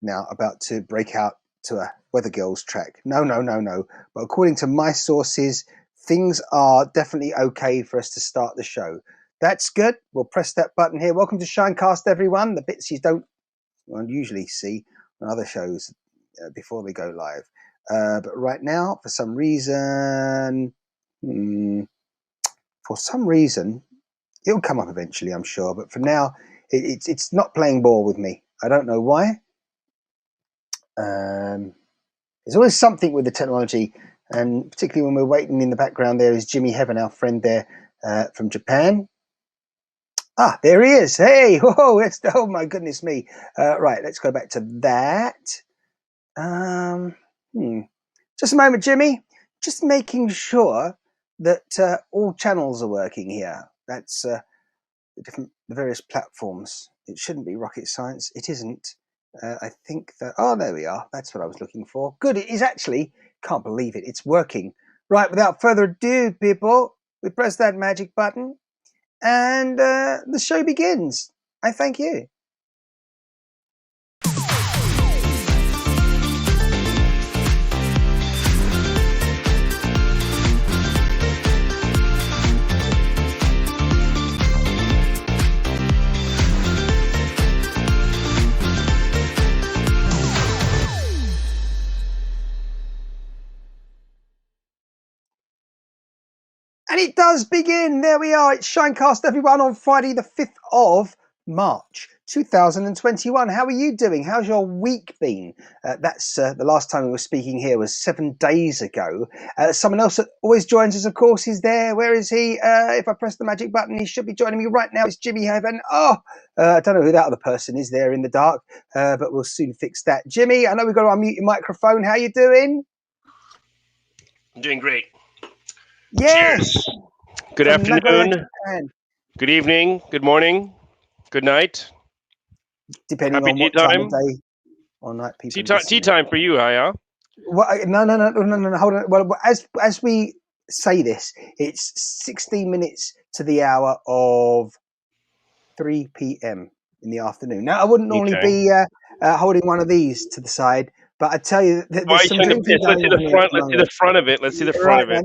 now about to break out to a Weather Girls track. No. But according to my sources, things are definitely okay for us to start the show. That's good. We'll press that button here. Welcome to ShineCast, everyone. The bits you don't usually see on other shows before they go live. But right now, for some reason, it'll come up eventually, I'm sure. But for now, it's not playing ball with me. I don't know why. There's always something with the technology, and particularly when we're waiting in the background, there is Jimmy Heaven, our friend there from Japan. Ah, there he is. Hey, whoa, oh my goodness me. Right, let's go back to that. Just a moment, Jimmy. Just making sure that all channels are working here. That's the various platforms. It shouldn't be rocket science. It isn't. I think that, oh, there we are. That's what I was looking for. Good, it is actually. Can't believe it. It's working. Right, without further ado, people, we press that magic button and the show begins. I thank you. And it does begin. There we are. It's ShineCast, everyone, on Friday, the 5th of March, 2021. How are you doing? How's your week been? That's the last time we were speaking here was 7 days ago. Someone else that always joins us, of course, is there. Where is he? If I press the magic button, he should be joining me right now. It's Jimmy Heaven. I don't know who that other person is there in the dark, but we'll soon fix that. Jimmy, I know we've got to unmute your microphone. How you doing? I'm doing great. Yes. Cheers. Good afternoon. Good evening. Good morning. Good night. Depending on what time of day or night people. Tea time for you, yeah? Well, no. Hold on. Well, as we say this, it's 16 minutes to the hour of 3 p.m. in the afternoon. Now, I wouldn't normally be holding one of these to the side. But I tell you, there's some drinking going on here. Let's see the front of it. Let's see the front of it. Now,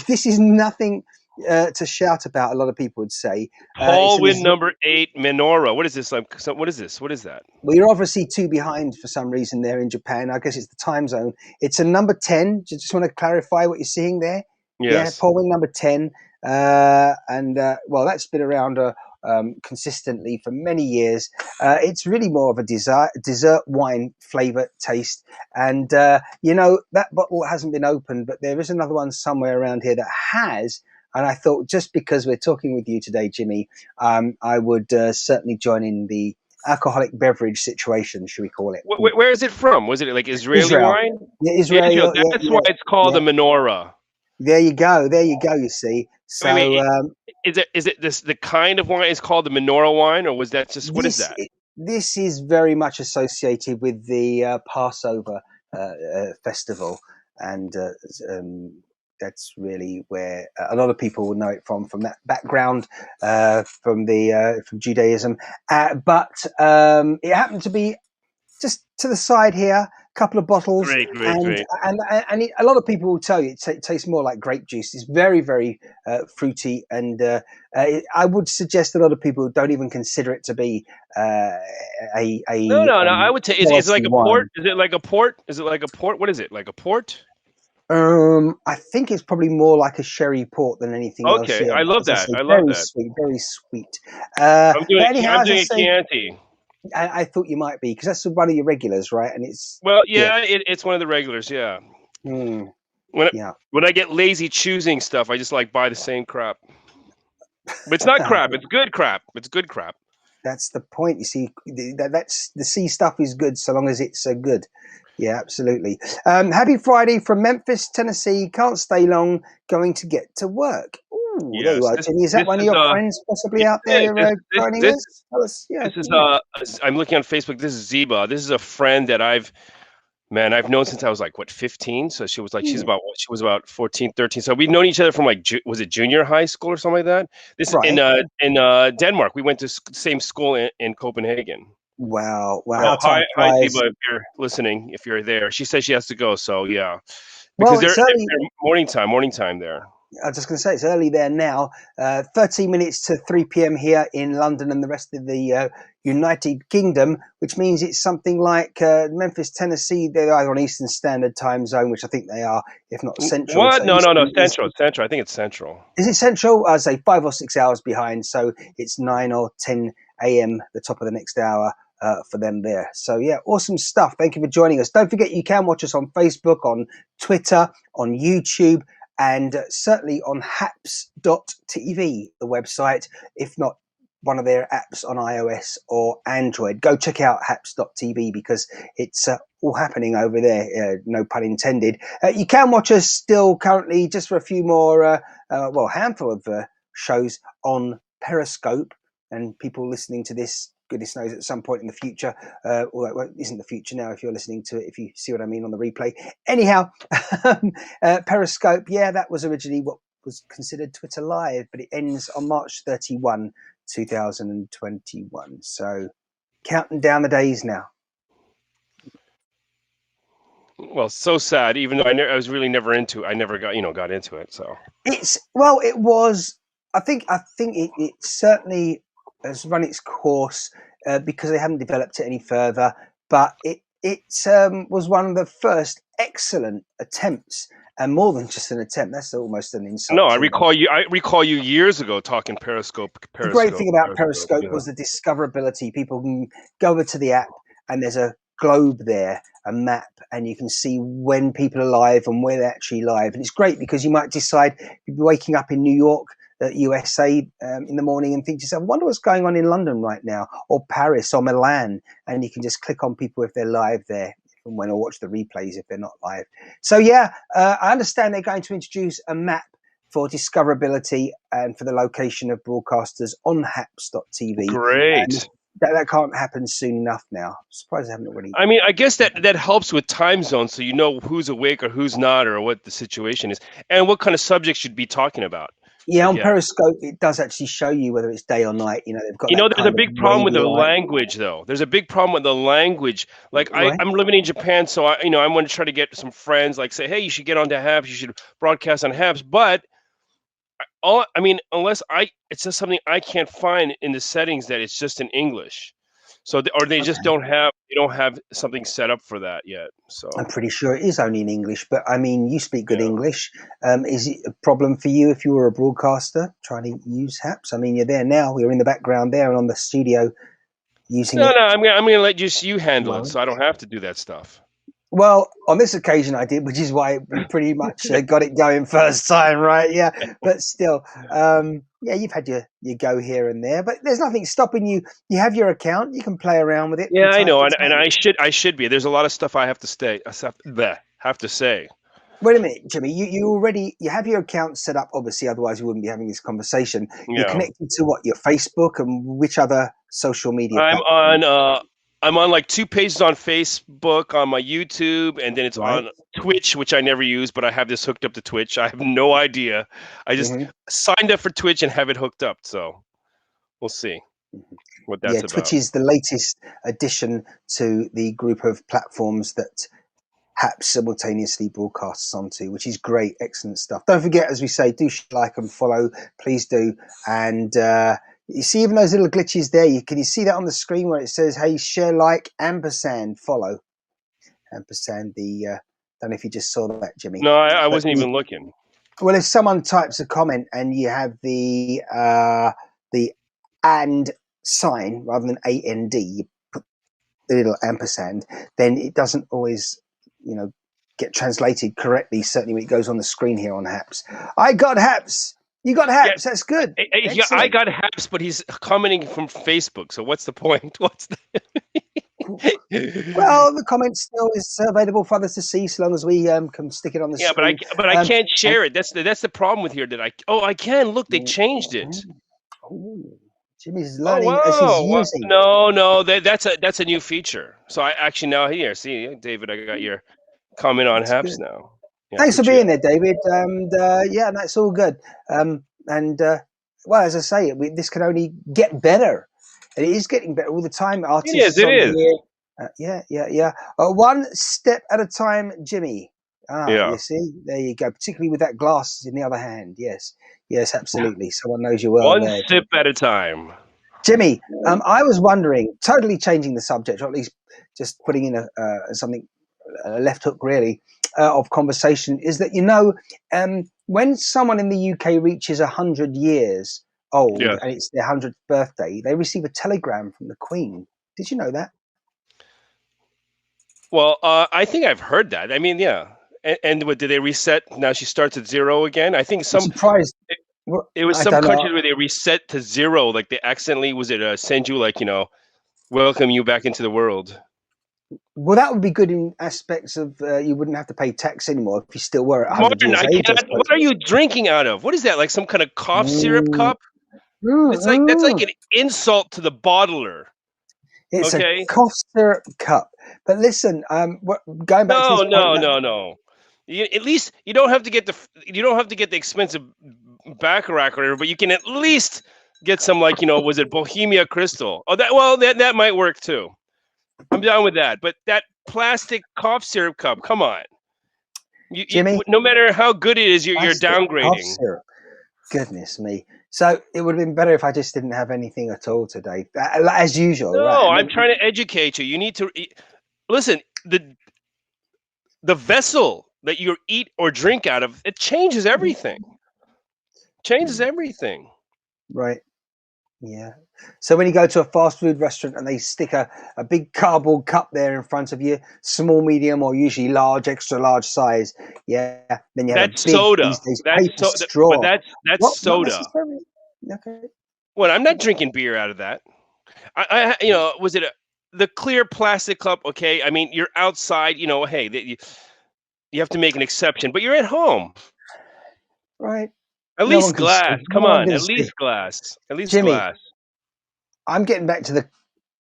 this is nothing to shout about. A lot of people would say. Hallwind number 8 menorah. What is this? What is this? What is that? Well, you're obviously 2 behind for some reason there in Japan. I guess it's the time zone. It's a number 10. Just want to clarify what you're seeing there. Yes. Yeah, Hallwind number 10. Well, that's been around consistently for many years. It's really more of a dessert wine flavor taste, and that bottle hasn't been opened, but there is another one somewhere around here that has. And I thought, just because we're talking with you today, Jimmy, I would certainly join in the alcoholic beverage situation, should we call it? Where is it from? Was it like Israeli wine? Yeah, Israel. That's why it's called a menorah. There you go. You see. So, is it the kind of wine is called the menorah wine, or was that just what is that? This is very much associated with the Passover festival, and that's really where a lot of people will know it from that background, from Judaism. But it happened to be just to the side here. Couple of bottles, great. And a lot of people will tell you it tastes more like grape juice. It's very, very fruity, and I would suggest a lot of people don't even consider it to be a. No. I would say it's like a port. Is it like a port? What is it, like a port? I think it's probably more like a sherry port than anything else. Okay, I love that. Very sweet. I'm doing a Chianti. I thought you might be, because that's one of your regulars, right? And it's it's one of the regulars, yeah. When I get lazy choosing stuff, I just buy the same crap. But it's not crap; it's good crap. That's the point. You see, that's the C stuff is good so long as it's good. Yeah, absolutely. Happy Friday from Memphis, Tennessee. Can't stay long. Going to get to work. Ooh, yes, there you are. Is that one of your friends possibly out there joining us? I'm looking on Facebook. This is Zeba. This is a friend that I've known since I was 15. So she was she was about 14, 13. So we've known each other from was it junior high school or something like that? This is in Denmark. We went to same school in Copenhagen. Wow, Oh, how time hi, flies. Ziba, if you're listening, if you're there. She says she has to go, so yeah, because Well, they're, it's they're, early. they're morning time there. I was just going to say it's early there now. 13 minutes to 3 p.m. here in London and the rest of the United Kingdom, which means it's something like Memphis, Tennessee. They're either on Eastern Standard Time Zone, which I think they are, if not Central. What? So No, Eastern Central, Central. I think it's Central. is it Central? I'd say 5 or 6 hours behind. So it's 9 or 10 a.m. the top of the next hour. For them there. So yeah, awesome stuff. Thank you for joining us. Don't forget you can watch us on Facebook, on Twitter, on YouTube, and certainly on haps.tv, the website, if not one of their apps on iOS or Android. Go check out haps.tv because it's all happening over there, no pun intended. You can watch us still currently just for a few more, handful of shows on Periscope, and people listening to this, goodness knows, at some point in the future, although it isn't the future now if you're listening to it, if you see what I mean on the replay. Anyhow, Periscope, yeah, that was originally what was considered Twitter Live, but it ends on March 31, 2021. So counting down the days now. Well, so sad. Even though I was really never into it, I never got into it. So It was. I think it certainly has run its course because they haven't developed it any further. But it was one of the first excellent attempts, and more than just an attempt. That's almost an insult no, I to them. recall you. I recall you years ago talking Periscope. The great thing about Periscope. Periscope Yeah. was the discoverability. People can go over to the app and there's a globe there, a map, and you can see when people are live and where they're actually live. And it's great because you might decide you'd be waking up in New York, USA, in the morning and think to yourself, I wonder what's going on in London right now, or Paris or Milan. And you can just click on people if they're live there from when, or watch the replays if they're not live. So yeah, I understand they're going to introduce a map for discoverability and for the location of broadcasters on haps.tv. Great. That can't happen soon enough now. I'm surprised they haven't already. I mean, I guess that helps with time zones, so you know who's awake or who's not, or what the situation is, and what kind of subjects you'd be talking about. Yeah, I on guess. Periscope, it does actually show you whether it's day or night. They've got that There's a kind of big problem with the radio. language, though. There's a big problem with the language. Like Right. I'm living in Japan, so I want to try to get some friends. Like say, hey, you should get onto Habs. You should broadcast on Habs. But unless it's just something I can't find in the settings that it's just in English. So or they just don't have something set up for that yet. So I'm pretty sure it is only in English, but I mean, you speak good English. Is it a problem for you if you were a broadcaster trying to use Haps? I mean, you're there now. You're in the background there and on the studio using it. no, I'm gonna let you handle it, so I don't have to do that stuff. Well, on this occasion I did, which is why we pretty much got it going first time, right? Yeah, but still, you've had your go here and there, but there's nothing stopping you. You have your account, you can play around with it. Yeah, I know, to and time. I should be. There's a lot of stuff I have to have to say. Wait a minute, Jimmy. You have your account set up, obviously, otherwise we wouldn't be having this conversation. You're Yeah, connected to what? Your Facebook and which other social media I'm platform? I'm on like 2 pages on Facebook, on my YouTube, and then it's Right. on Twitch, which I never use, but I have this hooked up to Twitch. I have no idea. I just signed up for Twitch and have it hooked up, so we'll see what that's about. Twitch is the latest addition to the group of platforms that Haps simultaneously broadcasts onto, which is great, excellent stuff. Don't forget, as we say, do like and follow, please do. And you see even those little glitches there. Can you see that on the screen where it says, "Hey, share, like, ampersand, follow"? Ampersand. Don't know if you just saw that, Jimmy. No, I wasn't even looking. Well, if someone types a comment and you have the and sign rather than AND, you put the little ampersand, then it doesn't always, get translated correctly. Certainly when it goes on the screen here on Haps. I got Haps. You got Haps. That's good. Yeah, I got Haps, but he's commenting from Facebook. So what's the point? Well, the comment still is available for others to see, so long as we can stick it on the screen. But I can't share it. That's the problem with here. I can. Look, they changed it. Oh, Jimmy's learning as he's using. No, that's a new feature. So I actually now here, see, David, I got your comment on Haps now. Yeah, thanks for being there, David. And that's all good. Well, as I say, this can only get better And it is getting better all the time. It is. Artists It on is. here. Yeah. One step at a time, Jimmy. Yeah. You see, there you go. Particularly with that glass in the other hand. Yes, absolutely. Someone knows you well One there, sip at a time. Jimmy. I was wondering, totally changing the subject, or at least just putting in a left hook, really, of conversation. Is that when someone in the UK reaches 100 years old Yes. and it's their 100th birthday, they receive a telegram from the Queen. Did you know that? Well, I think I've heard that. I mean, yeah. And what did they reset? Now she starts at zero again. I think I'm surprised. it, Well, it was I some don't know. countries where they reset to zero, like they accidentally send you like welcome you back into the world. Well, that would be good in aspects of you wouldn't have to pay tax anymore if you still were at 100 Martin, years I age, I cannot. What suppose. are you drinking out of? What is that? Like some kind of cough syrup Mm, cup? That's like mm. an insult to the bottler. It's a Okay. cough syrup cup. But listen, going back to No, this point no, about no, no. At least you don't have to get the expensive Baccarat or whatever, but you can at least get some was it Bohemia Crystal? Oh, that might work too. I'm down with that. But that plastic cough syrup cup, come on. Jimmy, No matter how good it is, you're plastic cough downgrading. syrup. Goodness me. So it would have been better if I just didn't have anything at all today, as usual, right? No, And I'm then, trying to educate you. You need to listen. The vessel that you eat or drink out of, it changes everything. Changes everything. right. Yeah. So when you go to a fast food restaurant and they stick a big cardboard cup there in front of you, small, medium, or usually large, extra large size, yeah, then you have a That's big, soda. these days, That's paper so. But straw. that's What? Not soda. necessarily. Okay. Well, I'm not drinking beer out of that. Was it the clear plastic cup? Okay, I mean you're outside. Hey, you have to make an exception, but you're at home. Right. At No one least can see. glass. Come No one on, can at see. least glass. At least Jimmy, glass. I'm getting back to the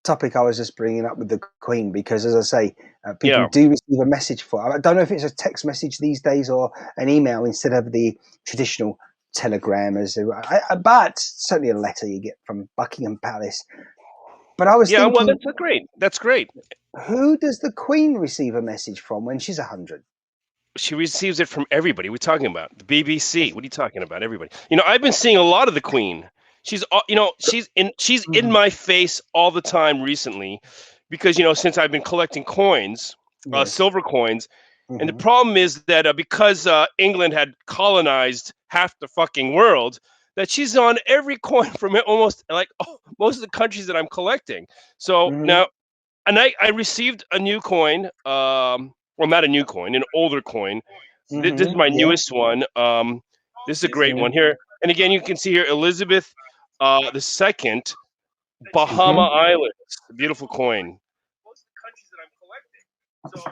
topic I was just bringing up with the Queen because, as I say, people Yeah. do receive a message for. I don't know if it's a text message these days or an email instead of the traditional telegram, but certainly a letter you get from Buckingham Palace. But I was Yeah. Well, thinking, that's great. That's great. who does the Queen receive a message from when she's 100? She receives it from everybody. We're talking about the BBC. What are you talking about? Everybody. I've been seeing a lot of the Queen. She's in Mhm. my face all the time recently, because since I've been collecting coins, Yes. silver coins, and the Hmm. problem is that because England had colonized half the fucking world, that she's on every coin from almost like most of the countries that I'm collecting. So Hmm. now, and I received a new coin. Well, not a new coin, an older coin. This is my Yeah. newest one. This is a great Mm. one here. And again, you can see here Elizabeth the Second, Bahama Hmm. Islands. Beautiful coin.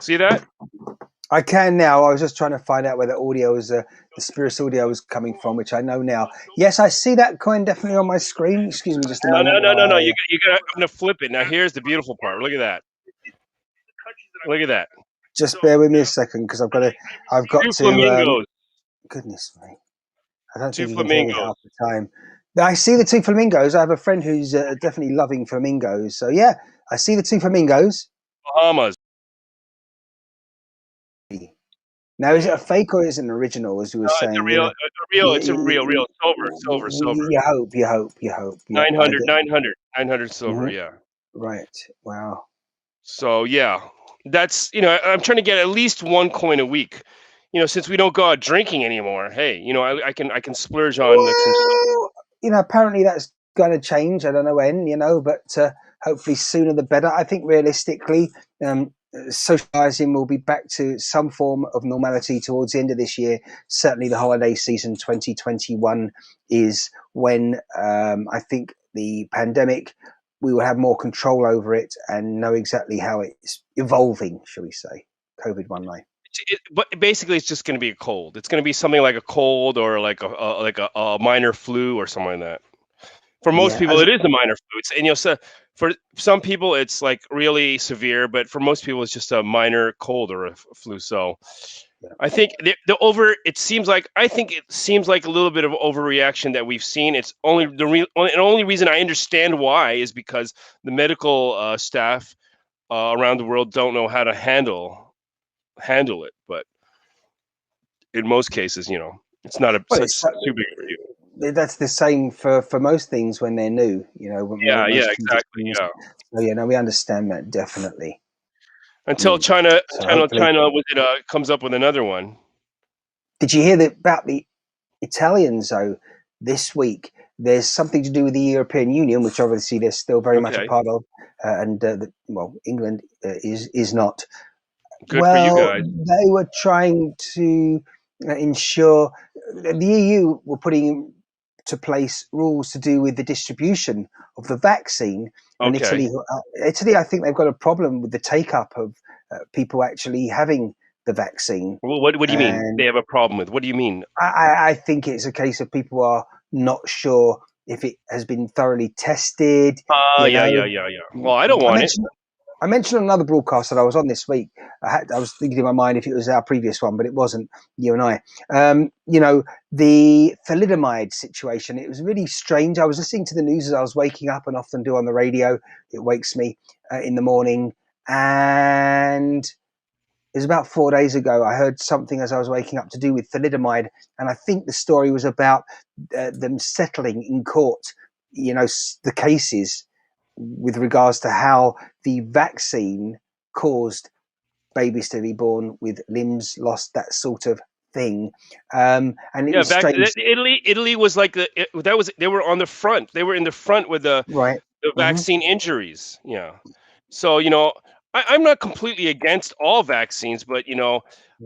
See that? I can now. I was just trying to find out where the audio is, the Spirit audio was coming from, which I know now. Yes, I see that coin definitely on my screen. Excuse me just a No, no, moment no, while no, no. I. You got. I'm gonna flip it. Now here's the beautiful part. Look at that. Look at that. Just bear with me a second because I've got Two to. flamingos. Goodness me, I don't Two think you can hear me flamingos. half the time. I see the two flamingos. I have a friend who's definitely loving flamingos. So yeah, I see the two flamingos. Bahamas. Now, is it a Yeah. fake or is it an original? As you were No, it's a saying, real. It's a real. It's a real silver. you hope. Yep, I 900, get. 900, 900 silver. Mhm. Yeah. Right. Wow. So yeah, that's I'm trying to get at least one coin a week. Since we don't go out drinking anymore. Hey, I can splurge on like some. Well, apparently that's going to change. I don't know when, but hopefully sooner the better. I think realistically, socializing will be back to some form of normality towards the end of this year. Certainly, the holiday season 2021 is when I think the pandemic, we will have more control over it and know exactly how it's evolving, shall we say, COVID-19. But basically, it's just going to be a cold. It's going to be something like a cold or like a minor flu or something like that. For most Yeah, people, it is a minor flu. So for some people, it's like really severe, but for most people, it's just a minor cold or a flu. So I think it seems like a little bit of overreaction that we've seen. It's only reason I understand why is because the medical staff around the world don't know how to handle it. But in most cases, it's not Well, such it's too big a deal. that's the same for most things when they're new. When Yeah, yeah, most exactly. conditions. Yeah. So no, we understand that definitely. Until Mm. China, So hopefully, comes up with another one. did you hear that about the Italians though? This week, there's something to do with the European Union, which obviously they're still very much a Okay, part of, England is not. good for you Well, guys. they were trying to ensure the EU were putting to place rules to do with the distribution of the vaccine. And Okay. Italy, I think they've got a problem with the take up of people actually having the vaccine. Well, what do you mean? And They have a problem with? What do you mean? I think it's a case of people are not sure if it has been thoroughly tested. You Yeah, know, yeah, yeah, yeah. Well, I don't I want it. mentioned I mentioned on another broadcast that I was on this week. I was thinking in my mind if it was our previous one, but it wasn't. You and I, the thalidomide situation. It was really strange. I was listening to the news as I was waking up, and often do on the radio. It wakes me in the morning, and it was about 4 days ago. I heard something as I was waking up to do with thalidomide, and I think the story was about them settling in court. The cases with regards to how the vaccine caused babies to be born with limbs lost, that sort of thing. And it Yeah, was strange, Italy was like they were on the front. They were in the front with right? the Hmm. vaccine injuries. Yeah. So, I'm not completely against all vaccines, but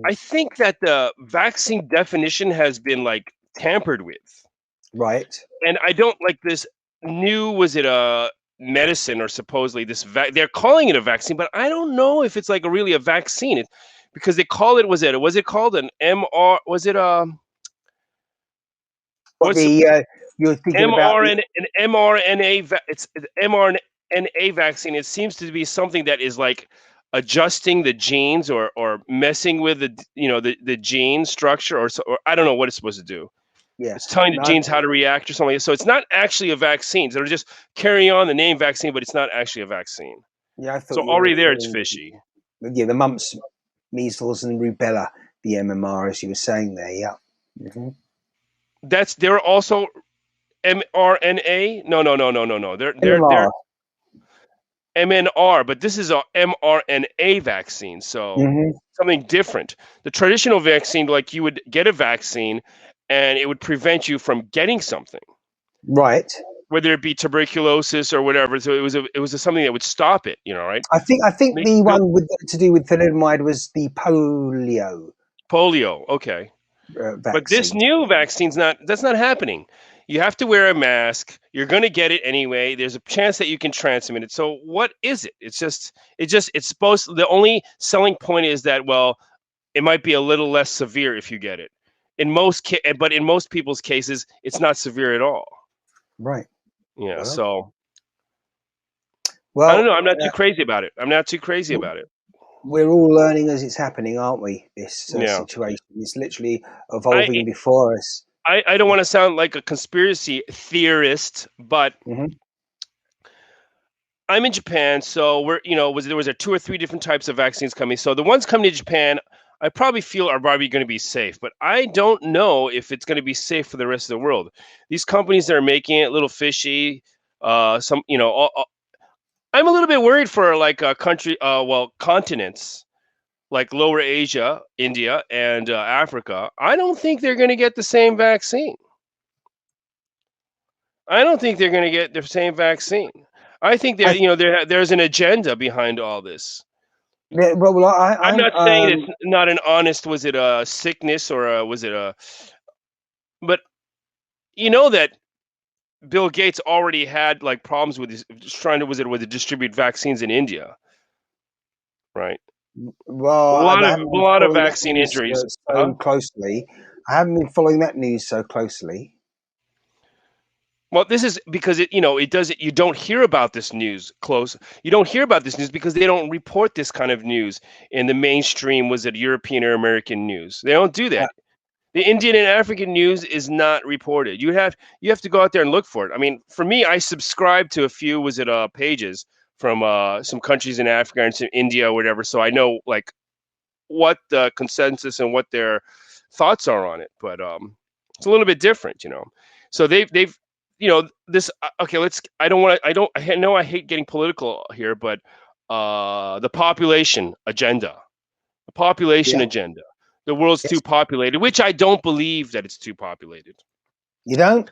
I think that the vaccine definition has been like tampered with. Right, And I don't like this new, was it a medicine or supposedly they're calling it a vaccine, but I don't know if it's like really a vaccine. Because they call it, was it called an MR, was it but what's you're thinking about the mRNA, an mRNA, it's an mRNA vaccine. It seems to be something that is like adjusting the genes or messing with the gene structure or I don't know what it's supposed to do. yeah. It's telling the No, genes how to react or something. So it's not actually a vaccine. They're just carrying on the name vaccine, but it's not actually a vaccine. yeah, I thought So you were already there, it's referring fishy. the mumps, measles, and rubella, the MMR, as you were saying there. Yeah. Hmm. They're also mRNA. No, no, no, no, no, no. They're MMR. MNR, but this is a mRNA vaccine, so Hmm. something different. The traditional vaccine, like you would get a vaccine, and it would prevent you from getting something, Right. whether it be tuberculosis or whatever. So it was something that would stop it, right? I think Make the build one with to do with thalidomide was the polio polio, okay. But this vaccine. new vaccine's that's not happening. You have to wear a mask. You're going to get it anyway. There's a chance that you can transmit it. So what is it? It's supposed, the only selling point is that, well, it might be a little less severe if you get it. But in most people's cases, it's not severe at all. Right. Yeah, Well, so I don't well, know. I'm not too crazy about it. I'm not too crazy w- about it. we're all learning as it's happening, aren't we? This Yeah. situation is literally I evolving before us. I don't want to sound like a conspiracy theorist, but Hmm. I'm in Japan, so there was 2 or 3 different types of vaccines coming. So the ones coming to Japan, I probably feel are probably going to be safe, but I don't know if it's going to be safe for the rest of the world. These companies that are making it a little fishy. Some, I'm a little bit worried for like a country, continents like Lower Asia, India, and Africa. I don't think they're going to get the same vaccine. I don't think they're going to get the same vaccine. I think I that there's an agenda behind all this. yeah, well, I'm I'm not saying it's not an honest. Was it a sickness or was it a? But you know that Bill Gates already had like problems with just trying to was it distribute vaccines in India, right? well, A I lot of haven't a been lot of following that vaccine news injuries, huh? so closely. I haven't been following that news so closely. Well, this is because it does it. You don't hear about this news close. You don't hear about this news because they don't report this kind of news in the mainstream. Was it European or American news? They don't do Yeah, that. The Indian and African news is not reported. You have to go out there and look for it. I mean, for me, I subscribe to a few pages from some countries in Africa and some India or whatever, so I know like what the consensus and what their thoughts are on it. But it's a little bit different. So they've this okay. Let's. I don't want to. I don't. I know I hate getting political here, but the population agenda, the population yeah. agenda. The world's too Yes. populated, which I don't believe that it's too populated. You don't?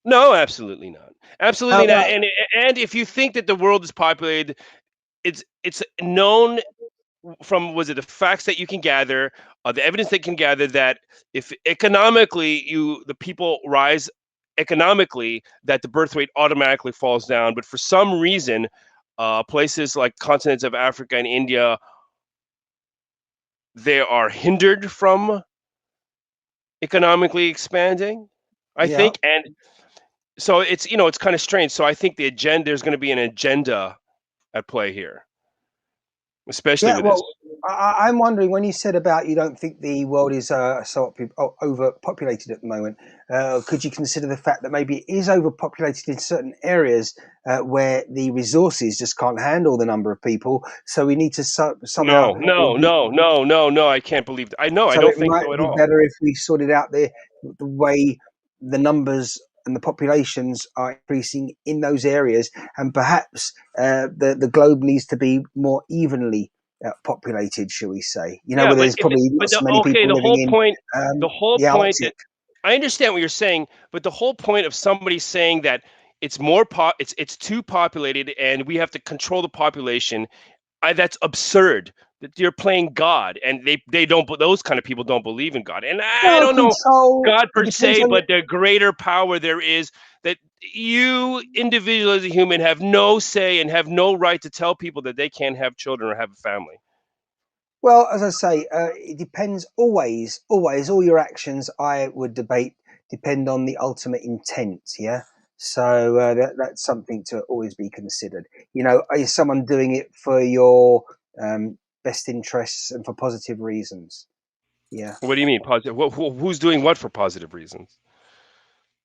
No, absolutely not. How Absolutely not. about And if you think that the world is populated, it's known from was it the facts that you can gather, the evidence that you can gather that if economically the people rise economically, that the birth rate automatically falls down. But for some reason, places like continents of Africa and India, they are hindered from economically expanding, I yeah? think. And so it's kind of strange. So I think there's going to be an agenda at play here, especially Yeah, with this. well, I'm wondering when you said about you don't think the world is overpopulated at the moment. Could you consider the fact that maybe it is overpopulated in certain areas where the resources just can't handle the number of people? So we need to somehow. No, no, no, no, no, no. I can't believe that. I So don't it think might so at be all. better if we sorted out the way the numbers and the populations are increasing in those areas, and perhaps the globe needs to be more evenly populated, shall we say? Yeah, Where but there's probably not so many okay, people living in the whole the point that Arctic. I understand what you're saying, but the whole point of somebody saying that it's too populated and we have to control the population, that's absurd. That you're playing God, and they don't. Those kind of people don't believe in God, and I Well, don't know control. God It per depends se, on. but the greater power there is that you, individual as a human, have no say and have no right to tell people that they can't have children or have a family. Well, as I say, it depends always, always. All your actions, I would debate, depend on the ultimate intent. Yeah. So that's something to always be considered. Is someone doing it for your best interests and for positive reasons? Yeah. What do you mean positive? Who's doing what for positive reasons?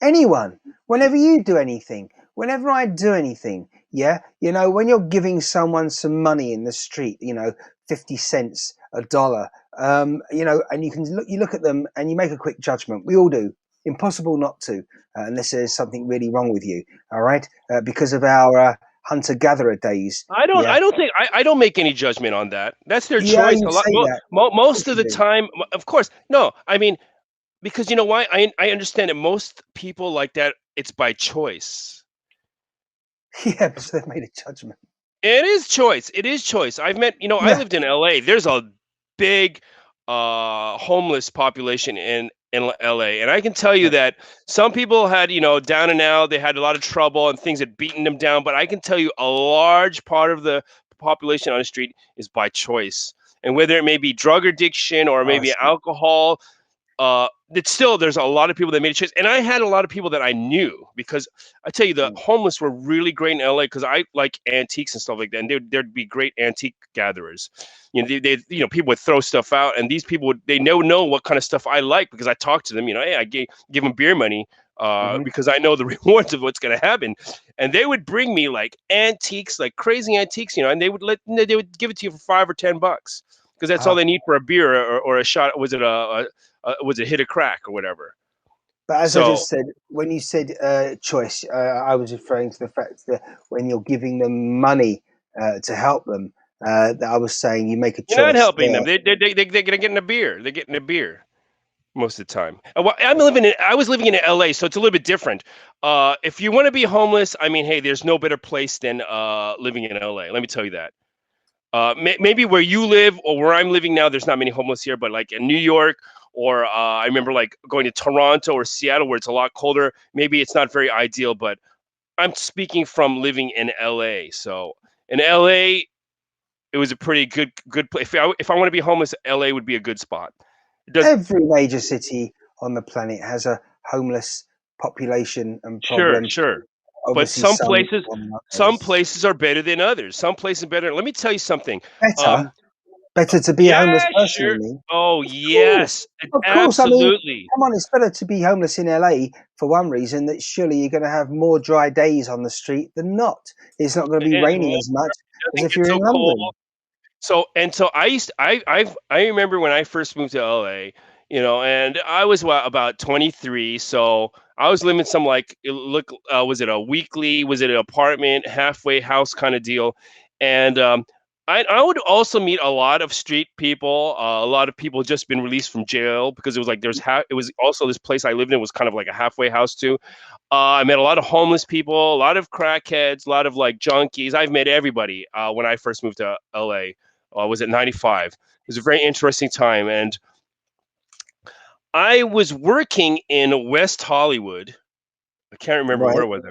Anyone, whenever you do anything, whenever I do anything, yeah, when you're giving someone some money in the street, 50 cents, a dollar, and you look at them and you make a quick judgment. We all do. Impossible not to, unless there's something really wrong with you. All right, because of our hunter-gatherer days. I don't. Yeah, I don't think. I don't make any judgment on that. That's their yeah, choice. you A lot. say that. Of Most course of you the do. time, of course. No, I mean, because you know why? I understand that most people like that. It's by choice. Yeah, but they've made a judgment. It is choice. It is choice. I've met. I Yeah. lived in L.A. There's a big homeless population in LA, and I can tell you Yeah. that some people had down and out. They had a lot of trouble and things had beaten them down. But I can tell you a large part of the population on the street is by choice, and whether it may be drug addiction or Oh, I maybe see. alcohol, it's still there's a lot of people that made a choice, and I had a lot of people that I knew because I tell you the Mm. homeless were really great in LA because I like antiques and stuff like that, and there'd be great antique gatherers. People would throw stuff out, and these people would they know what kind of stuff I like because I talked to them. Hey, I give them beer money. Mhm. Because I know the rewards of what's going to happen, and they would bring me like antiques, like crazy antiques, and they would give it to you for $5 or $10 because that's all Ah. they need for a beer or a shot. Was it hit a crack or whatever? But as I So just said, when you said choice, I was referring to the fact that when you're giving them money to help them, that I was saying you make a you're not choice helping them. there. They're getting a beer. They're getting a beer most of the time. Well, I was living in LA, so it's a little bit different. If you want to be homeless, I mean, hey, there's no better place than living in LA. Let me tell you that. Maybe where you live or where I'm living now, there's not many homeless here, but like in New York or I remember like going to Toronto or Seattle where it's a lot colder. Maybe it's not very ideal, but I'm speaking from living in LA. So in LA, it was a pretty good place. If I want to be homeless, LA would be a good spot. It does. Every major city on the planet has a homeless population and Sure, problems. sure. But Obviously, some more than some others. places are better than others. Some places are better. Let me tell you something. Better, Um, better to be a homeless yeah, person. You sure. mean? Oh, Of course, yes, of course. I mean, absolutely. come on, it's better to be homeless in LA for one reason. That surely you're going to have more dry days on the street than not. It's not going to be And raining well, as much it as doesn't if get you're so in cold. London. So I used I remember when I first moved to LA, and I was about 23, so I was living some like was it a weekly, was it an apartment, halfway house kind of deal, and I would also meet a lot of street people, a lot of people just been released from jail because it was like it was also this place I lived in was kind of like a halfway house too. I met a lot of homeless people, a lot of crackheads, a lot of like junkies. I've met everybody when I first moved to LA. Was at 95. It was a very interesting time. And I was working in West Hollywood. I can't remember where Right. was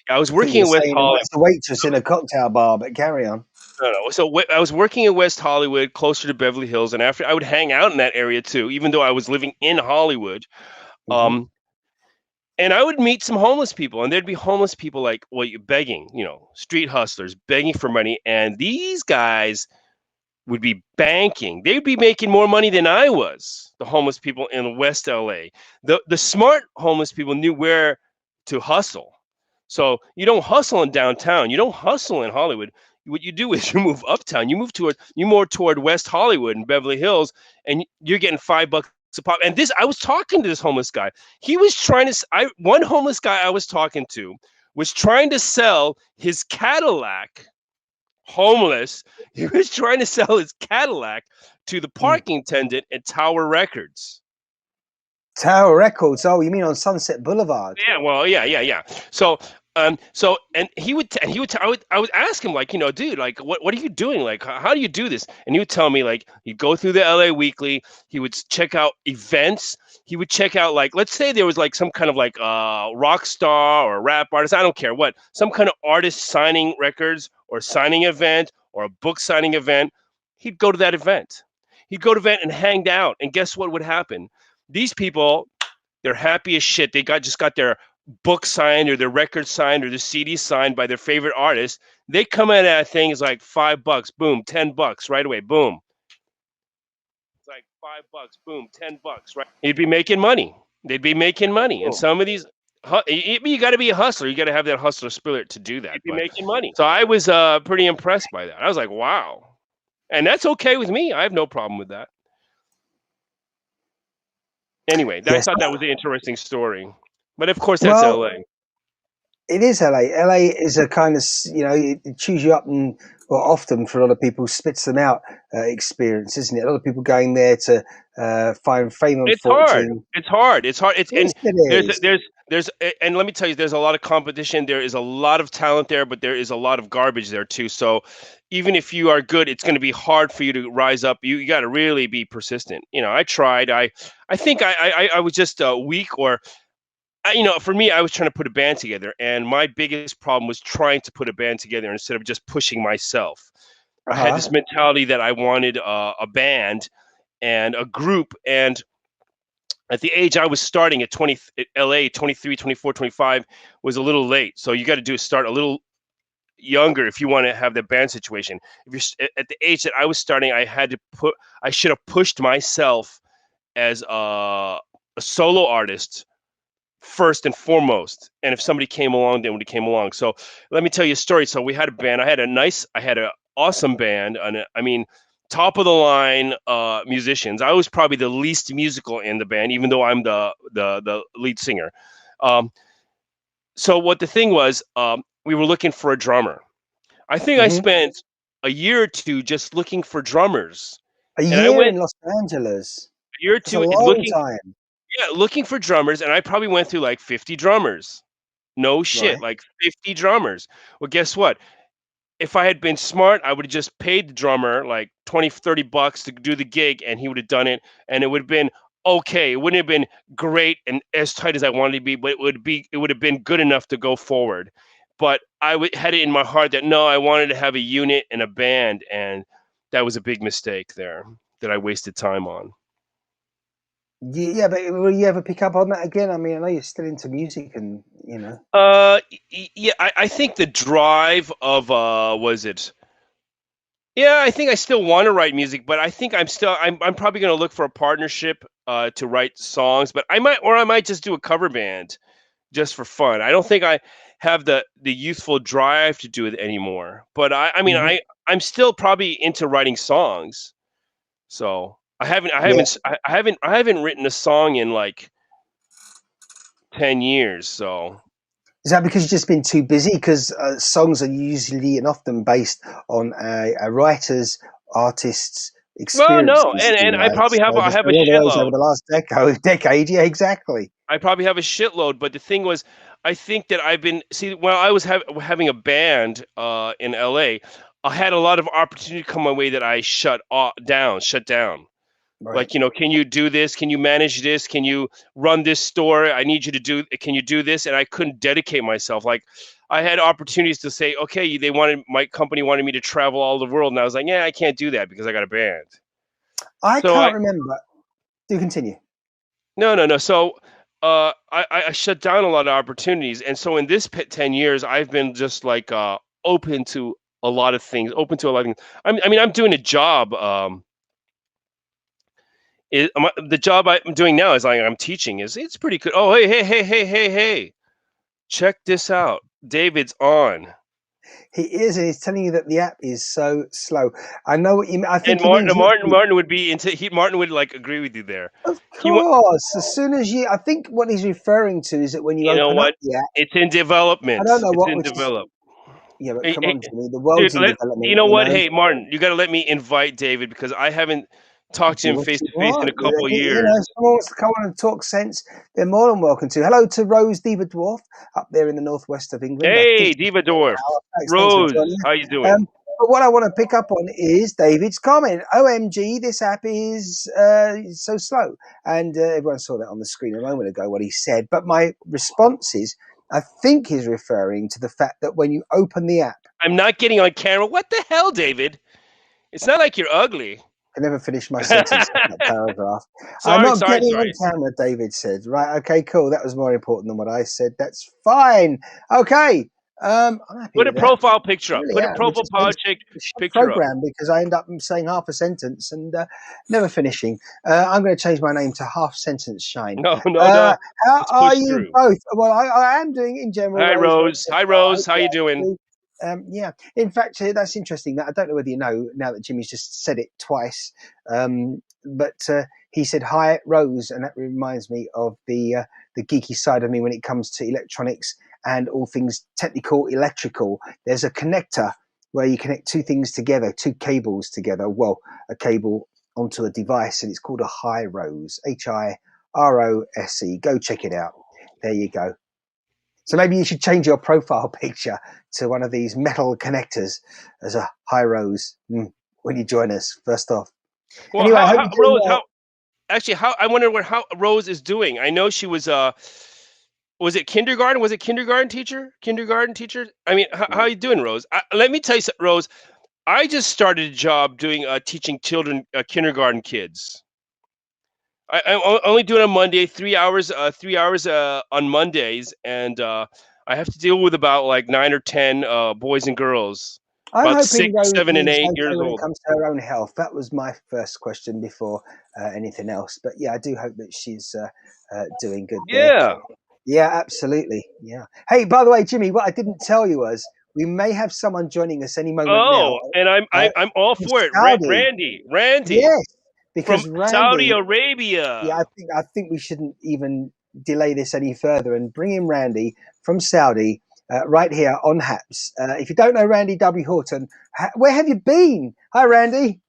I was I thought working you were in West saying Hollywood. as a waitress in a cocktail bar, but carry on. No. So I was working in West Hollywood, closer to Beverly Hills, and after I would hang out in that area too, even though I was living in Hollywood. Hmm. Um, and I would meet some homeless people, and there'd be homeless people like, well, you begging, street hustlers begging for money, and these guys would be banking. They'd be making more money than I was. The homeless people in West LA. The smart homeless people knew where to hustle. So you don't hustle in downtown. You don't hustle in Hollywood. What you do is you move uptown. You more toward West Hollywood and Beverly Hills, and you're getting $5 a pop. And I was talking to this homeless guy. He was trying to. One homeless guy I was talking to was trying to sell his Cadillac homeless. He was trying to sell his Cadillac to the Mm. parking attendant at Tower Records. Tower Records. Oh, you mean on Sunset Boulevard? Yeah, well, yeah. And I would ask him like, dude, like, what are you doing? Like, how do you do this? And he would tell me like, he'd go through the LA Weekly. He would check out events. He would check out like, let's say there was like some kind of like rock star or rap artist. I don't care what, some kind of artist signing records or signing event or a book signing event. He'd go to that event. He'd go to event and hang out. And guess what would happen? These people, they're happy as shit. They just got their book signed or their record signed or their CD signed by their favorite artist. They come in at things like $5, boom, $10 right away, boom. It's like $5, boom, $10, right? You'd be making money. They'd be making money. And Oh, some of these, you got to be a hustler. You got to have that hustler spirit to do that. you'd be But making money. so I was pretty impressed by that. I was like, wow. And that's okay with me. I have no problem with that. Anyway, I Yes. thought that was an interesting story. But of course, that's Well, LA. it is LA. LA is a kind of, it chews you up and, well, often for a lot of people, spits them out experience, isn't it? A lot of people going there to find fame and It's hard. fortune. It's hard. It's hard. It's Yes, and it is. and let me tell you, there's a lot of competition. There is a lot of talent there, but there is a lot of garbage there too. So even if you are good, it's going to be hard for you to rise up. You got to really be persistent. I tried. I think I was just weak, or for me, I was trying to put a band together, and my biggest problem was trying to put a band together instead of just pushing myself. I had Uh-huh. this mentality that I wanted a band and a group, and at the age I was starting at 20 at LA, 23, 24, 25 was a little late. So you got to start a little younger if you want to have the band situation. If you're at the age that I was starting, I should have pushed myself as a solo artist first and foremost. And if somebody came along, then would have came along. So let me tell you a story. So we had a band. I had an awesome band. And I mean, top of the line musicians. I was probably the least musical in the band, even though I'm the lead singer. Um, so what the thing was, we were looking for a drummer. I think I Hmm. spent a year or two just looking for drummers, A and I year went in Los Angeles. a year or That's a two long looking, time. yeah, looking for drummers, and I probably went through like 50 drummers. No shit, Right. like 50 drummers. Well, guess what? If I had been smart, I would have just paid the drummer like 20, $30 to do the gig, and he would have done it, and it would have been okay. It wouldn't have been great and as tight as I wanted to be, but it would have been good enough to go forward. But had it in my heart that no, I wanted to have a unit and a band, and that was a big mistake there that I wasted time on. Yeah, but will you ever pick up on that again? I mean, I know you're still into music, and Yeah, I think the drive of was it? Yeah, I think I still want to write music, but I think I'm probably going to look for a partnership to write songs, but I might just do a cover band just for fun. I don't think I have the youthful drive to do it anymore. But I mean Mhm. I'm still probably into writing songs. So Yeah. I haven't written a song in like 10 years. So Is that because you've just been too busy? Because songs are usually and often based on a writer's, artist's well, no, experiences and in I life. probably So have I there's have a been all of those over shitload. the last decade. Yeah, exactly. I probably have a shitload, but the thing was, I think that I've been see while I was having a band in LA, I had a lot of opportunity come my way that I shut down. Right. Like, can you do this? Can you manage this? Can you run this store? I need you to can you do this? And I couldn't dedicate myself. Like, I had opportunities to say, okay, my company wanted me to travel all the world. And I was like, yeah, I can't do that because I got a band. I So can't remember. Do continue. no, no, no. So, I shut down a lot of opportunities. And so in this 10 years, I've been just like, open to a lot of things, open to a lot of things. I mean, I'm doing a job, the job I'm doing now is like I'm teaching is it's pretty good. Oh, hey, check this out. David's on. He is, and he's telling you that the app is so slow. I know what you mean. I And think he means literally. Martin would be Martin would like agree with you there. Of He wa- course, as soon as I think what he's referring to is that when you you know open up what? the app, It's in I don't development. know It's what, in which is, develop. yeah, but Hey, come hey, on, Jimmy, the dude, world's in you development, know you what? know. Hey, Martin, you got to let me invite David because I haven't talked to Do him what face you to face in a want. couple of You years. know, if someone wants to come on and talk sense, they're more than welcome to. Hello to Rose Diva Dwarf up there in the northwest of England. I think Hey, she's Diva Dwarf, thanks for Rose, joining us. how you doing? But what I want to pick up on is David's comment. OMG, this app is so slow. And everyone saw that on the screen a moment ago, what he said. But my response is, I think he's referring to the fact that when you open the app, I'm not getting on camera. What the hell, David? It's not like you're ugly. I never finished my sentence in that paragraph. I'm Sorry, not sorry, getting on sorry. camera, David said. Right, okay, cool. That was more important than what I said. That's fine. Okay. I'm happy Put a with that. profile picture I up. really Put a am, which profile is makes the show picture up. program because I end up saying half a sentence and never finishing. I'm going to change my name to Half Sentence Shine. No, no, Uh, no. how Let's are push you through. both? Well, I am doing in general, Hi, Rose. Rose. Hi, I hope Rose. How you you are doing? too. Yeah, in fact, that's interesting. That I don't know whether you know now that Jimmy's just said it twice, but he said hi, Rose, and that reminds me of the geeky side of me when it comes to electronics and all things technical, electrical. There's a connector where you connect two things together, two cables together. Well, a cable onto a device, and it's called a high rose, HIROSE. Go check it out. There you go. So maybe you should change your profile picture to one of these metal connectors as a high rose when you join us. First off, Well, anyway, I hope you're doing Rose? well. How? I wonder how Rose is doing. I know she was. Was it kindergarten? Was it kindergarten teacher? Kindergarten teacher? I mean, how you doing, Rose? Let me tell you something, Rose. I just started a job doing teaching children, kindergarten kids. I'm only doing it on Monday, 3 hours, 3 hours on Mondays, and I have to deal with about like 9 or 10 boys and girls, I'm about hoping six, Rose 7, and 8 okay years when it old. comes to her own health. That was my first question before anything else. But yeah, I do hope that she's doing good there. Yeah. Yeah, absolutely. Yeah. Hey, by the way, Jimmy, what I didn't tell you was we may have someone joining us any moment now Oh, and uh, I'm all from for it. Saudi. Randy Yes, from because Saudi Randy. Yeah, Arabia. I think we shouldn't even delay this any further and bring in Randy from Saudi right here on Haps. If you don't know Randy W. Horton, where have you been? Hi, Randy.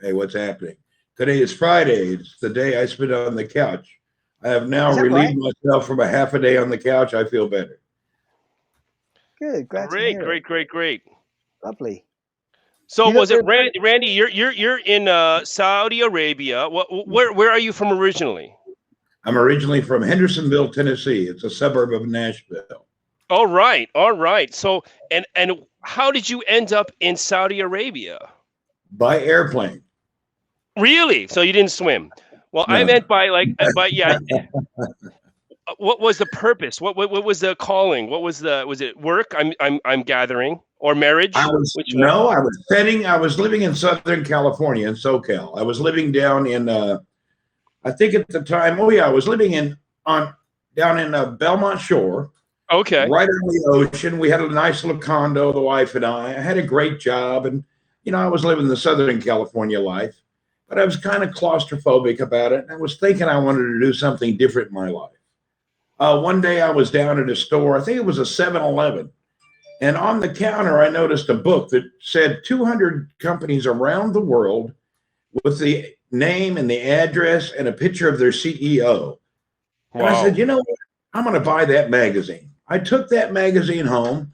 Hey, what's happening? Today is Friday. It's the day I spent on the couch. I have now Is that right? relieved myself from a half a day on the couch. I feel better. Good. Glad to Great, hear it. great, great, great. Lovely. So You look was it very. Randy? You're in Saudi Arabia. Where are you from originally? I'm originally from Hendersonville, Tennessee. It's a suburb of Nashville. All right, all right. So and how did you end up in Saudi Arabia? By airplane. Really? So you didn't swim? Well, I No, meant no. by but yeah. What was the purpose? What was the calling? Was it work? I'm gathering or marriage? Which one? I was living in Southern California in SoCal. I was living down in I think at the time, oh yeah, I was living in on down in Belmont Shore, Okay. right on the ocean. We had a nice little condo, the wife and I. I had a great job, and I was living the Southern California life, but I was kind of claustrophobic about it. And I was thinking I wanted to do something different in my life. One day I was down at a store, I think it was a 7-Eleven, and on the counter I noticed a book that said 200 companies around the world with the name and the address and a picture of their CEO. And I said, Wow. you know what? I'm going to buy that magazine. I took that magazine home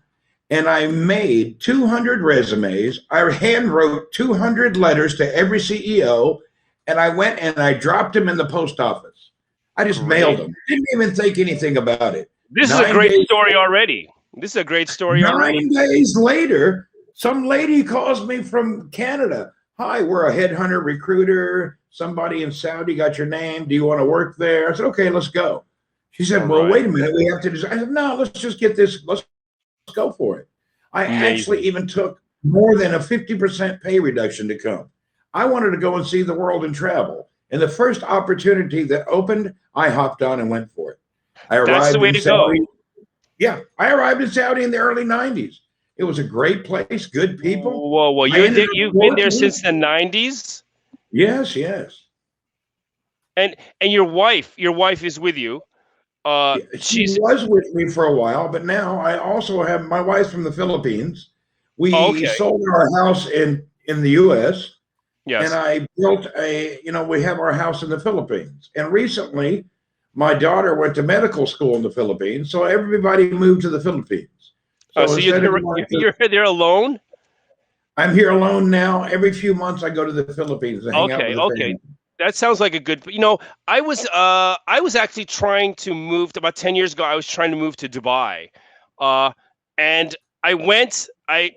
and I made 200 resumes. I hand wrote 200 letters to every CEO, and I went and I dropped them in the post office. I just mailed Great. them. Didn't even think anything about it. This is a Nine great days, story already. This is a great story already. 9 days later, some lady calls me from Canada. Hi, we're a headhunter recruiter. Somebody in Saudi got your name. Do you want to work there? I said, okay, let's go. She All said, well, right. wait a minute. We have to design. I said, no, let's just get this. Let's go for it. I actually Amazing. even took more than a 50% pay reduction to come. I wanted to go and see the world and travel. And the first opportunity that opened, I hopped on and went for it. I That's the arrived way in to go. Saudi. Yeah, I arrived in Saudi in the early 90s. It was a great place, good people. Whoa, whoa. I ended up You've been there working. since the 90s? Yes, yes. And your wife is with you. Yeah, she She's was with me for a while, but now I also have my wife's from the Philippines. We okay. sold our house in the U.S. and Yes. I built we have our house in the Philippines. And recently, my daughter went to medical school in the Philippines, so everybody moved to the Philippines. So So instead of going you're there alone? I'm here alone now. Every few months, I go to the Philippines to hang out Okay, with the okay. family. That sounds like a good. I was actually trying to move about 10 years ago. I was trying to move to Dubai, uh, and I went. I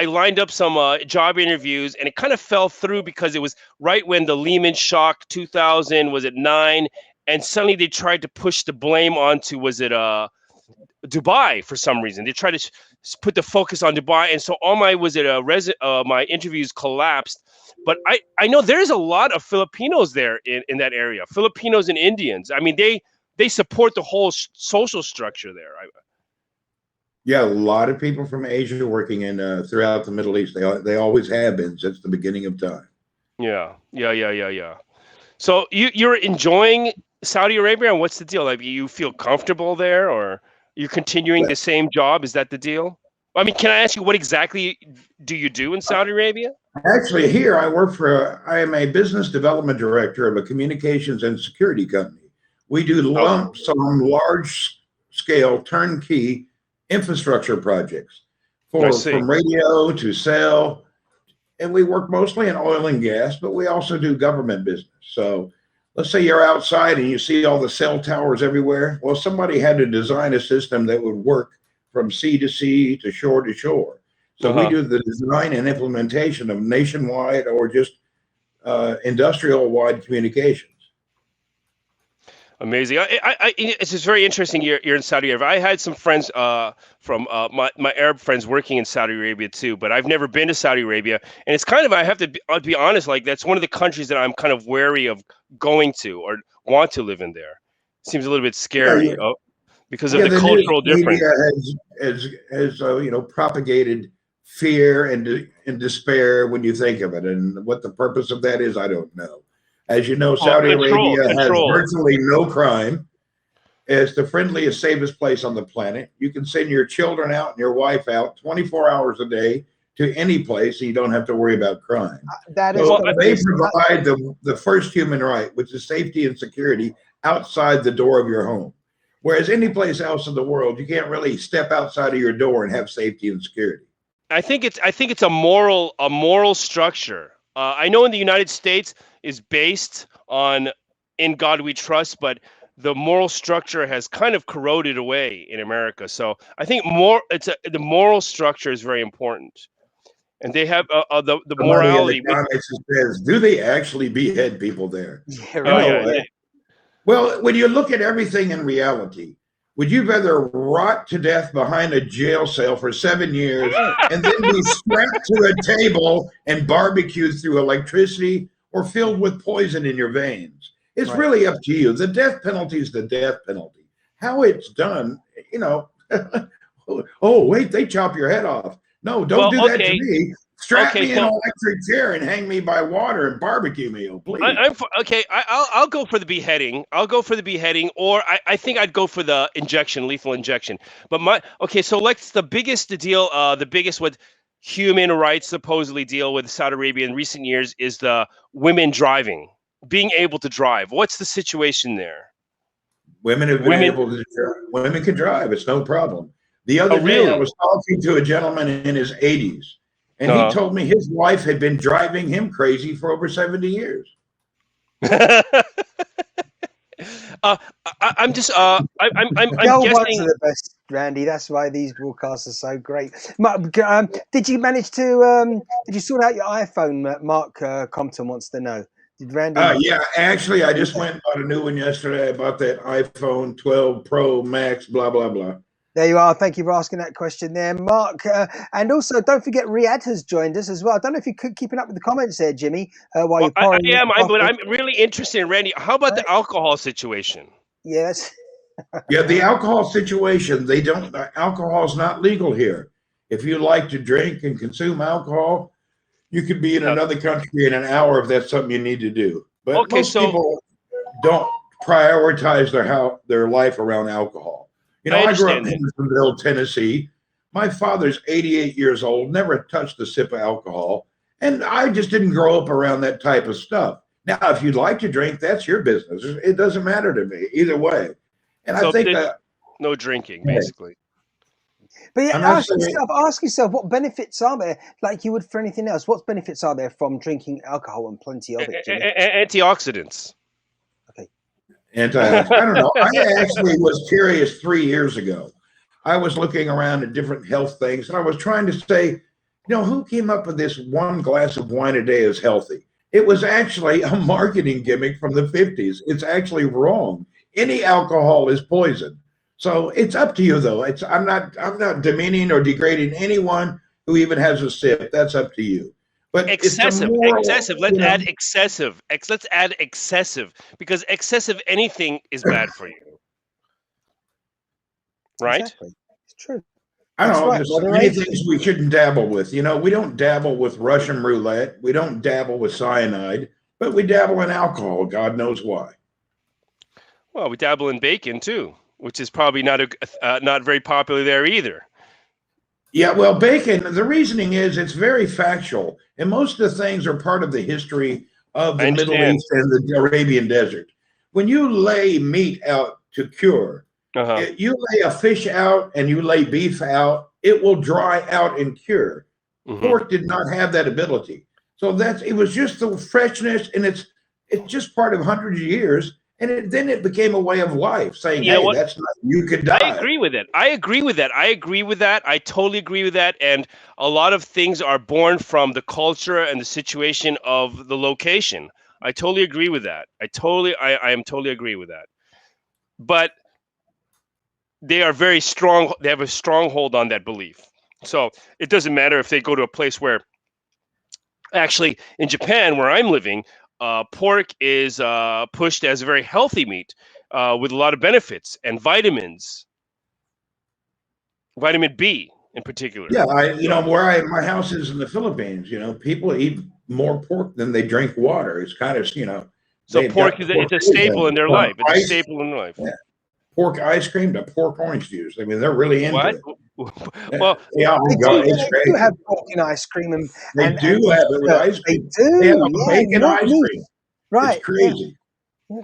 lined up some job interviews, and it kind of fell through because it was right when the Lehman shock 2000 was at 9, and suddenly they tried to push the blame onto Dubai for some reason. They tried to put the focus on Dubai, and so all my interviews collapsed. But I know there's a lot of Filipinos there in that area. Filipinos and Indians. I mean, they support the whole social structure there. Yeah, a lot of people from Asia working in throughout the Middle East. They always have been since the beginning of time. Yeah, yeah, yeah, yeah, yeah. So you're enjoying Saudi Arabia, and what's the deal? Like, you feel comfortable there, or you're continuing But the same job? Is that the deal? I mean, can I ask you what exactly do you do in Saudi Arabia? actually, here I am a business development director of a communications and security company. We do Oh, lump sum, large scale, turnkey infrastructure projects I for see. from radio to cell, and we work mostly in oil and gas, but we also do government business. So let's say you're outside and you see all the cell towers everywhere. Well, somebody had to design a system that would work from sea to sea to shore to shore. So we Uh-huh. do the design and implementation of nationwide or just industrial wide communications. Amazing. It's just very interesting. You're in Saudi Arabia. I had some friends from my Arab friends working in Saudi Arabia too, but I've never been to Saudi Arabia. And it's kind of, I'll be honest, like that's one of the countries that I'm kind of wary of going to or want to live in there. Seems a little bit Yeah, scary because of yeah. the The news cultural difference. media has propagated fear and despair when you think of it, and what the purpose of that is, I don't know. As you know, Well, Saudi control, Arabia has control. virtually no crime. It's the friendliest, safest place on the planet. You can send your children out and your wife out 24 hours a day to any place, and you don't have to worry about crime. That has So Well, got to be they a provide the first human right, which is safety and security outside the door of your home. Whereas any place else in the world, you can't really step outside of your door and have safety and security. I think it's a moral structure. I know in the United States is based on "In God We Trust," but the moral structure has kind of corroded away in America. So I think the moral structure is very important. and they have the Somebody in morality. the comments says, "Do they actually behead people there?" Yeah, Oh right. yeah, Well, when you look at everything in reality, would you rather rot to death behind a jail cell for 7 years and then be strapped to a table and barbecued through electricity, or filled with poison in your veins? It's Right. really up to you. The death penalty is the death penalty. How it's done, oh, wait, they chop your head off. No, don't Well, do that to okay, me. Strap okay. me in an So electric chair and hang me by water and barbecue me, please. Okay. I'll go for the beheading. I'll go for the beheading, or I think I'd go for the injection, lethal injection. But so let's the biggest deal, the biggest what human rights supposedly deal with Saudi Arabia in recent years is the women driving, being able to drive. What's the situation there? Women have been Women. able to drive. Women can drive. It's no problem. The other Oh, day, I really? was talking to a gentleman in his 80s, and he Uh-huh. told me his wife had been driving him crazy for over 70 years. I'm just I'm The old ones guessing. are the best, Randy. That's why these broadcasts are so great. Did you manage to did you sort out your iPhone? Mark Compton wants to know. Did Randy? Yeah, actually, I just went and bought a new one yesterday. I bought that iPhone 12 Pro Max, blah, blah, blah. There you are. Thank you for asking that question there, Mark. And also, don't forget, Riyadh has joined us as well. I don't know if you're keeping up with the comments there, Jimmy, while Well, you're I pouring am. your But coffee. I'm really interested in Randy. How about the alcohol situation? Yes. Yeah, the alcohol situation, alcohol's not legal here. If you like to drink and consume alcohol, you could be in another country in an hour if that's something you need to do. But Okay, most people don't prioritize their life around alcohol. I I grew up understand in that. Hendersonville, Tennessee. My father's 88 years old, never touched a sip of alcohol. And I just didn't grow up around that type of stuff. Now, if you'd like to drink, that's your business. It doesn't matter to me either way. And I So think that no drinking, basically. But yeah, I'm not ask yourself, what benefits are there, like you would for anything else? What benefits are there from drinking alcohol, and plenty of it, Jimmy? Antioxidants. Okay. I don't know. I actually was curious 3 years ago. I was looking around at different health things, and I was trying to say, who came up with this one glass of wine a day is healthy? It was actually a marketing gimmick from the 50s. It's actually wrong. Any alcohol is poison. So it's up to you, though. I'm not demeaning or degrading anyone who even has a sip. That's up to you. But Excessive. it's Let's add excessive. Let's add excessive, because excessive anything is bad for you. Right? Exactly. It's true. I don't know. right. There's so many things we shouldn't dabble with. We don't dabble with Russian roulette. We don't dabble with cyanide, but we dabble in alcohol. God knows why. Well, we dabble in bacon too, which is probably not very popular there either. Yeah, well, bacon, the reasoning is it's very factual. And most of the things are part of the history of the Middle East and the Arabian Desert. When you lay meat out to cure, you lay a fish out and you lay beef out, it will dry out and cure. Mm-hmm. Pork did not have that ability. So it was just the freshness, and it's just part of hundreds of years. And then it became a way of life, saying, "Hey, that's not, you could die." I agree with it. I totally agree with that. And a lot of things are born from the culture and the situation of the location. I totally agree with that. I am totally agree with that. But they are very strong. They have a stronghold on that belief. So it doesn't matter if they go to a place where, actually, in Japan, where I'm living, pork is pushed as a very healthy meat with a lot of benefits and vitamins, vitamin B in particular. Yeah, my house is in the Philippines. People eat more pork than they drink water. It's kind of So pork it's a staple in their life. It's a staple in their life. Yeah. Pork ice cream to pork orange juice. I mean, they're really into it. Well, they do have pork in ice cream, and they do have it with ice cream. They do. They have bacon ice cream. Right. It's crazy. Yeah.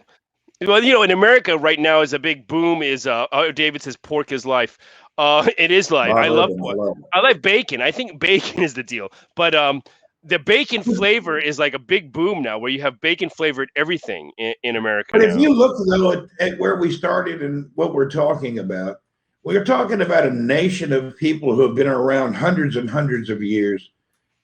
Well, in America right now is a big boom. Is David says pork is life. It is life. I love pork. I like bacon. I think bacon is the deal. But the bacon flavor is like a big boom now, where you have bacon flavored everything in America. But if you look, though, at where we started and what we're talking about, we're talking about a nation of people who have been around hundreds and hundreds of years.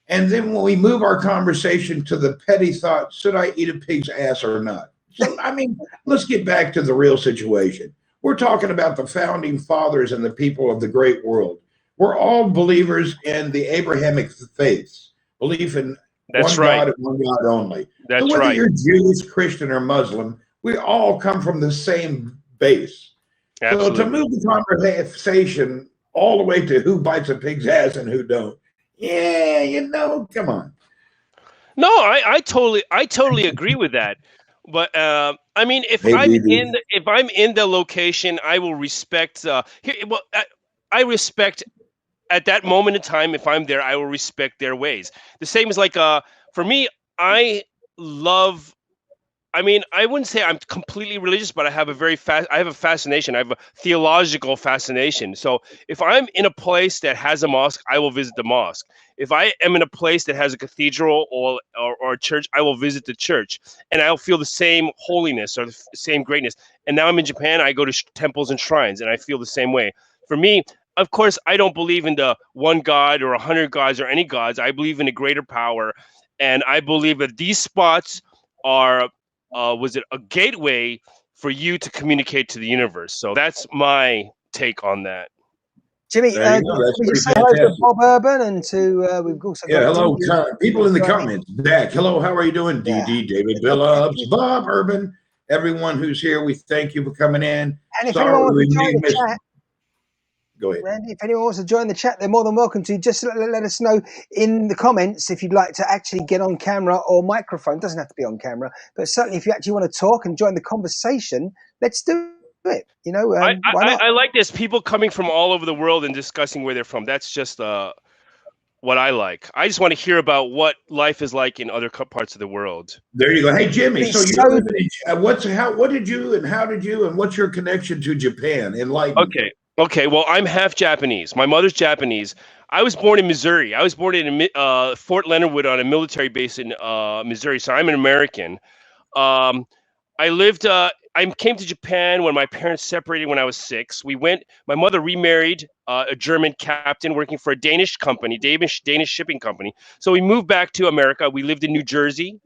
And then when we move our conversation to the petty thought, should I eat a pig's ass or not? So, I mean, let's get back to the real situation. We're talking about the founding fathers and the people of the great world. We're all believers in the Abrahamic faiths, belief in That's one right. God and one God only. So That's whether right. you're Jewish, Christian, or Muslim, we all come from the same base. So to Absolutely. move the conversation all the way to who bites a pig's ass and who don't, yeah, come on. No, I totally agree with that. But I mean, Hey, if I'm in the location, I will respect. I respect at that moment in time. If I'm there, I will respect their ways. The same as like for me, I love. I mean, I wouldn't say I'm completely religious, but I have a fascination. I have a theological fascination. So if I'm in a place that has a mosque, I will visit the mosque. If I am in a place that has a cathedral or a church, I will visit the church, and I'll feel the same holiness or the same greatness. And now I'm in Japan, I go to temples and shrines, and I feel the same way. For me, of course, I don't believe in the one God or 100 gods or any gods. I believe in a greater power, and I believe that these spots are was it a gateway for you to communicate to the universe? So that's my take on that. Jimmy, There you go. That's would you pretty say hello to fantastic. Bob Urban and to we've also got Hello, Dee people in the joining. comments. Dak, hello, how are you doing? Yeah. DD, David Billups, Bob Urban, everyone who's here, we thank you for coming in. And if anyone wants to join the chat, go ahead. Randy, if anyone wants to join the chat, they're more than welcome to. Just let us know in the comments if you'd like to actually get on camera or microphone. It doesn't have to be on camera, but certainly if you actually want to talk and join the conversation, let's do it. You know, why not? I like this. People coming from all over the world and discussing where they're from. That's just what I like. I just want to hear about what life is like in other parts of the world. There you go. Hey, Jimmy. So you're living in, what did you and how did you and what's your connection to Japan? Enlighten. Okay. Well, I'm half Japanese. My mother's Japanese. I was born in Missouri. I was born in Fort Leonard Wood on a military base in Missouri. So I'm an American. I came to Japan when my parents separated when I was 6. My mother remarried a German captain working for a Danish company, Danish shipping company. So we moved back to America. We lived in New Jersey.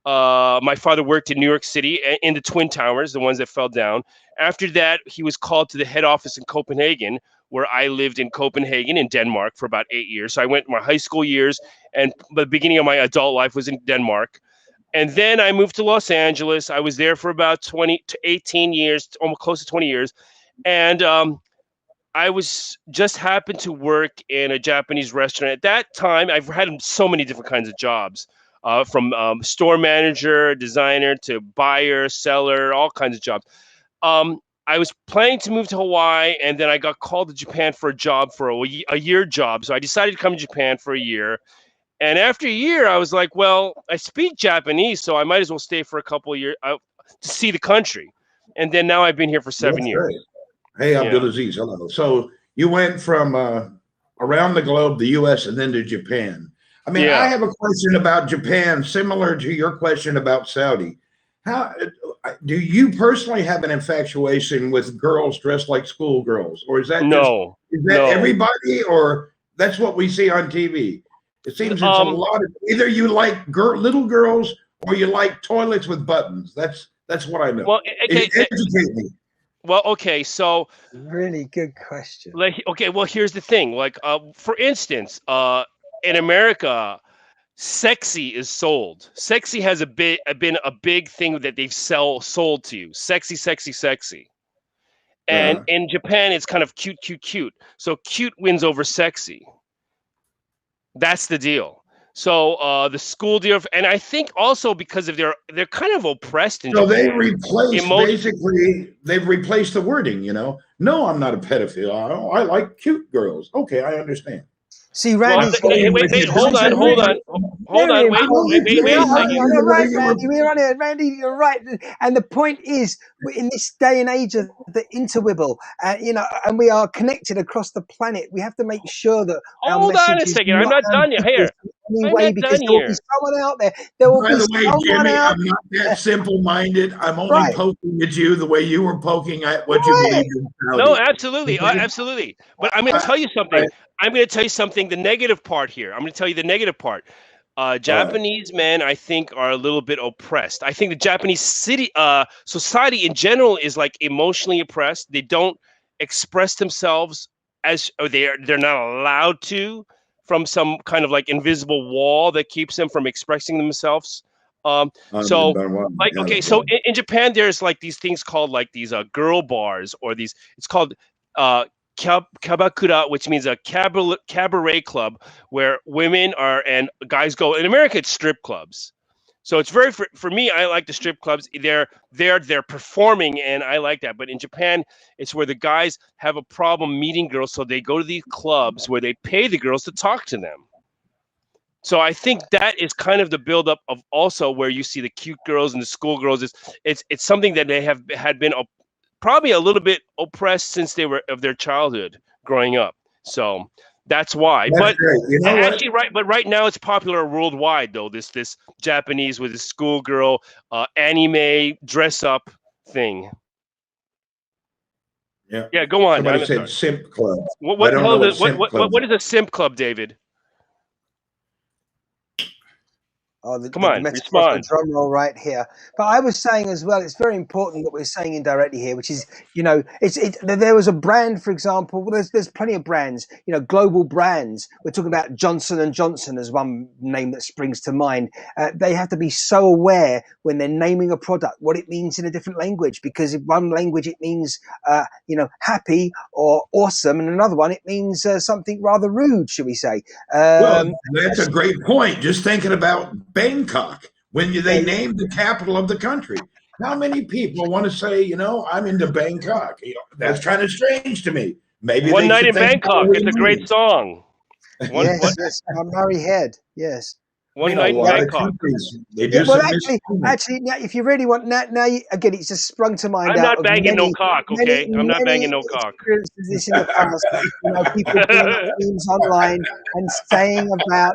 My father worked in New York City in the Twin Towers, the ones that fell down. After that, he was called to the head office in Copenhagen, where I lived in Copenhagen in Denmark for about 8 years. So I went my high school years and the beginning of my adult life was in Denmark. And then I moved to Los Angeles. I was there for about 20 to 18 years, almost close to 20 years. And I was just happened to work in a Japanese restaurant. At that time, I've had so many different kinds of jobs, from store manager, designer, to buyer, seller, all kinds of jobs. I was planning to move to Hawaii, and then I got called to Japan for a job, for a year job. So I decided to come to Japan for a year. And after a year, I was like, well, I speak Japanese, so I might as well stay for a couple of years to see the country. And then now I've been here for 7 years. Great. Hey, Abdulaziz, hello. So you went from around the globe, the U.S., and then to Japan. I mean, I have a question about Japan, similar to your question about Saudi. How do you personally have an infatuation with girls dressed like schoolgirls, or is that no? Is that everybody, or that's what we see on TV? It seems it's a lot of either you like little girls or you like toilets with buttons. That's what I know. Well, okay, educate me. Well, okay, so really good question. Well, here's the thing. Like, for instance, in America, sexy is sold. Sexy has been a big thing that they've sold to you. Sexy. And in Japan, it's kind of cute. So cute wins over sexy. That's the deal. So the school deal, and I think also because of they're kind of oppressed in Japan. So they've replaced the wording. No, I'm not a pedophile. I like cute girls. Okay, I understand. See, Randy's wait, hold on. Randy, you're right. And the point is, in this day and age of the interwebble, and we are connected across the planet, we have to make sure that. Hold on a second. I'm not done yet. Here, I'm way not because done there will be here. someone out there. There will By be the way, someone Jimmy, out I'm not that simple-minded. I'm only right. poking at you the way you were poking at what you Right. believe in No, Saudi. absolutely, absolutely. But I'm going to tell you something. I'm going to tell you something. The negative part here. I'm going to tell you the negative part. All right. Japanese men, I think, are a little bit oppressed. I think the Japanese society in general is like emotionally oppressed. They don't express themselves or they're not allowed to, from some kind of like invisible wall that keeps them from expressing themselves. So like, okay, so in Japan, there's like these things called like these girl bars, or these, it's called uh, kabakura, which means a cabaret club, where women are and guys go. In America, it's strip clubs. So it's very, for me, I like the strip clubs. They're performing, and I like that. But in Japan, it's where the guys have a problem meeting girls, so they go to these clubs where they pay the girls to talk to them. So I think that is kind of the buildup of also where you see the cute girls and the school girls. It's something that they had been probably a little bit oppressed since they were of their childhood growing up. So that's why. That's great. You know actually, what? right. But right now it's popular worldwide, though. This Japanese with this schoolgirl anime dress up thing. Yeah. Yeah, go on. Somebody said simp club. What I don't know what simp club. what is a simp club, David? Oh, the Come on, metaphorical respond. drum roll right here. But I was saying as well, it's very important what we're saying indirectly here, which is, there was a brand, for example. Well, there's plenty of brands, global brands. We're talking about Johnson and Johnson as one name that springs to mind. They have to be so aware when they're naming a product what it means in a different language, because in one language it means, happy or awesome, and another one it means something rather rude, should we say? Well, that's a great point. Just thinking about Bangkok, when they named the capital of the country. How many people want to say, I'm into Bangkok? That's kind of strange to me. Maybe One they Night should in think Bangkok. It's a great song. Yes, Murray Head. Yes. One Night in Bangkok. Countries, they do Well, some actually, now, if you really want, now again, it's just sprung to mind I'm out not of banging no many, cock, okay? I'm not banging no cock. experiences this in the past. People bringing up memes online and saying about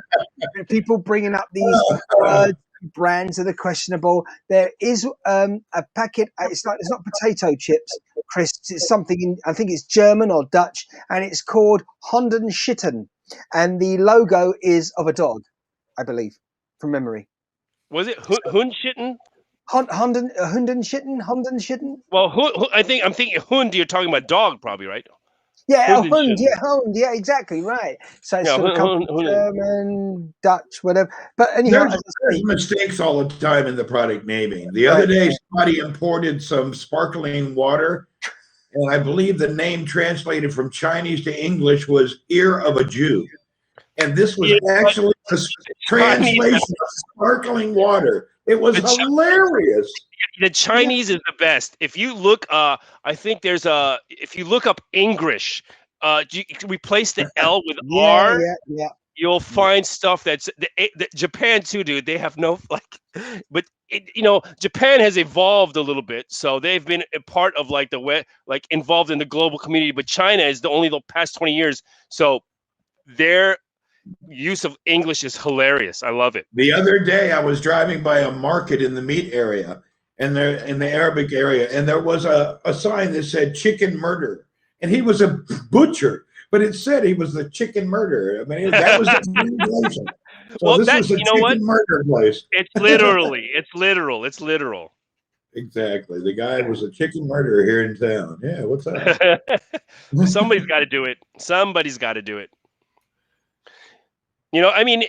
people bringing up these words, brands that are questionable. There is a packet. It's not potato chips, crisps. It's something I think it's German or Dutch, and it's called Honden Schitten, and the logo is of a dog, I believe, from memory. Was it Hundschitten? Hundenschitten? Well, I'm thinking Hund. You're talking about dog, probably, right? Yeah, Hund. Yeah, exactly, right. So it's sort of come from German, Dutch, whatever. But anyhow, there's mistakes all the time in the product naming. The other day, somebody imported some sparkling water, and I believe the name translated from Chinese to English was "ear of a Jew," and this was actually a translation of sparkling water. It was hilarious. The Chinese is the best. If you look, I think there's if you look up English, you replace the L with R. Yeah. You'll find stuff that's the Japan too, dude. They have no but Japan has evolved a little bit, so they've been a part of like involved in the global community. But China is the past 20 years, so their use of English is hilarious. I love it. The other day, I was driving by a market in the meat area, and there in the Arabic area, and there was a sign that said "chicken murder," and he was a butcher. But it said he was the chicken murderer. I mean, that was the translation. So this was a chicken murder place. It's literal. Exactly. The guy was a chicken murderer here in town. Yeah, what's up? Somebody's got to do it. I mean,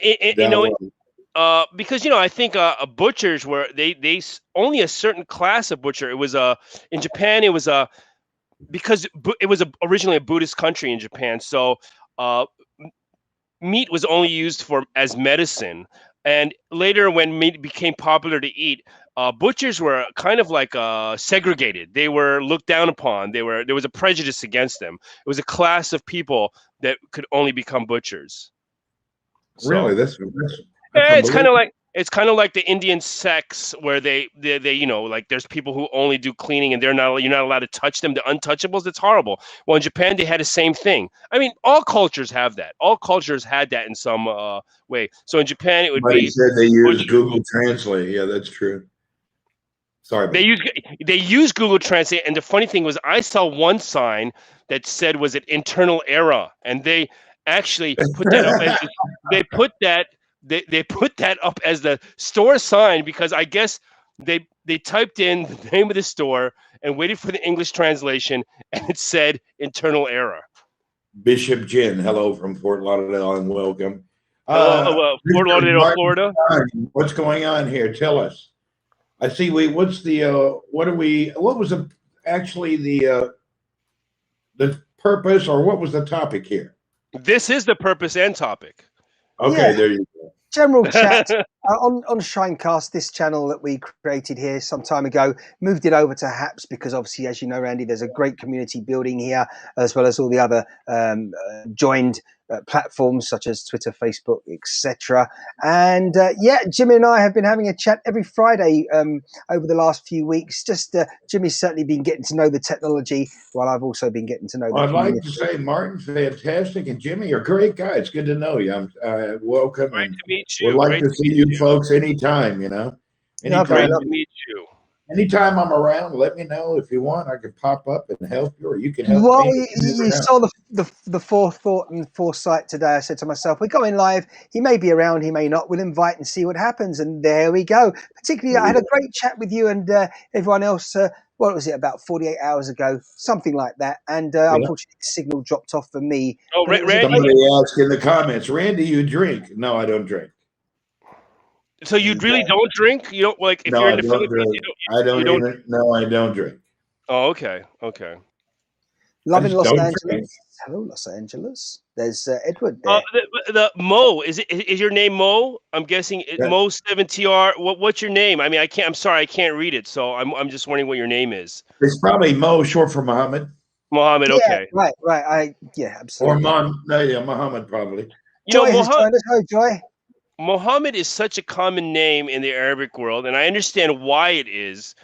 because I think butchers were they only a certain class of butcher. It was in Japan. It was because it was originally a Buddhist country in Japan, so meat was only used as medicine. And later, when meat became popular to eat, butchers were kind of like segregated. They were looked down upon. There was a prejudice against them. It was a class of people that could only become butchers. Really, that's it's kind of it's kind of like the Indian sects where they you know, like there's people who only do cleaning and you're not allowed to touch them. The untouchables. It's horrible. Well, in Japan they had the same thing. I mean, all cultures have that. All cultures had that in some way. So in Japan it would Somebody be said they use Google Translate. Yeah, that's true. Sorry. They use Google Translate, and the funny thing was I saw one sign that said was it internal error, and they actually put that up as they put that up as the store sign because I guess they typed in the name of the store and waited for the English translation, and it said internal error. Bishop Jen, hello from Fort Lauderdale and welcome. Hello, Fort Lauderdale, Florida. What's going on here? Tell us. I see. What was actually the purpose, or what was the topic here? This is the purpose and topic. Okay, there you go. General chat on ShineCast, this channel that we created here some time ago, moved it over to Haps because obviously, as you know, Randy, there's a great community building here, as well as all the other joined platforms such as Twitter, Facebook, etc. And Jimmy and I have been having a chat every Friday over the last few weeks. Just Jimmy's certainly been getting to know the technology, while I've also been getting to know the community. I'd like to say, Martin, fantastic, and Jimmy, you're a great guy. It's good to know you. I'm welcome. Great to meet you. We'd like to see you folks anytime. You know, anytime. Great to meet you. Anytime I'm around, let me know if you want. I can pop up and help you, or you can help me. You saw the forethought and foresight today. I said to myself, we're going live. He may be around, he may not. We'll invite and see what happens. And there we go. Particularly, I had a great chat with you and everyone else. What was it, about 48 hours ago? Something like that. And unfortunately, the signal dropped off for me. Oh, Randy. Somebody asked in the comments, Randy, you drink? No, I don't drink. So you really don't drink? You don't like if you're in the Philippines? I don't drink. Oh, okay. Okay. Loving Los Angeles. Hello, Los Angeles. There's Edward there. The Mo, is your name Mo? I'm guessing Mo 7TR. What's your name? I mean, I'm sorry, I can't read it, so I'm just wondering what your name is. It's probably Mo, short for Muhammad. Muhammad, okay. Right. Absolutely. Or Muhammad, probably. Joy has joined us. Oh, Joy. Muhammad is such a common name in the Arabic world, and I understand why it is.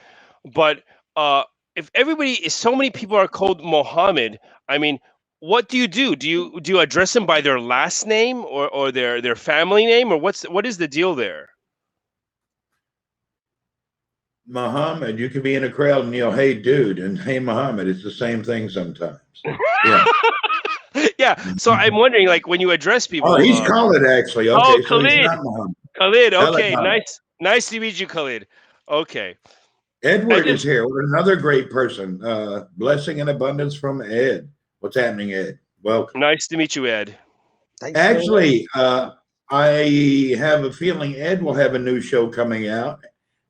But if so many people are called Muhammad, I mean, what do you do? Do you address them by their last name or their family name, or what is the deal there? Muhammad, you can be in a crowd and yell, "Hey, dude," and "Hey, Muhammad." It's the same thing sometimes. Yeah. Yeah, so I'm wondering, like, when you address people. Oh, he's Khalid, actually. Okay, oh, so Khalid. he's not Muhammad. Khalid, okay, nice to meet you, Khalid. Okay. Edward is here. Another great person. Blessing and abundance from Ed. What's happening, Ed? Welcome. Nice to meet you, Ed. Thanks, actually, I have a feeling Ed will have a new show coming out.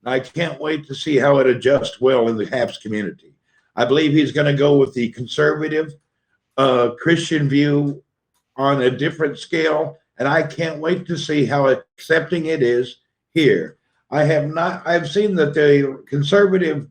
I can't wait to see how it adjusts well in the HAPS community. I believe he's going to go with the conservative Christian view on a different scale, and I can't wait to see how accepting it is here. I've seen that the conservative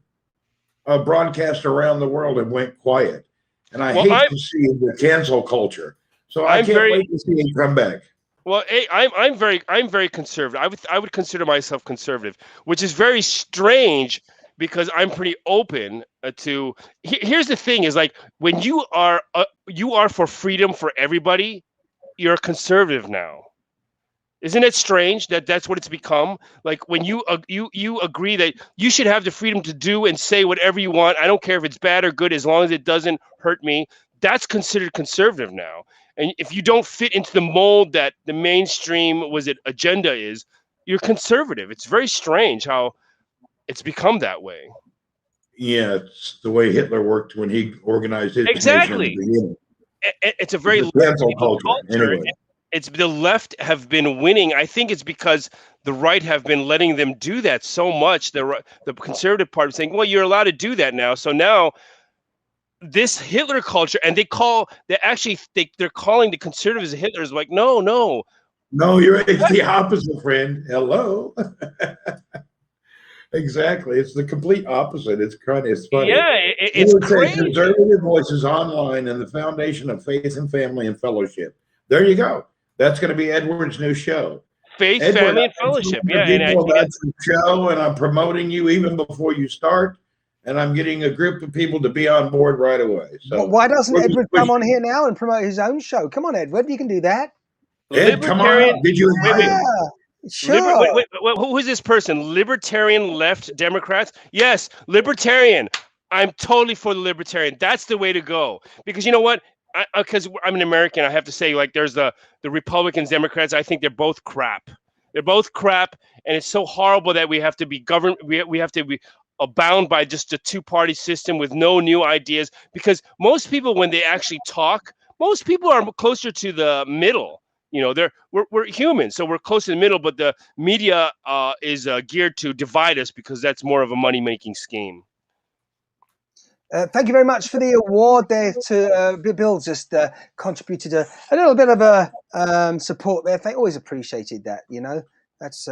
broadcasts around the world have went quiet, and I hate to see the cancel culture. So I can't wait to see him come back. Well, I'm very conservative. I would consider myself conservative, which is very strange because I'm pretty open to. Here's the thing: is like when you are for freedom for everybody, you're a conservative now. Isn't it strange that that's what it's become? Like when you agree that you should have the freedom to do and say whatever you want. I don't care if it's bad or good, as long as it doesn't hurt me. That's considered conservative now. And if you don't fit into the mold that the mainstream agenda is, you're conservative. It's very strange how it's become that way. Yeah, it's the way Hitler worked when he organized his exactly. It's a very cancel culture. Anyway. It's the left have been winning. I think it's because the right have been letting them do that so much. The conservative party is saying, "Well, you're allowed to do that now." So now this Hitler culture, and they're calling the conservatives Hitlers. Like, no, you're the opposite, friend. Hello. Exactly, it's the complete opposite. It's funny. Yeah, it's crazy. Conservative voices online and the foundation of faith and family and fellowship. There you go. That's going to be Edward's new show. Faith, Edward, family, and I'm fellowship. telling Yeah, the and I people think about your show, and I'm promoting you even before you start, and I'm getting a group of people to be on board right away. So Why doesn't we're just Edward come pushing. on here now and promote his own show? Come on, Edward, you can do that. Ed, come on libertarian. up. Did you Wait, invite wait. him? Sure. Wait, who is this person? Libertarian left Democrats? Yes, libertarian. I'm totally for the libertarian. That's the way to go. Because you know what? Because I'm an American, I have to say, like, there's the Republicans, Democrats. I think they're both crap. They're both crap, and it's so horrible that we have to be governed. We have to be bound by just a two-party system with no new ideas. Because most people, when they actually talk, most people are closer to the middle. You know, we're humans, so we're close to the middle. But the media is geared to divide us because that's more of a money-making scheme. Thank you very much for the award there to Bill. Just contributed a little bit of a support there. They always appreciated that. You know, that's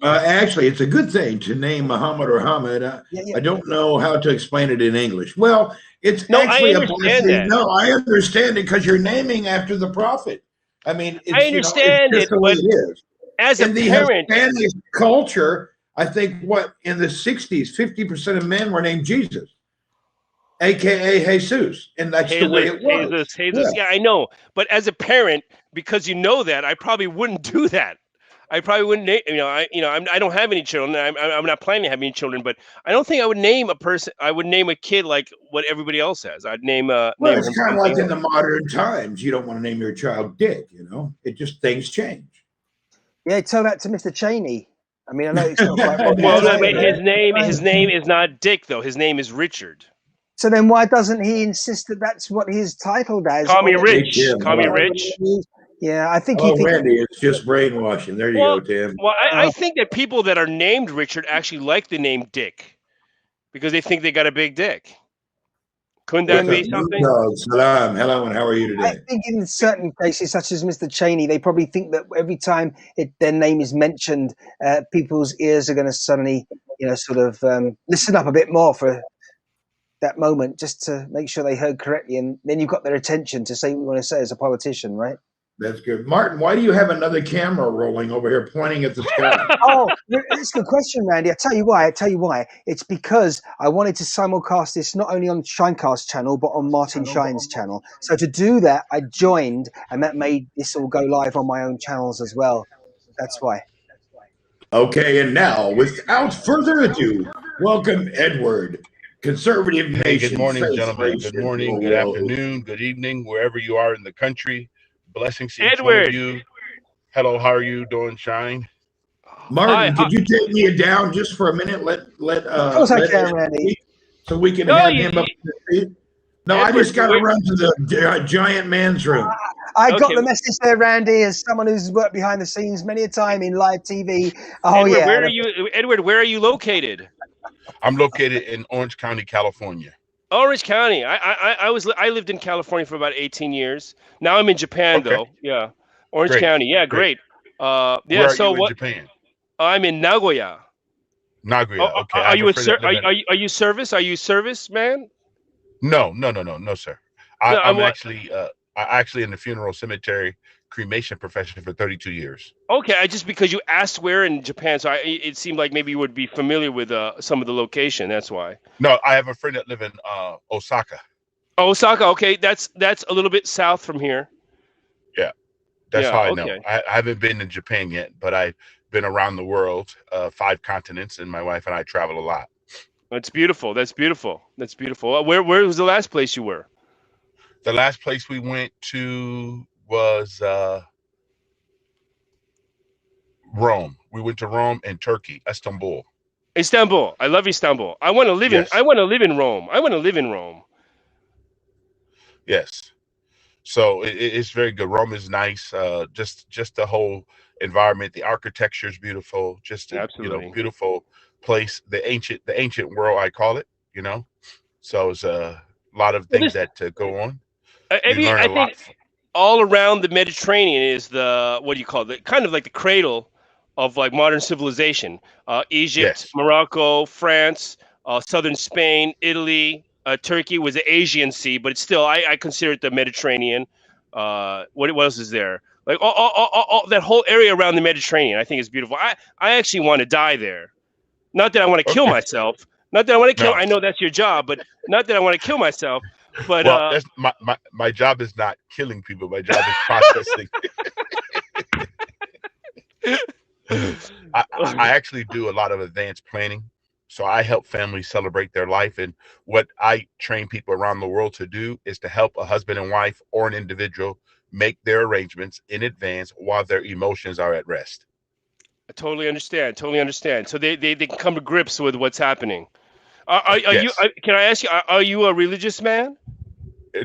Actually, it's a good thing to name Muhammad or Hamid. yeah. I don't know how to explain it in English. Well, it's No, actually I a understand blessing. that. No, I understand it because you're naming after the prophet. I mean, I it's understand it's it, just the way but it is. as a In the parent, Hispanic culture, I think in the 60s, 50% of men were named Jesus, aka Jesus, and that's the way it was. Jesus. Yeah. Yeah, I know. But as a parent, because you know that, I probably wouldn't do that. I probably wouldn't. I don't have any children. I'm not planning to have any children. But I don't think I would name a person. I would name a kid like what everybody else has. I'd name Well, name it's him kind of something like in else. the modern times. You don't want to name your child Dick, It just things change. Yeah, tell that to Mr. Cheney. I mean, I know it's not quite what Well, you're no, saying. but his name is not Dick though. His name is Richard. So then, why doesn't he insist that that's what he's titled as Call me on Hey, Rich. Tim. Call me Hello. Rich. Yeah, I think he Hello, thinks. Wendy. It's just brainwashing. There you Well, go, Tim. I think that people that are named Richard actually like the name Dick because they think they got a big dick. Couldn't that What's be up, something? Salam. Hello, and how are you I today? think in certain cases, such as Mr. Cheney, they probably think that every time their name is mentioned, people's ears are going to suddenly, sort of listen up a bit more for that moment, just to make sure they heard correctly, and then you've got their attention to say what you want to say as a politician, right? That's good. Martin, why do you have another camera rolling over here pointing at the sky? Oh, it's a good question, Randy. I tell you why. It's because I wanted to simulcast this not only on ShineCast channel, but on Martin Shine's channel. So to do that, I joined, and that made this all go live on my own channels as well. That's why. Okay, and now, without further ado, welcome Edward, Conservative Nation. Hey, good morning, Faith gentlemen. Good Nation. morning, good afternoon, good evening, wherever you are in the country. Blessings to each one Edward. of you. Hello, how are you doing, Shine? Martin, Hi. could you take me down just for a minute? Of course I can, Randy. So we can No, have you- him up to the feet. No, I Edward, just got to run to the giant man's room. I got Okay. the message there, Randy, as someone who's worked behind the scenes many a time in live TV. Oh, Edward, yeah. where are you? Edward, where are you located? I'm located in Orange County, California. Orange County. I lived in California for about 18 years. Now I'm in Japan, Okay. though. Yeah, Orange Great. County. Yeah, great. Where Yeah. are So you in what? Japan? I'm in Nagoya. Nagoya. Okay. I Are have you a a friend that live in- are you service? Are you service man? No, sir. No, I'm what? actually in the funeral cemetery cremation profession for 32 years. Okay, just because you asked where in Japan, so it seemed like maybe you would be familiar with some of the location. That's why. No, I have a friend that live in Osaka. Oh, Osaka. Okay, that's a little bit south from here. Yeah, that's how I know. Okay. I haven't been in Japan yet, but I've been around the world, 5 continents, and my wife and I travel a lot. That's beautiful. That's beautiful. That's beautiful. Where was the last place you were? The last place we went to was Rome. We went to Rome and Turkey, Istanbul. Istanbul. I love Istanbul. I want to live Yes. in. I want to live in Rome. I want to live in Rome. Yes. So it's very good. Rome is nice. Just the whole environment. The architecture is beautiful. Just a, Absolutely. beautiful place. The ancient world, I call it. So it's a lot of things that go on. I You learn a lot. think all around the Mediterranean is the what do you call it? Kind of like the cradle of like modern civilization. Egypt, Yes. Morocco, France, southern Spain, Italy, Turkey was the Aegean Sea, but it's still I consider it the Mediterranean. What else is there? Like all that whole area around the Mediterranean, I think is beautiful. I actually want to die there. Not that I want to kill Okay. myself. Not that I want to kill. No. I know that's your job, but not that I want to kill myself. But Well, that's my job is not killing people. My job is processing. I actually do a lot of advanced planning. So I help families celebrate their life. And what I train people around the world to do is to help a husband and wife or an individual make their arrangements in advance while their emotions are at rest. I totally understand. Totally understand. So they can come to grips with what's happening. Are you? Yes. Can I ask you? Are you a religious man?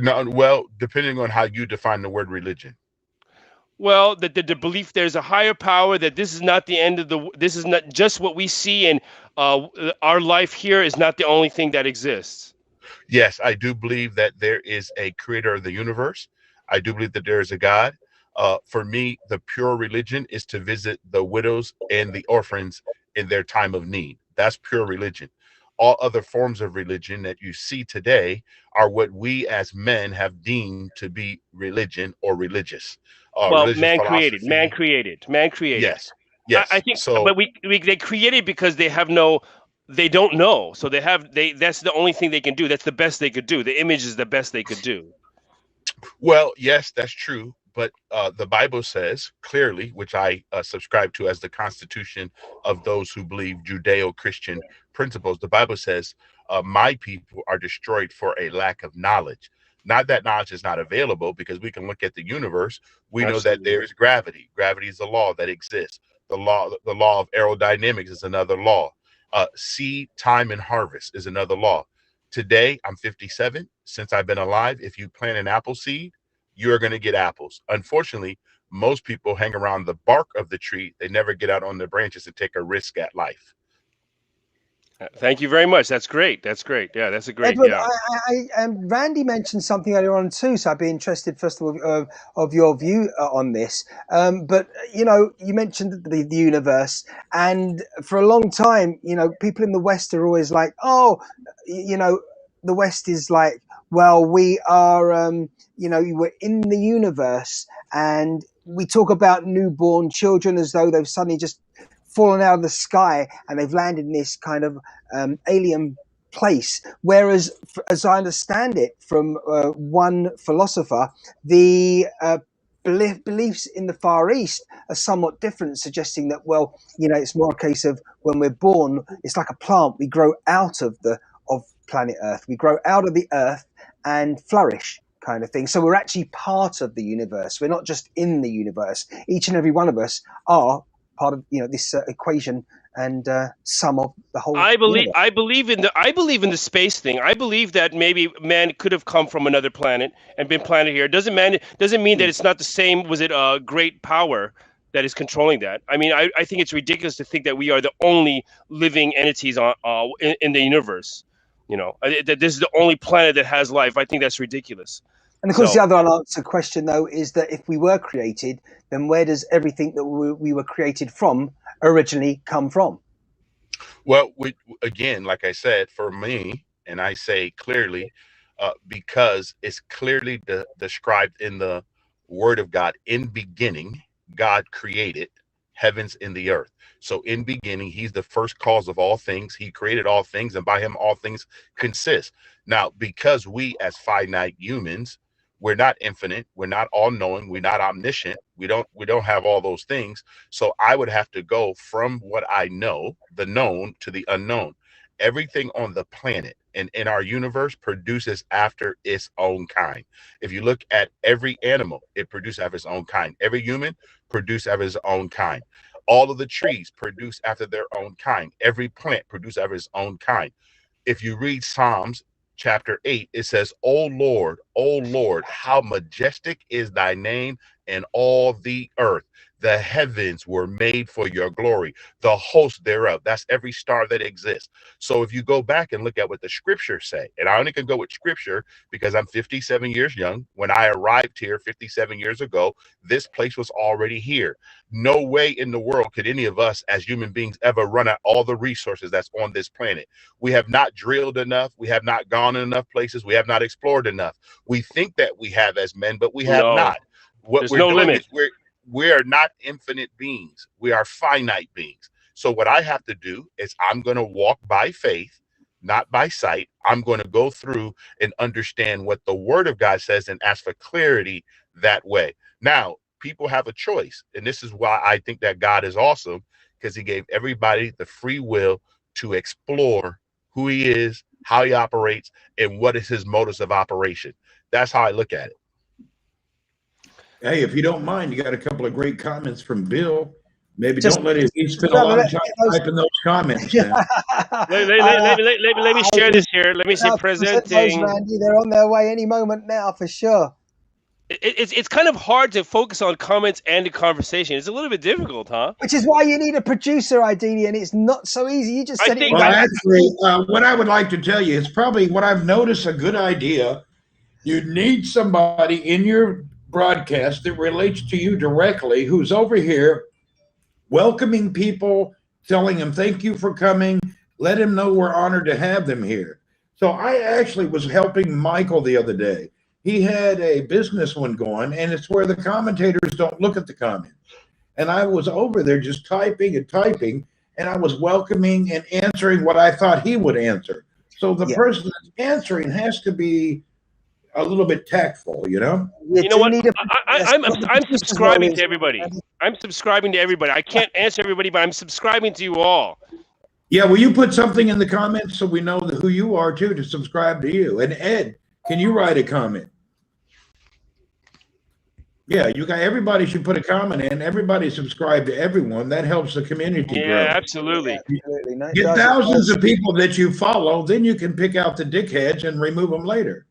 No, well, depending on how you define the word religion. Well, the belief there's a higher power, that this is not the end of the. This is not just what we see, and our life here is not the only thing that exists. Yes, I do believe that there is a creator of the universe. I do believe that there is a God. For me, the pure religion is to visit the widows and the orphans in their time of need. That's pure religion. All other forms of religion that you see today are what we as men have deemed to be religion or religious. Well, Religious man created, man philosophy. created, man created. Yes, I yes. think, So but they created because they don't know. So that's the only thing they can do. That's the best they could do. The image is the best they could do. well, yes, that's true. But the Bible says clearly, which I subscribe to as the constitution of those who believe Judeo-Christian principles. The Bible says, my people are destroyed for a lack of knowledge. Not that knowledge is not available, because we can look at the universe. We know that Absolutely. there is gravity. Gravity is a law that exists. The law of aerodynamics is another law. Seed, time, and harvest is another law. Today, I'm 57. Since I've been alive, if you plant an apple seed, you're going to get apples. Unfortunately, most people hang around the bark of the tree. They never get out on the branches and take a risk at life. Thank you very much. That's great. That's great. Yeah, that's a great. Edward, Yeah. Randy mentioned something earlier on too, so I'd be interested, first of all, of your view on this. But you mentioned the universe, and for a long time, people in the West are always like, oh, the West is like, well, we are, we're in the universe, and we talk about newborn children as though they've suddenly just fallen out of the sky and they've landed in this kind of alien place. Whereas, as I understand it from one philosopher, the beliefs in the Far East are somewhat different, suggesting that, well, it's more a case of when we're born, it's like a plant. We grow out of planet Earth. We grow out of the Earth and flourish, kind of thing. So we're actually part of the universe. We're not just in the universe. Each and every one of us are part of this equation and sum of the whole. I believe universe. I believe in the space thing. I believe that maybe man could have come from another planet and been planted here. Doesn't mean that it's not the same. Was it a great power that is controlling that? I mean, I think it's ridiculous to think that we are the only living entities in the universe. That this is the only planet that has life. I think that's ridiculous. And of course, the other unanswered question, though, is that if we were created, then where does everything that we were created from originally come from? Well, again, like I said, for me, and I say clearly, because it's clearly described in the Word of God. In beginning, God created heavens and the earth. So in beginning, he's the first cause of all things. He created all things, and by him all things consist. Now, because we as finite humans, we're not infinite, we're not all-knowing, we're not omniscient, we don't have all those things. So I would have to go from what I know, the known, to the unknown. Everything on the planet and in our universe produces after its own kind. If you look at every animal, it produces after its own kind. Every human produces after its own kind. All of the trees produce after their own kind. Every plant produces after its own kind. If you read Psalms chapter 8, it says, O Lord, how majestic is thy name in all the earth. The heavens were made for your glory, the host thereof. That's every star that exists. So if you go back and look at what the scriptures say, and I only can go with scripture because I'm 57 years young. When I arrived here 57 years ago, this place was already here. No way in the world could any of us as human beings ever run out all the resources that's on this planet. We have not drilled enough. We have not gone in enough places. We have not explored enough. We think that we have as men, but we have not. What There's we're no doing limit. is we are not infinite beings. We are finite beings. So what I have to do is I'm going to walk by faith, not by sight. I'm going to go through and understand what the word of God says and ask for clarity that way. Now, people have a choice. And this is why I think that God is awesome, because he gave everybody the free will to explore who he is, how he operates, and what is his modus of operation. That's how I look at it. Hey, if you don't mind, you got a couple of great comments from Bill. Maybe Just- don't let it. He spent a lot of time typing those comments now. Let me share this here. Let me see. Those, Presenting. Randy, they're on their way any moment now for sure. It's kind of hard to focus on comments and the conversation. It's a little bit difficult, huh? Which is why you need a producer, ideally, and it's not so easy. You just said it. Well, actually, what I would like to tell you is probably what I've noticed a good idea. You need somebody in your broadcast that relates to you directly, who's over here welcoming people, telling them thank you for coming, let him know we're honored to have them here. So I actually was helping Michael the other day. He had a business one going, and it's where the commentators don't look at the comments. And I was over there just typing and typing, and I was welcoming and answering what I thought he would answer. So the person that's answering has to be a little bit tactful, you know? You know what? I'm subscribing to everybody. I'm subscribing to everybody. I can't answer everybody, but I'm subscribing to you all. Yeah, will you put something in the comments so we know who you are too, to subscribe to you? And Ed, can you write a comment? Yeah, you got, everybody should put a comment in. Everybody subscribe to everyone. That helps the community grow. Yeah, absolutely. No, Get thousands of people that you follow, then you can pick out the dickheads and remove them later.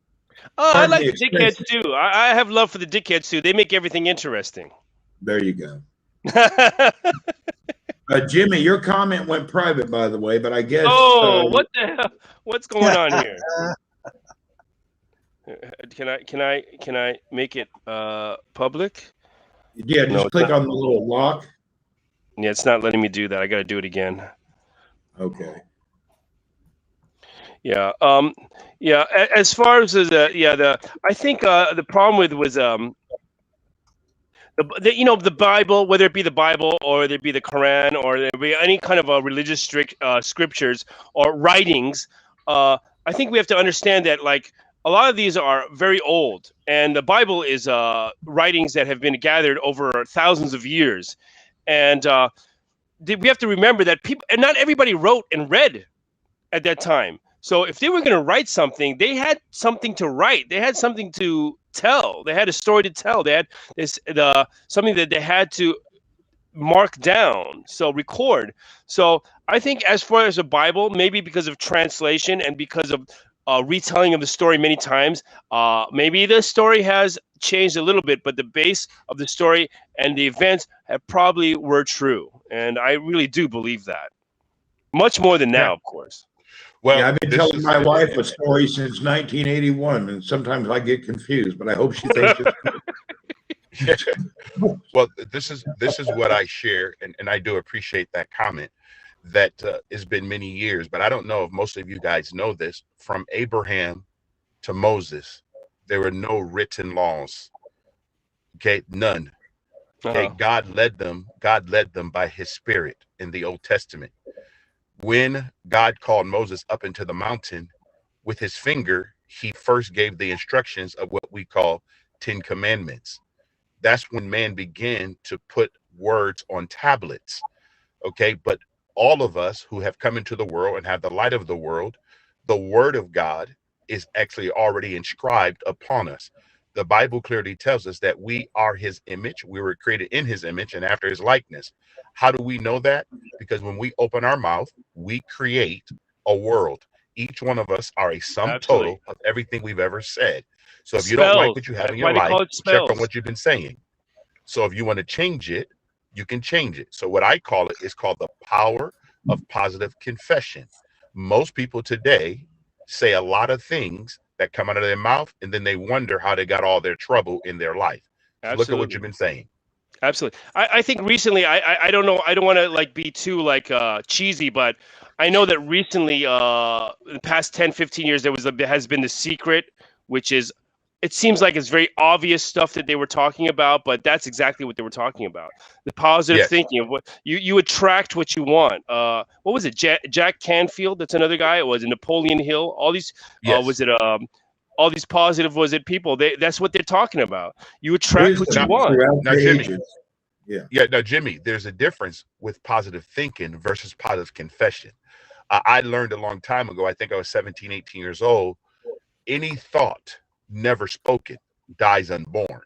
Oh, I like the dickheads too. I have love for the dickheads too. They make everything interesting. There you go. Jimmy, your comment went private, by the way, but I guess. Oh, what the hell? What's going on here? Can I make it public? Yeah, just click on the little lock. Yeah, it's not letting me do that. I got to do it again. Okay. Yeah. Yeah. As far as I think the problem with was the Bible, whether it be the Bible or there be the Quran or there be any kind of religious scriptures or writings. I think we have to understand that like a lot of these are very old, and the Bible is writings that have been gathered over thousands of years, and we have to remember that people, and not everybody wrote and read at that time. So if they were going to write something, they had something to write. They had something to tell. They had a story to tell. They had something that they had to mark down, so record. So I think as far as the Bible, maybe because of translation and because of retelling of the story many times, maybe the story has changed a little bit, but the base of the story and the events have probably were true. And I really do believe that. Much more than now, of course. Well, yeah, I've been telling my wife a story since 1981, and sometimes I get confused, but I hope she thinks it's Well, this is what I share, and I do appreciate that comment. That has been many years, but I don't know if most of you guys know this. From Abraham to Moses, there were no written laws. Okay, none. Okay, God led them by his spirit in the Old Testament. When God called Moses up into the mountain with his finger, he first gave the instructions of what we call 10 commandments. That's when man began to put words on tablets. Okay, but all of us who have come into the world and have the light of the world, the word of God is actually already inscribed upon us. The Bible clearly tells us that we are his image. We were created in his image and after his likeness. How do we know that? Because when we open our mouth, we create a world. Each one of us are a sum total of everything we've ever said. So if you don't like what you have in your life, check on what you've been saying. So if you want to change it, you can change it. So what I call it is called the power of positive confession. Most people today say a lot of things that come out of their mouth, and then they wonder how they got all their trouble in their life. So look at what you've been saying. Absolutely. I think recently, I don't know, I don't want to like be too like cheesy, but I know that recently, in the past 10, 15 years, there has been The Secret, which is it seems like it's very obvious stuff that they were talking about, but that's exactly what they were talking about. The positive Yes. thinking of what you attract what you want. What was it? Jack Canfield, that's another guy. It was Napoleon Hill. All these Yes. was it all these positive people. That's what they're talking about. You attract what you Wisdom want. throughout Now, the Jimmy. ages. Yeah. Now, Jimmy, there's a difference with positive thinking versus positive confession. I learned a long time ago, I think I was 17, 18 years old, any thought never spoken dies unborn.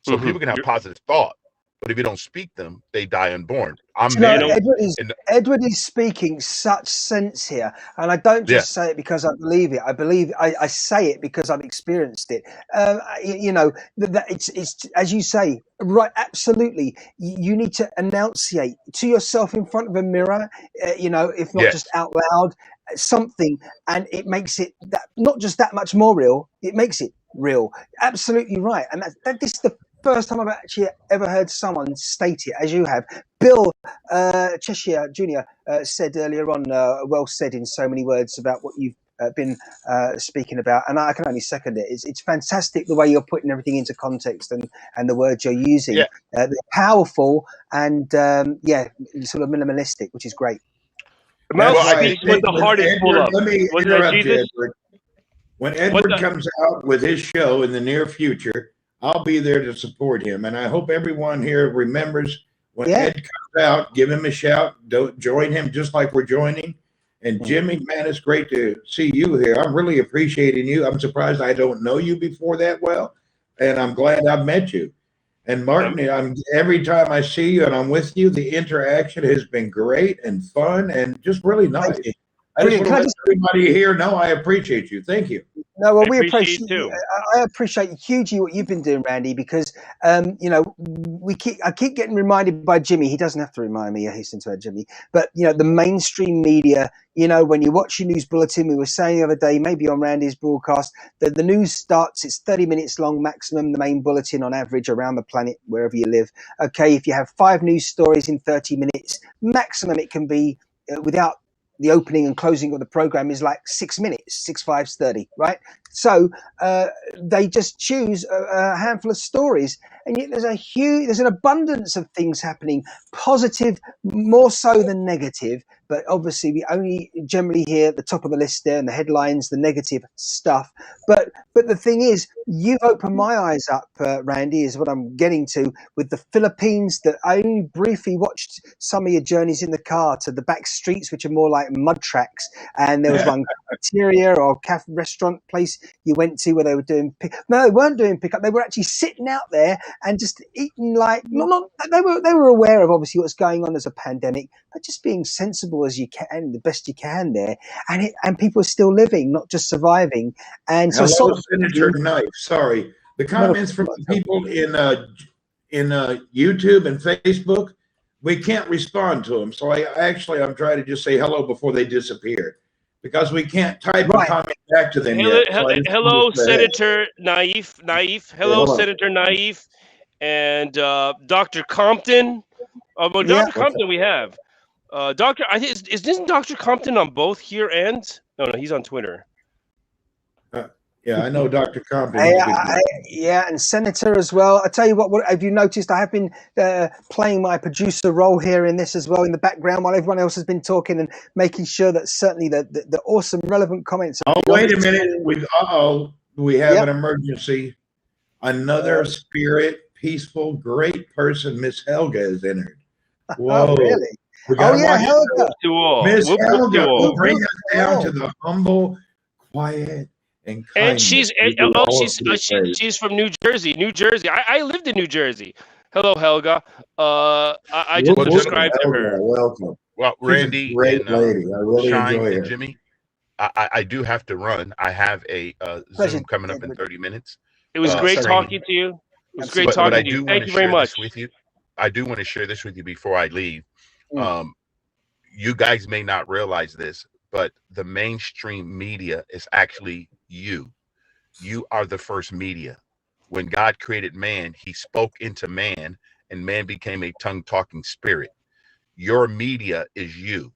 So people can have positive thought, but if you don't speak them, they die unborn. Edward is speaking such sense here, and I don't just say it because I believe it. I say it because I've experienced it. You know, that it's as you say, right? Absolutely, you need to enunciate to yourself in front of a mirror. You know, if not just out loud, something, and it makes it that not just that much more real. It makes it real. Absolutely right, and this is the first time I've actually ever heard someone state it as you have. Bill Cheshire Jr. Said earlier on, well said in so many words about what you've been speaking about, and I can only second it. It's fantastic the way you're putting everything into context and the words you're using. They're powerful and sort of minimalistic, which is great. What the heart is full of. Let me interrupt you, Edward. When Edward comes out with his show in the near future, I'll be there to support him. And I hope everyone here remembers when Ed comes out, give him a shout. Don't join him just like we're joining. And Jimmy, man, it's great to see you here. I'm really appreciating you. I'm surprised I don't know you before that well. And I'm glad I've met you. And Martin, every time I see you and I'm with you, the interaction has been great and fun and just really nice. I just want to let everybody here know I appreciate you. Thank you. No, well, we appreciate you too. I appreciate hugely what you've been doing, Randy, because you know, I keep getting reminded by Jimmy. He doesn't have to remind me. I hasten to add, Jimmy. But you know, the mainstream media. You know, when you watch your news bulletin, we were saying the other day, maybe on Randy's broadcast, that the news starts. It's 30 minutes long maximum. The main bulletin on average around the planet, wherever you live. Okay, if you have 5 news stories in 30 minutes maximum, it can be without. The opening and closing of the program is like 6 minutes, 6 5's 30, right? So they just choose a handful of stories, and yet there's an abundance of things happening, positive more so than negative. But obviously, we only generally hear at the top of the list there and the headlines, the negative stuff. But the thing is, you've opened my eyes up, Randy, is what I'm getting to with the Philippines. That I only briefly watched some of your journeys in the car to the back streets, which are more like mud tracks. And there was one cafeteria or cafe restaurant place you went to where they were doing no, they weren't doing pickup. They were actually sitting out there and just eating like not. They were aware of obviously what's going on as a pandemic, but just being sensible as you can, the best you can there, and people are still living, not just surviving. And so, Senator Knife. Sorry, the comments from people in YouTube and Facebook, we can't respond to them. So I'm trying to just say hello before they disappear because we can't type a comment back to them yet. Hello, Senator Naif. Hello, Senator Naif, and Dr. Compton. Dr. Compton, we have. Doctor, I think isn't Dr. Compton on both here and no, he's on Twitter. Yeah, I know Dr. Compton. And Senator as well. I tell you what, have you noticed? I have been playing my producer role here in this as well in the background while everyone else has been talking and making sure that certainly the awesome, relevant comments. Oh, wait a minute! We have an emergency. Another spirit, peaceful, great person, Miss Helga, has entered. Whoa! Oh, really? Helga. Miss Helga will bring us down to Oh. the humble, quiet, and she's from New Jersey. I lived in New Jersey. Hello, Helga. I just described to her. Welcome. Well, Randy, great lady. I really enjoy her. Jimmy, I do have to run. I have a Zoom coming up in 30 minutes. It was great talking to you. It was great talking to you. Thank you very much. I do want to share this with you before I leave. You guys may not realize this, but the mainstream media is actually you. You are the first media. When God created man, he spoke into man, and man became a tongue-talking spirit. Your media is you.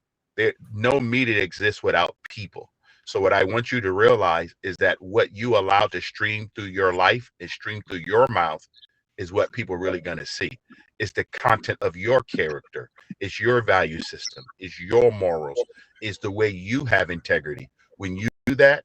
No media exists without people. So what I want you to realize is that what you allow to stream through your life and stream through your mouth is what people are really going to see. It's the content of your character. It's your value system. It's your morals. It's the way you have integrity. When you do that,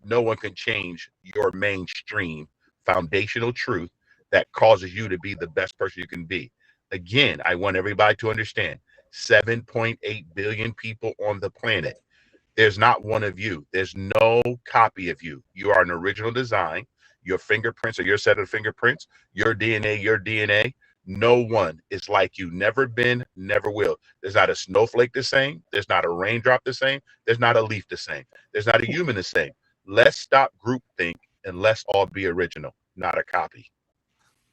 no one can change your mainstream foundational truth that causes you to be the best person you can be. Again, I want everybody to understand 7.8 billion people on the planet. There's not one of you. There's no copy of you. You are an original design. Your fingerprints are your set of fingerprints. Your DNA. No one is like you. Never been, never will. There's not a snowflake the same. There's not a raindrop the same. There's not a leaf the same. There's not a human the same. Let's stop groupthink and let's all be original, not a copy.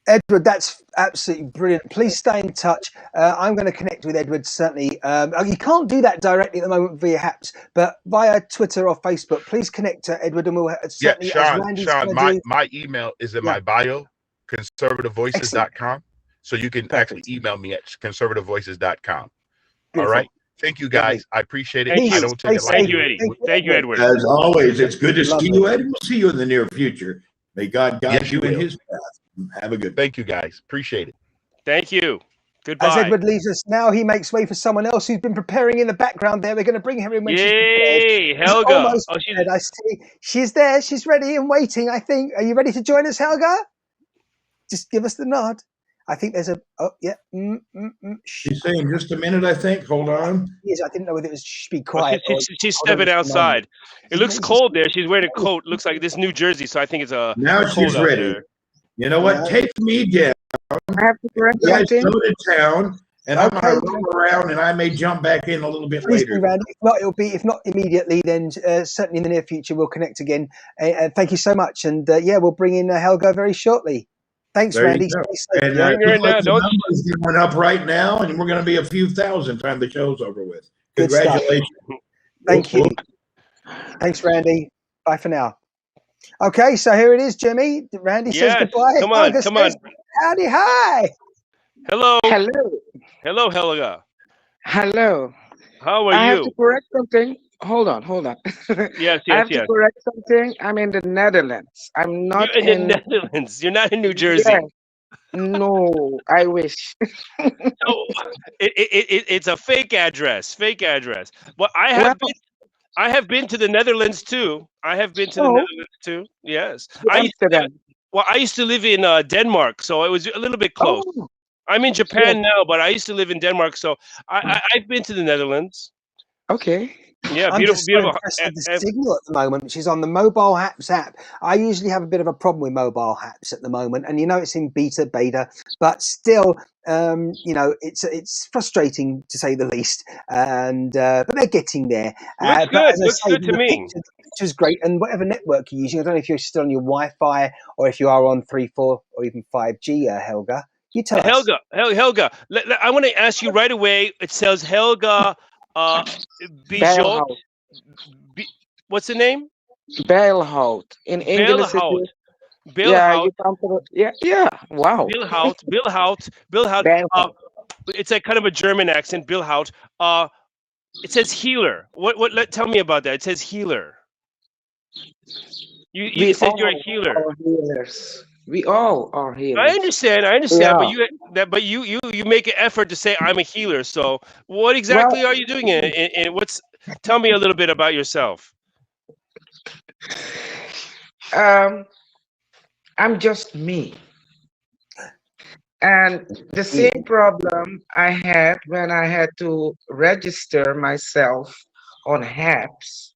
Edward, that's absolutely brilliant. Please stay in touch. I'm going to connect with Edward, certainly. You can't do that directly at the moment via Haps, but via Twitter or Facebook, please connect to Edward and we'll certainly, Sean, as Randy's my email is in my bio, conservativevoices.com. So you can actually email me at conservativevoices.com. All right. Thank you, guys. I appreciate it. Thank I you. don't take it Thank you, lightly. Eddie. Thank you, Edward. As always, it's good to see you, Ed. We'll see you in the near future. May God guide Yes, you you in will. his path. Have a good Thank you, guys. Appreciate it. Thank you. Goodbye. As Edward leaves us now, he makes way for someone else who's been preparing in the background there. We're going to bring her in when she's prepared. Yay, Helga. Almost prepared, I see. She's there. She's ready and waiting, I think. Are you ready to join us, Helga? Just give us the nod. I think there's a... Oh, yeah. She's saying just a minute, I think. Hold on. Yes, I didn't know whether it was be Well, quiet. she's stepping outside. It looks cold there. She's wearing a coat. Looks like this New Jersey, so I think it's a Now cold she's out ready. there. You know what? Take me down. I have to correct You guys something. go to town, and I'm going to roll around, and I may jump back in a little bit Please later. do, Randy. If not immediately, then certainly in the near future we'll connect again. Thank you so much, and we'll bring in Helga very shortly. Thanks, There you Randy. go. Stay safe, And yeah? Bring her in now, the don't- numbers going up right now, and we're going to be a few thousand time the show's over with. Good stuff. Congratulations. Thank you. Thanks, Randy. Bye for now. Okay, so here it is, Jimmy. Randy says Yes, goodbye. come on, Helga come on. says, howdy, hi. Hello. Hello. Hello, Helga. Hello. How are I have you? to correct something. Hold on. Yes, I have yes. to correct something. I'm in the Netherlands. I'm not You're in the Netherlands. You're not in New Jersey. Yes. No, I wish. So it's a fake address. Fake address. Well, I have been to the Netherlands too. I have been to the Oh. Netherlands too. Yes. To Amsterdam. I used to live in Denmark, so it was a little bit close. Oh, I'm in Japan now, but I used to live in Denmark, so I've been to the Netherlands. okay. Yeah, I'm beautiful, just so beautiful. impressed with the signal at the moment, which is on the mobile apps app. I usually have a bit of a problem with mobile apps at the moment, and it's in beta, but still, it's frustrating to say the least. And but they're getting there. Looks but good. as I Looks say, good to the me. picture's great, and whatever network you're using, I don't know if you're still on your Wi-Fi or if you are on 3, 4, or even 5G, Helga. You tell us. Helga, I want to ask you right away. It says Helga Bijot. What's the name? Bijlhout. In English, Bijlhout. yeah, you come to yeah. Wow. Bijlhout. Bijlhout. It's a kind of a German accent. Bijlhout. It says healer. Tell me about that. It says healer. You said you're a healer. Are healers. We all are healers. I understand, Yeah. but you make an effort to say I'm a healer. So what exactly are you doing? And tell me a little bit about yourself. I'm just me. And the same problem I had when I had to register myself on HAPS,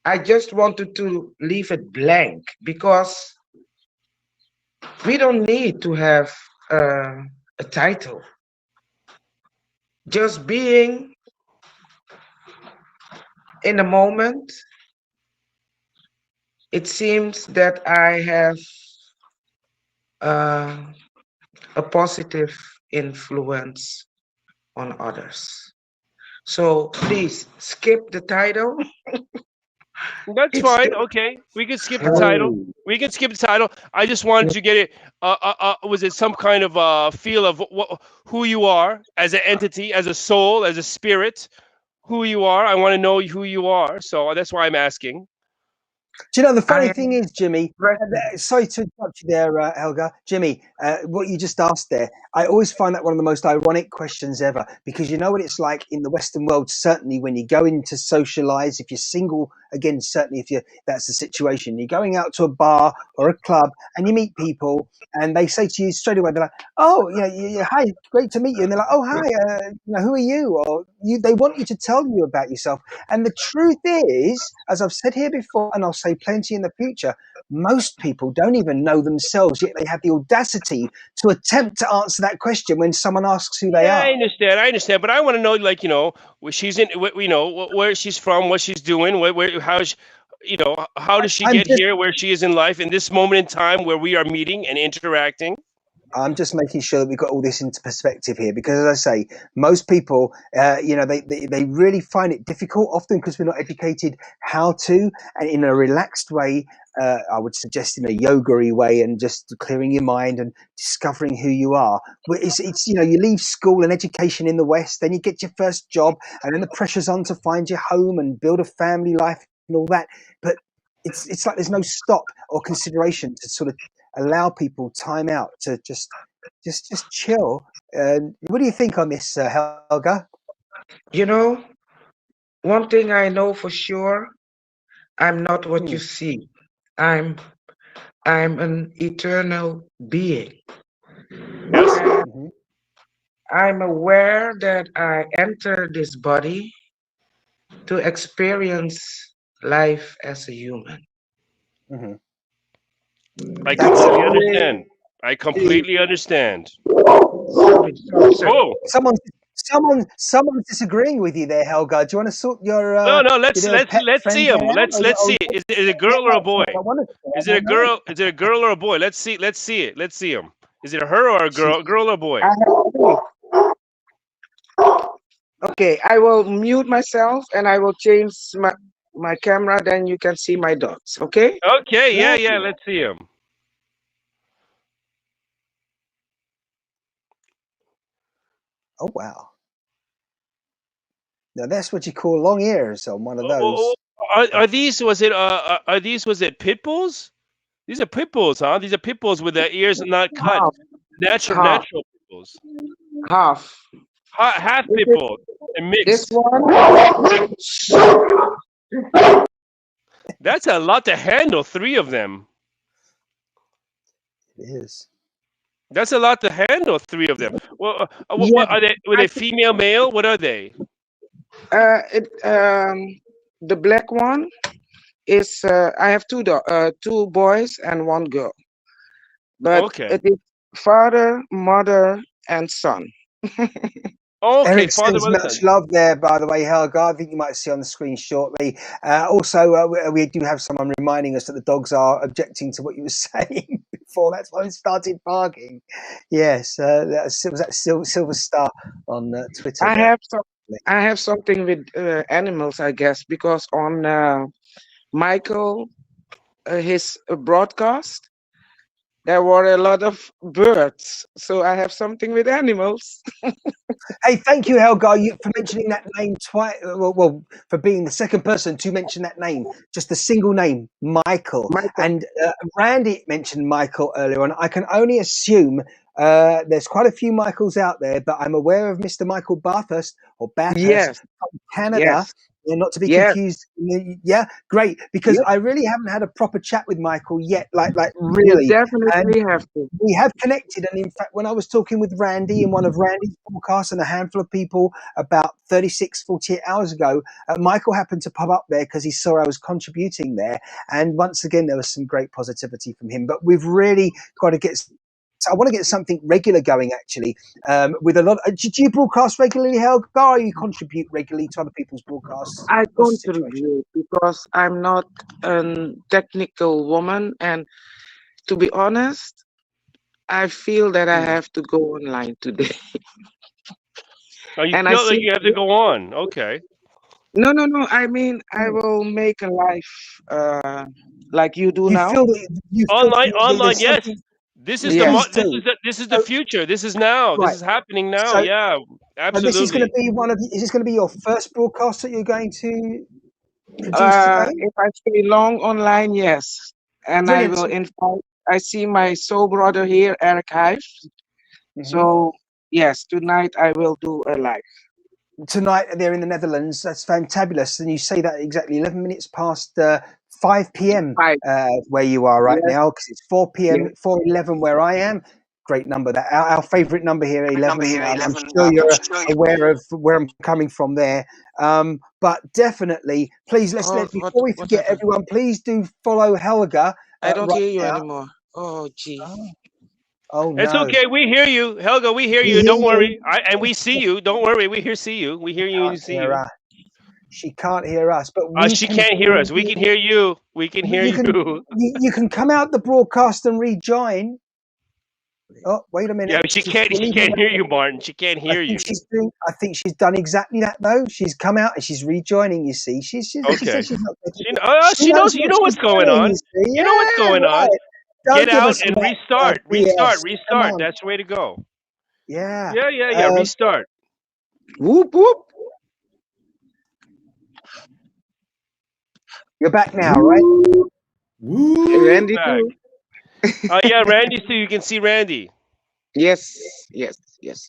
I just wanted to leave it blank because we don't need to have a title. Just being in the moment, it seems that I have a positive influence on others. So please skip the title. That's fine. Okay, we can skip the title. I just wanted to get it. Was it some kind of feel of who you are as an entity, as a soul, as a spirit? who you are. I want to know who you are. So that's why I'm asking. Do you know the I funny am thing is, Jimmy? present. Sorry to interrupt you there, Helga. Jimmy, what you just asked there, I always find that one of the most ironic questions ever, because you know what it's like in the Western world. Certainly, when you go in to socialize, if you're single, again, certainly if that's the situation, you're going out to a bar or a club and you meet people, and they say to you straight away, they're like, "Oh, hi, great to meet you," and they're like, "Oh, hi, who are you?" Or they want you to tell you about yourself. And the truth is, as I've said here before, and I'll say plenty in the future, most people don't even know themselves, yet they have the audacity to attempt to answer that question when someone asks who they Yeah, are. I understand, but I want to know, like, where she's in, where she's from, what she's doing, how does she I'm get just here, where she is in life, in this moment in time where we are meeting and interacting. I'm just making sure that we've got all this into perspective here, because, as I say, most people, they really find it difficult, often because we're not educated how to, and in a relaxed way. I would suggest in a yoga-y way, and just clearing your mind and discovering who you are. It's you leave school and education in the West, then you get your first job, and then the pressure's on to find your home and build a family life and all that. But it's like there's no stop or consideration to sort of allow people time out to just chill. What do you think on this, Helga? You know, one thing I know for sure, I'm not what you Hmm. see. I'm I'm an eternal being. Yes. And Hmm. I'm aware that I enter this body to experience life as a human. Hmm. I That's completely Always, understand. I completely understand. sorry. Oh, someone's disagreeing with you there, Helga. Do you want to sort no, no, your let's little let's pet let's see friend him. there out? Let's see it. Is it a Yeah, girl or a boy? I want to. Is it a girl? Is it a girl or a boy? Let's see it. Let's see him. Is it a her or a She, girl or a I boy? have three. Okay, I will mute myself and I will change my camera. Then you can see my dots. Okay. Okay, Yeah. yeah, let's see him. Oh wow. Now that's what you call long ears on one of Oh, those. are these was it pit bulls? These are pit bulls, huh? These are pit bulls with their ears not cut. Half, half, Natural pit bulls. half. Half This pit is bull and this mixed. one. That's a lot to handle. 3 of them. It is. That's a lot to handle. 3 of them. Well, what Yes, are they? Were I they female, male? What are they? it the black one is I have two boys and one girl, but Okay. it is father, mother, and son. Okay. Eric Father, sends mother, much son. love there, by the way, Helga. I think you might see on the screen shortly. Also, we do have someone reminding us that the dogs are objecting to what you were saying before. That's why we started barking. Yes, was that Silver Star on Twitter I there. have some. I have something with animals, I guess, because on Michael his broadcast there were a lot of birds, so I have something with animals. Hey, thank you, Helga, for mentioning that name twice. Well, for being the second person to mention that name, just the single name, Michael. Michael. And Randy mentioned Michael earlier on. I can only assume there's quite a few Michaels out there, but I'm aware of Mr. Michael Bathurst Yes, from Canada. yes, Yeah, not to be yes, confused. Yeah, great. Because yes. I really haven't had a proper chat with Michael yet, like You really. And definitely have to. we have connected, and in fact when I was talking with Randy in one of Randy's podcasts and a handful of people about 48 hours ago, Michael happened to pop up there because he saw I was contributing there, and once again there was some great positivity from him. But we've really got to get, so I want to get something regular going actually, with a lot. Do you broadcast regularly, Helga, or you contribute regularly to other people's broadcasts? I What's the situation? contribute because I'm not a technical woman, and to be honest, I feel that I Hmm. have to go online today. Oh, you And I feel like see, you have to go on. Okay. no, no, no. I mean, I Hmm. will make a live like you do You now. feel that Online, there's yes. something. This is Yeah. this is the future. This is now. Right. This is happening now. So- Yeah, And this is going to absolutely. be is this going to be your first broadcast that you're going to produce today? If I stay long online, yes. And I Brilliant. will invite, I see my soul brother here, Eric Hive. Mhm. So, yes, tonight I will do a live. Tonight they're in the Netherlands. That's fantabulous. And you say that exactly 11 minutes past 5 p.m. 5. Where you are right Yes. now, because it's 4 p.m. Yes. 4:11 where I am. Great number. That our favourite number here, 11. I'm sure you're aware of where I'm coming from there. But definitely, please before we forget, happened? everyone, please do follow Helga. I don't right hear you now. anymore. Oh, gee. Oh no. It's okay. We hear you, Helga. We hear We you. hear Don't you. worry. And we see you. Don't worry. We see you. We hear you and Can't see hear you. us. She can't hear us, but we She can can't hear us. We can hear you. We can hear you. You can come out the broadcast and rejoin. Oh, wait a minute. Yeah, she can't hear you, Martin. She can't hear you. I think she's done exactly that though. She's come out and she's rejoining. You see, she's Okay. she's not. She knows. You know what's going on. You know what's going on. Don't Get give out us and that, restart. BS. Restart. Come on. That's the way to go. Yeah. Yeah. Restart. Whoop, whoop. You're back now, right? Woo! Randy Back. too. Oh yeah, Randy too. You can see Randy. Yes.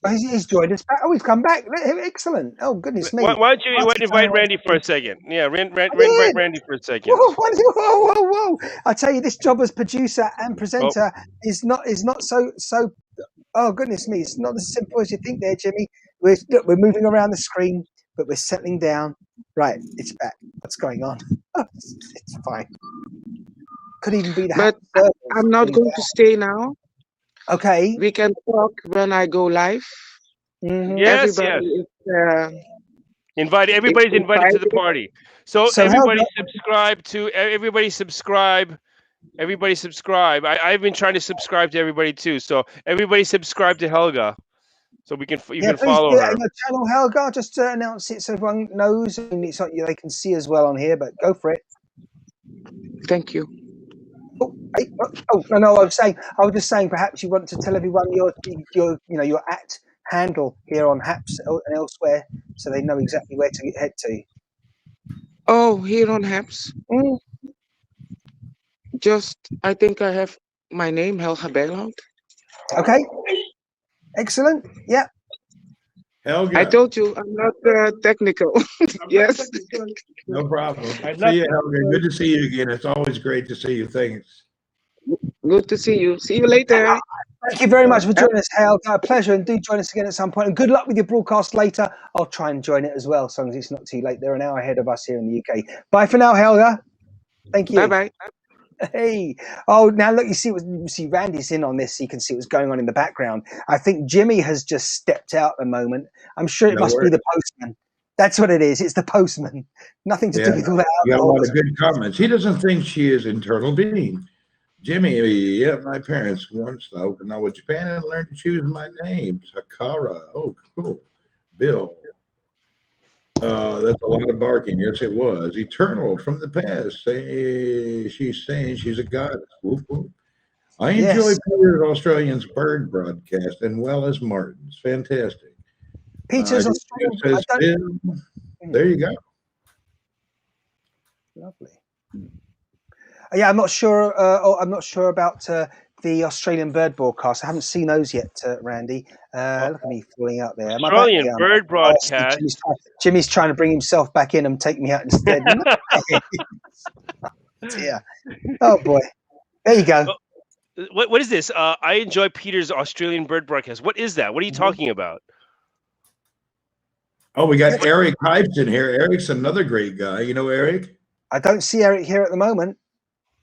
Oh, he's joined us back. Oh, he's come back. Excellent. Oh, goodness me. Why don't you invite Randy for a second? Yeah, invite Randy for a second. Whoa. I tell you, this job as producer and presenter is not so. Oh, goodness me. It's not as simple as you think there, Jimmy. We're moving around the screen, but we're settling down. Right, it's back. What's going on? It's fine. Could even be the But I'm not going to stay now. Okay. We can talk when I go live. Mm-hmm. Yes. Everybody Everybody's invited to the party. So everybody subscribe. Everybody subscribe. I've been trying to subscribe to everybody too. So everybody subscribe to Helga, so you can follow her. Your channel, Helga. Just announce it so everyone knows, and it's like they can see as well on here. But go for it. Thank you. No. I was just saying. Perhaps you want to tell everyone your at handle here on Haps and elsewhere, so they know exactly where to head to. Oh, here on Haps. I think I have my name, Helga Bijloud. Okay. Excellent. Yeah. Helga. I told you I'm not technical. Yes. No problem. See you, Helga. Good to see you again. It's always great to see you. Thanks. Good to see you. See you later. Thank you very much for joining us, Helga. A pleasure, and do join us again at some point. And good luck with your broadcast later. I'll try and join it as well, as long as it's not too late. They're an hour ahead of us here in the UK. Bye for now, Helga. Thank you. Bye. Hey. Oh, now look, you see Randy's in on this. So you can see what's going on in the background. I think Jimmy has just stepped out at the moment. I'm sure it must be the postman. That's what it is. It's the postman. Nothing to do with all that. You got a lot of good comments. He doesn't think she is internal being. Jimmy, my parents once Okinawa, Japan, and learned to choose my name. Sakara. Oh, cool. Bill. That's a lot of barking. Yes, it was. Eternal from the past. She's saying she's a goddess. Woof, woof. I enjoy Peter's Australian's bird broadcast and well as Martin's. Fantastic. Peter's Australian. There you go. Lovely. Yeah, I'm not sure. I'm not sure about the Australian bird broadcast. I haven't seen those yet, Randy. Look at me falling out there. Australian bird broadcast. Jimmy's trying to bring himself back in and take me out instead. Yeah. Oh boy. There you go. What is this? I enjoy Peter's Australian bird broadcast. What is that? What are you talking about? Oh, we got Eric Hypes in here. Eric's another great guy. You know Eric? I don't see Eric here at the moment.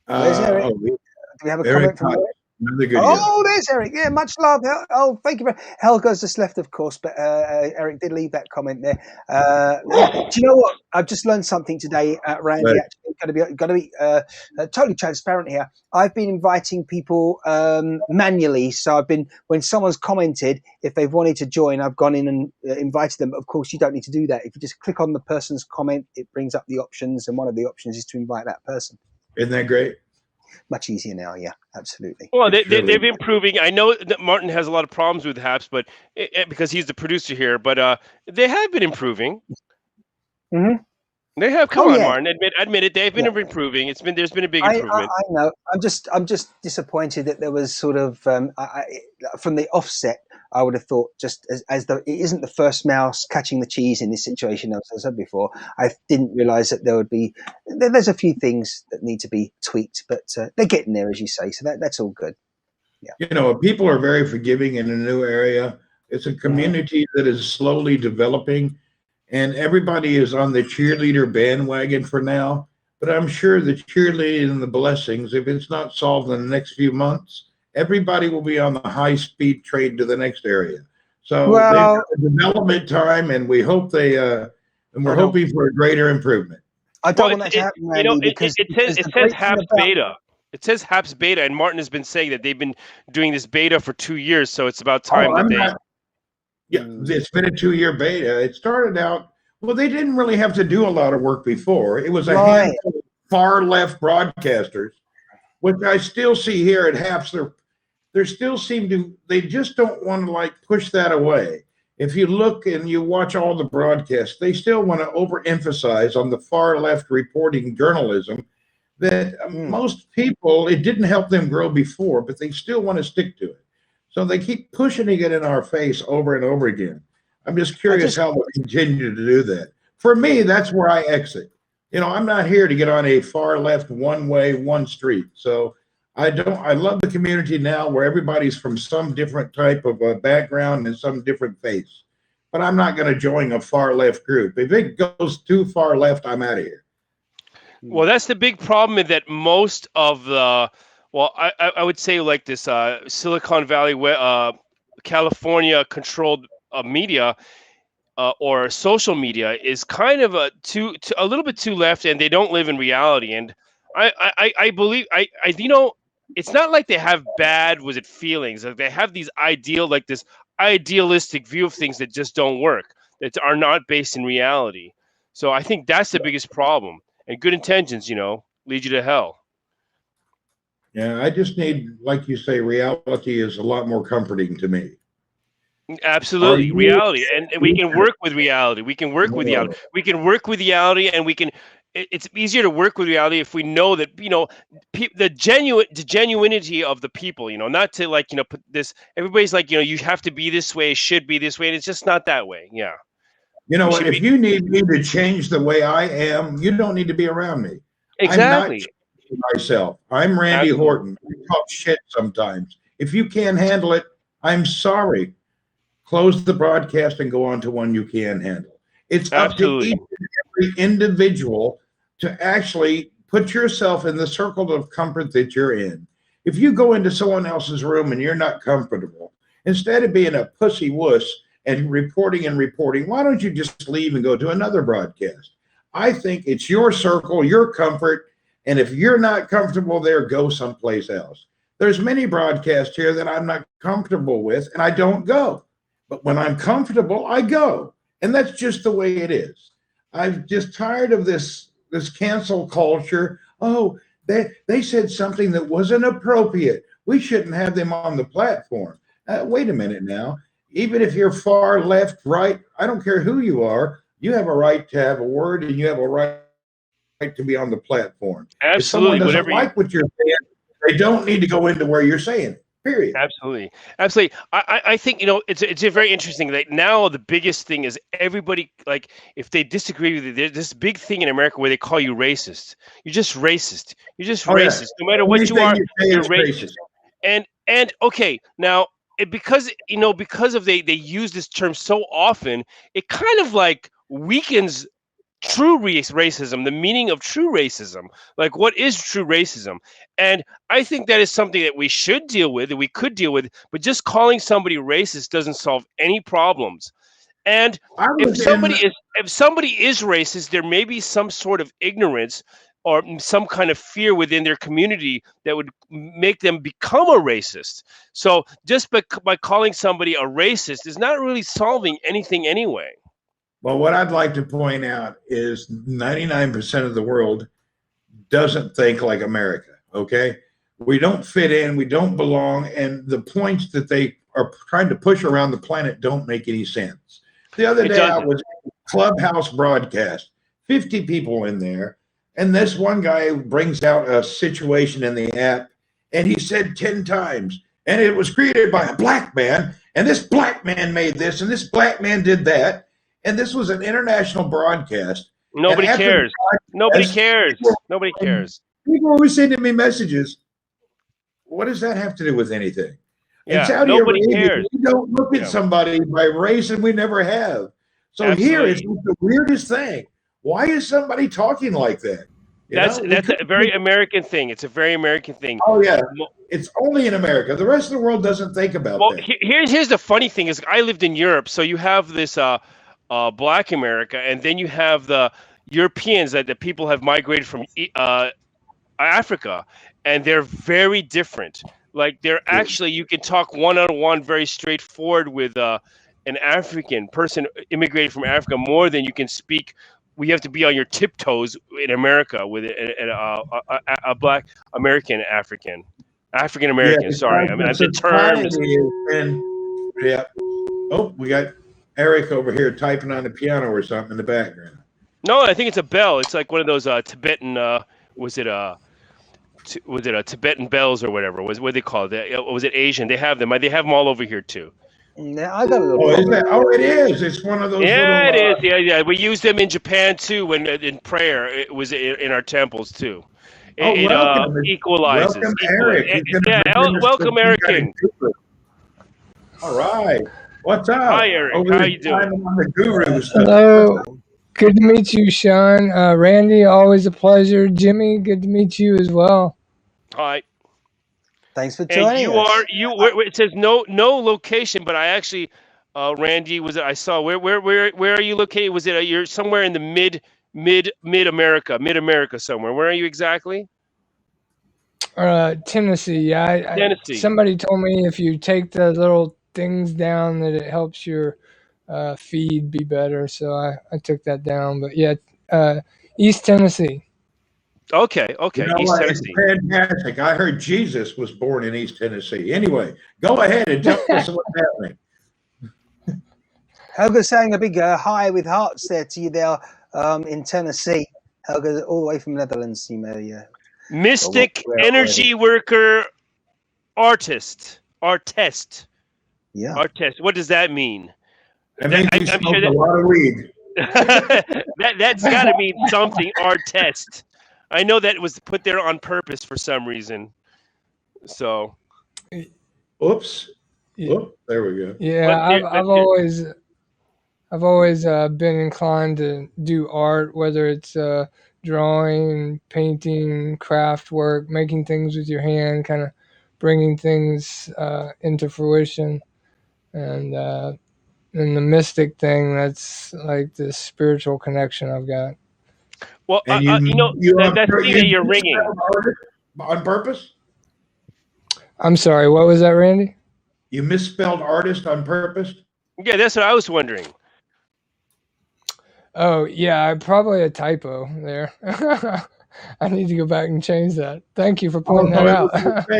Where's Eric? Do we have a comment from Eric? There's Eric. Yeah, much love. Oh, thank you. Helga's just left, of course, but Eric did leave that comment there. Do you know what? I've just learned something today, Randy. Right. Actually, going to be totally transparent here. I've been inviting people manually. So when someone's commented, if they've wanted to join, I've gone in and invited them. But of course, you don't need to do that. If you just click on the person's comment, it brings up the options, and one of the options is to invite that person. Isn't that great? much easier now. Yeah, absolutely. Well, It's really they've been improving. I know that Martin has a lot of problems with Haps, but because he's the producer here, but they have been improving. Hmm. They have. Come Oh on, yeah, Martin. Admit it. They've been yeah. improving. There's been a big I improvement. know. I'm just disappointed that there was sort of from the offset. I would have thought just as though it isn't the first mouse catching the cheese in this situation. As I said before, I didn't realise that there would be. There's a few things that need to be tweaked, but they're getting there, as you say. So that's all good. people are very forgiving in a new area. It's a Hmm. community that is slowly developing, and everybody is on the cheerleader bandwagon for now. But I'm sure the cheerleading and the blessings, if it's not solved in the next few months, everybody will be on the high speed train to the next area. So they've Well, got the development time, and we hope and we're I don't. hoping for a greater improvement. I Well, don't want that to happen, Randy, because it the says great thing Haps about beta. It says Haps beta, and Martin has been saying that they've been doing this beta for 2 years. So it's about time Oh, that I'm they. not. Yeah, it's been a 2 year beta. It started out, well, they didn't really have to do a lot of work before. It was a right. handful of far left broadcasters, which I still see here at HAPS. They still seem to, they just don't want to like push that away. If you look and you watch all the broadcasts, they still want to overemphasize on the far left reporting journalism that Mm. most people, it didn't help them grow before, but they still want to stick to it. So they keep pushing it in our face over and over again. I'm just I curious just how they'll continue to do that. For me, that's where I exit. I'm not here to get on a far left one way, one street. So I love the community now where everybody's from some different type of background and some different faith. But I'm not going to join a far left group. If it goes too far left, I'm out of here. Well, that's the big problem is that most of the, well, I would say like this Silicon Valley, California controlled media or social media is kind of a little bit too left, and they don't live in reality. And I believe it's not like they have bad feelings. Like they have this idealistic view of things that just don't work, that are not based in reality. So I think that's the biggest problem. And good intentions, lead you to hell. Yeah, I just need, like you say, reality is a lot more comforting to me. Are Absolutely, you? reality, and we can work with reality. We can work with reality. We can work with reality, and we can. It's easier to work with reality if we know that the genuinity of the people. Not to put this. Everybody's like you have to be this way, should be this way, and it's just not that way. Yeah, You know we what? should If be you need me to change the way I am, you don't need to be around me. I'm not exactly, changing myself. I'm Randy absolutely, Horton. I talk shit sometimes. If you can't handle it, I'm sorry. Close the broadcast and go on to one you can handle. It's up to absolutely, each and every individual to actually put yourself in the circle of comfort that you're in. If you go into someone else's room and you're not comfortable, instead of being a pussy wuss and reporting, why don't you just leave and go to another broadcast? I think it's your circle, your comfort, and if you're not comfortable there, go someplace else. There's many broadcasts here that I'm not comfortable with, and I don't go. But when I'm comfortable, I go. And that's just the way it is. I'm just tired of this cancel culture. Oh, they said something that wasn't appropriate. We shouldn't have them on the platform. Wait a minute now. Even if you're far left, right, I don't care who you are, you have a right to have a word and you have a right to be on the platform. If someone absolutely. doesn't Whatever you. like what you're saying, they don't need to go into where you're saying it. Period. Absolutely, absolutely. I think it's a very interesting. Like now, the biggest thing is everybody like if they disagree with you, there's this big thing in America where they call you racist. You're just racist. You're just Oh yeah. racist. No matter what you Anything are, you say you're is racist. racist. And okay, now because of they use this term so often, it kind of like weakens true racism, the meaning of true racism. Like, what is true racism? And I think that is something that we should deal with, that we could deal with, but just calling somebody racist doesn't solve any problems. And I was in if somebody is racist, there may be some sort of ignorance or some kind of fear within their community that would make them become a racist. So just by calling somebody a racist is not really solving anything anyway. Well, what I'd like to point out is 99% of the world doesn't think like America. Okay. We don't fit in, we don't belong, and the points that they are trying to push around the planet don't make any sense. The other day I was in a Clubhouse broadcast, 50 people in there, and this one guy brings out a situation in the app, and he said 10 times, and it was created by a black man, and this black man made this, and this black man did that, and this was an international broadcast. Nobody cares. Nobody cares. Nobody cares. People were sending me messages. What does that have to do with anything? Yeah, in Saudi nobody Arabia, cares. we don't look at somebody by race, and we never have. So here it's the weirdest thing. Why is somebody talking like that? That's a very American thing. It's a very American thing. Oh yeah, it's only in America. The rest of the world doesn't think about that. Here's the funny thing is I lived in Europe, so you have this Black America, and then you have the Europeans that the people have migrated from Africa, and they're very different. Like they're actually, you can talk one-on-one very straightforward with an African person immigrated from Africa more than you can speak. We have to be on your tiptoes in America with a Black American African American. Sorry, I mean the terms. Yeah. Oh, we got Eric over here typing on the piano or something in the background. No, I think it's a bell. It's like one of those Tibetan. Was it a Tibetan bells or whatever? What they call it? Was it Asian? They have them. They have them all over here too. Yeah, I got a little. It is. It's one of those. Yeah, it is. Yeah. We use them in Japan too. When in prayer, it was in our temples too. It equalizes. Welcome, Eric. Welcome, Eric King. All right. What's up? Hi, Eric. How you doing? On the guru stuff. Hello. Good to meet you, Sean. Randy, always a pleasure. Jimmy, good to meet you as well. Hi. Thanks for joining us. It says no location, but I actually, Randy, I saw where are you located? Was it you're somewhere in the mid America somewhere? Where are you exactly? Tennessee. Yeah, Tennessee. Somebody told me if you take the little things down that it helps your feed be better. So I took that down. But yeah, East Tennessee. Okay. East Tennessee. Fantastic. I heard Jesus was born in East Tennessee. Anyway, go ahead and tell us what's happening. Helga's saying a big hi with hearts there to you there in Tennessee. Helga, all the way from Netherlands. You may, Mystic energy worker artist. Yeah. Artist. What does that mean? That means he smoked a lot of weed. That's got to mean something. Artist. I know that was put there on purpose for some reason. So, oops. Oh, there we go. Yeah, I've always been inclined to do art, whether it's drawing, painting, craft work, making things with your hand, kind of bringing things into fruition, and the mystic thing, that's like the spiritual connection I've got. Well, that's thing you're ringing on purpose. I'm sorry, what was that, Randy? You misspelled artist on purpose? Yeah, that's what I was wondering. Oh, yeah, probably a typo there. I need to go back and change that. Thank you for pointing that out.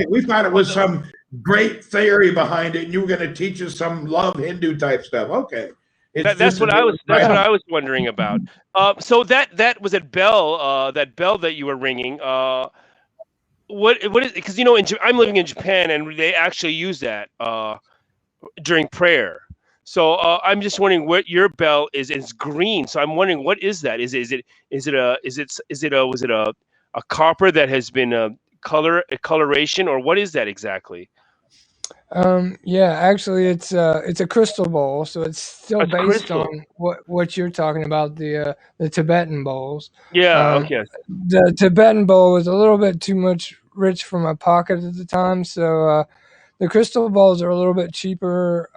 We thought it was some great theory behind it, and you were going to teach us some love Hindu type stuff. Okay. That's what I was wondering about. So that was a bell. That bell that you were ringing. What is? Because I'm living in Japan, and they actually use that during prayer. So I'm just wondering what your bell is. It's green. So I'm wondering what is that? Was it a copper that has been a coloration, or what is that exactly? Yeah, actually it's a crystal bowl, so it's still based on what you're talking about, the Tibetan bowls. Yeah, okay. The Tibetan bowl was a little bit too much rich for my pocket at the time, so the crystal bowls are a little bit cheaper.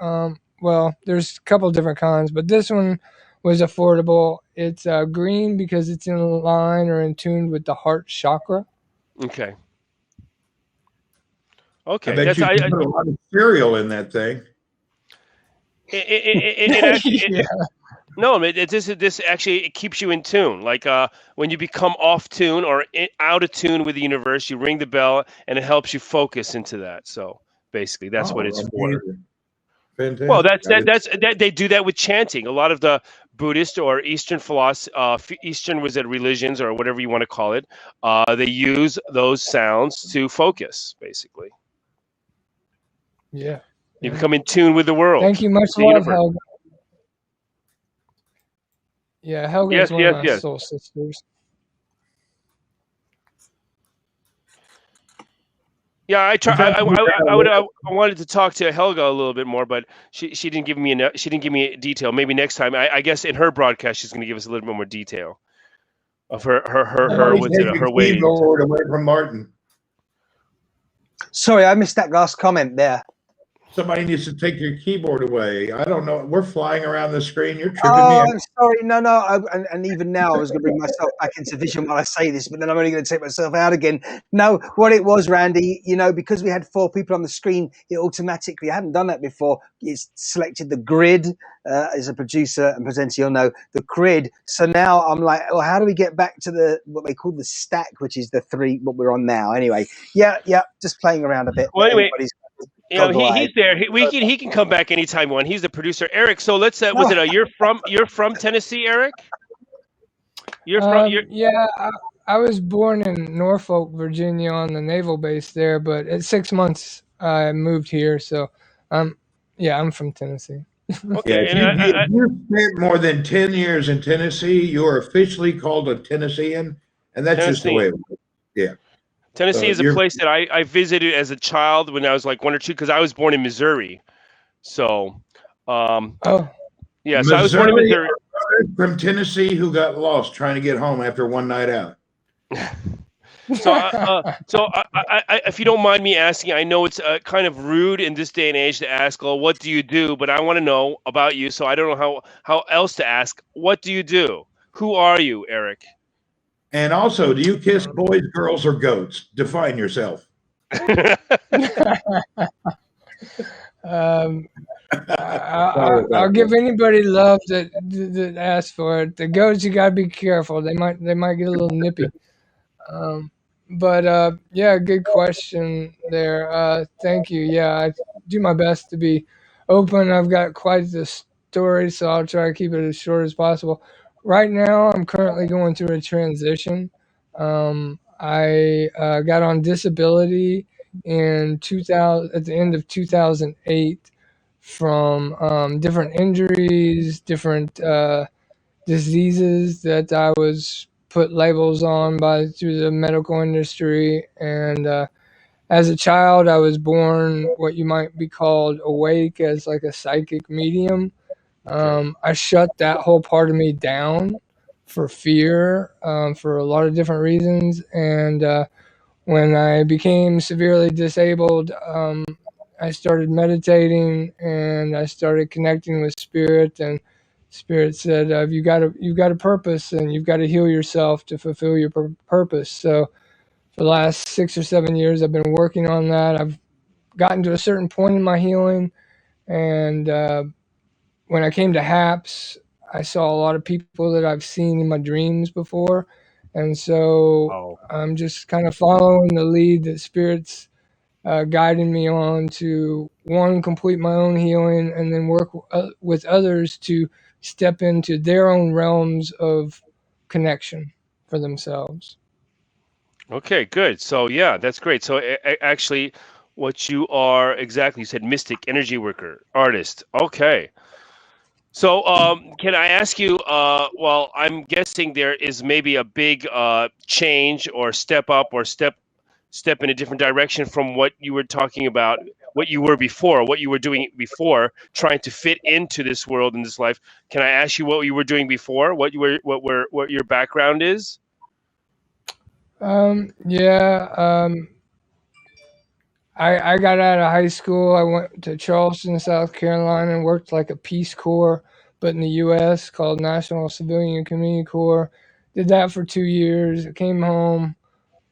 Well, there's a couple different kinds, but this one was affordable. It's green because it's in line or in tune with the heart chakra. Okay. I bet you put a lot of cereal in that thing. It actually, yeah. No, this actually it keeps you in tune. Like when you become off tune or out of tune with the universe, you ring the bell, and it helps you focus into that. So basically, that's what it's Oh, for. amazing. Well, Fantastic. I didn't, they do that with chanting. A lot of the Buddhist or Eastern philosophy, Eastern was it religions or whatever you want to call it, they use those sounds to focus. Basically, Yeah. you become in tune with the world, Thank you. Much the love, universe. Helga. Yeah, Helga Yes, is one of yes, my yes. soul sisters. Yeah, I try. we've got to figure out a way. I wanted to talk to Helga a little bit more, but she didn't give me enough. She didn't give me detail. Maybe next time. I guess in her broadcast, she's going to give us a little bit more detail of her Somebody what's it take the her ways. keyboard away from Martin. Sorry, I missed that last comment there. Somebody needs to take your keyboard away. I don't know. We're flying around the screen. You're tripping me Oh, out. I'm sorry. No. And even now, I was going to bring myself back into vision while I say this, but then I'm only going to take myself out again. No, what it was, Randy, because we had 4 people on the screen, it automatically, I hadn't done that before, it's selected the grid. As a producer and presenter, you'll know the grid. So now I'm like, well, how do we get back to what they call the stack, which is the 3, what we're on now? Anyway, yeah, just playing around a bit. Well, anyway, Everybody's goggle eyed. he's there. He can come back anytime you want. He's the producer, Eric. So let's was it you're from Tennessee, Eric? You're from Yeah, I was born in Norfolk, Virginia, on the naval base there, but at 6 months I moved here. So, yeah, I'm from Tennessee. okay. If And you spent more than 10 years in Tennessee, you are officially called a Tennessean, and that's just the way it is. Yeah. Tennessee So is a place that I visited as a child when I was like 1 or 2, because I was born in Missouri. So, Oh, yeah. So I was born in Missouri. From Tennessee who got lost trying to get home after one night out. So, if you don't mind me asking, I know it's kind of rude in this day and age to ask, "Oh, what do you do?" But I want to know about you, so I don't know how else to ask. What do you do? Who are you, Eric? And also, do you kiss boys, girls, or goats? Define yourself. I'll give anybody love that asks for it. The goats, you gotta be careful. They might get a little nippy. But yeah, good question there. Thank you. Yeah, I do my best to be open. I've got quite the story, so I'll try to keep it as short as possible. Right now, I'm currently going through a transition. I got on disability in 2000 at the end of 2008 from different injuries, different diseases that I was put labels on through the medical industry. And as a child, I was born what you might be called awake as like a psychic medium. I shut that whole part of me down for fear, for a lot of different reasons. And when I became severely disabled, I started meditating and I started connecting with spirit, and spirit said, you've got a purpose, and you've got to heal yourself to fulfill your purpose. So for the last 6 or 7 years, I've been working on that. I've gotten to a certain point in my healing, and when I came to HAPS, I saw a lot of people that I've seen in my dreams before, and so I'm just kind of following the lead that spirit's guiding me on to, one, complete my own healing, and then work with others to step into their own realms of connection for themselves. Okay, good. So yeah, that's great. So actually, what you are exactly, you said mystic, energy worker, artist. Okay. So can I ask you? Well, I'm guessing there is maybe a big change or step up or step in a different direction from what you were talking about, what you were before, what you were doing before, trying to fit into this world and this life. Can I ask you what you were doing before? What your background is? Yeah. I got out of high school. I went to Charleston, South Carolina, and worked like a Peace Corps, but in the U.S., called National Civilian Community Corps. Did that for 2 years. I came home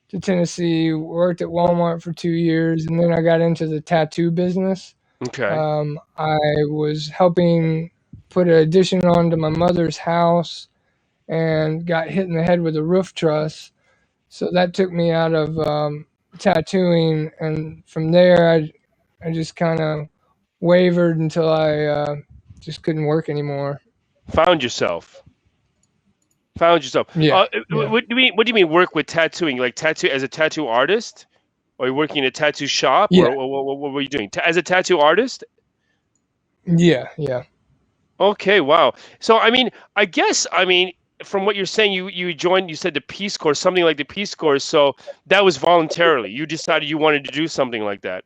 to Tennessee, worked at Walmart for 2 years, and then I got into the tattoo business. Okay. I was helping put an addition onto my mother's house and got hit in the head with a roof truss. So that took me out of tattooing, and from there I just kind of wavered until I just couldn't work anymore. Found yourself. Yeah. What do you mean work with tattooing? Like tattoo as a tattoo artist? Or are you working in a tattoo shop? Yeah. Or what were you doing? As a tattoo artist? Yeah. Okay, wow. So I guess from what you're saying, you joined, you said the Peace Corps, something like the Peace Corps. So that was voluntarily. You decided you wanted to do something like that.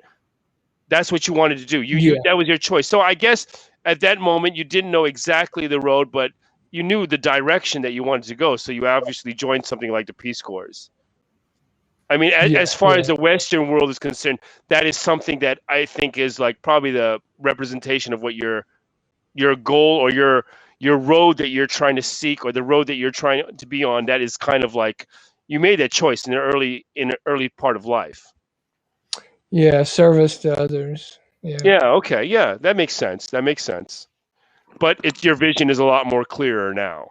That's what you wanted to do. Yeah. That was your choice. So I guess at that moment you didn't know exactly the road, but you knew the direction that you wanted to go. So you obviously joined something like the Peace Corps. As far as the Western world is concerned, that is something that I think is like probably the representation of what your goal or your road that you're trying to seek, or the road that you're trying to be on. That is kind of like you made that choice in an early part of life. Yeah, service to others. Yeah. Okay. Yeah, that makes sense. But your vision is a lot more clearer now.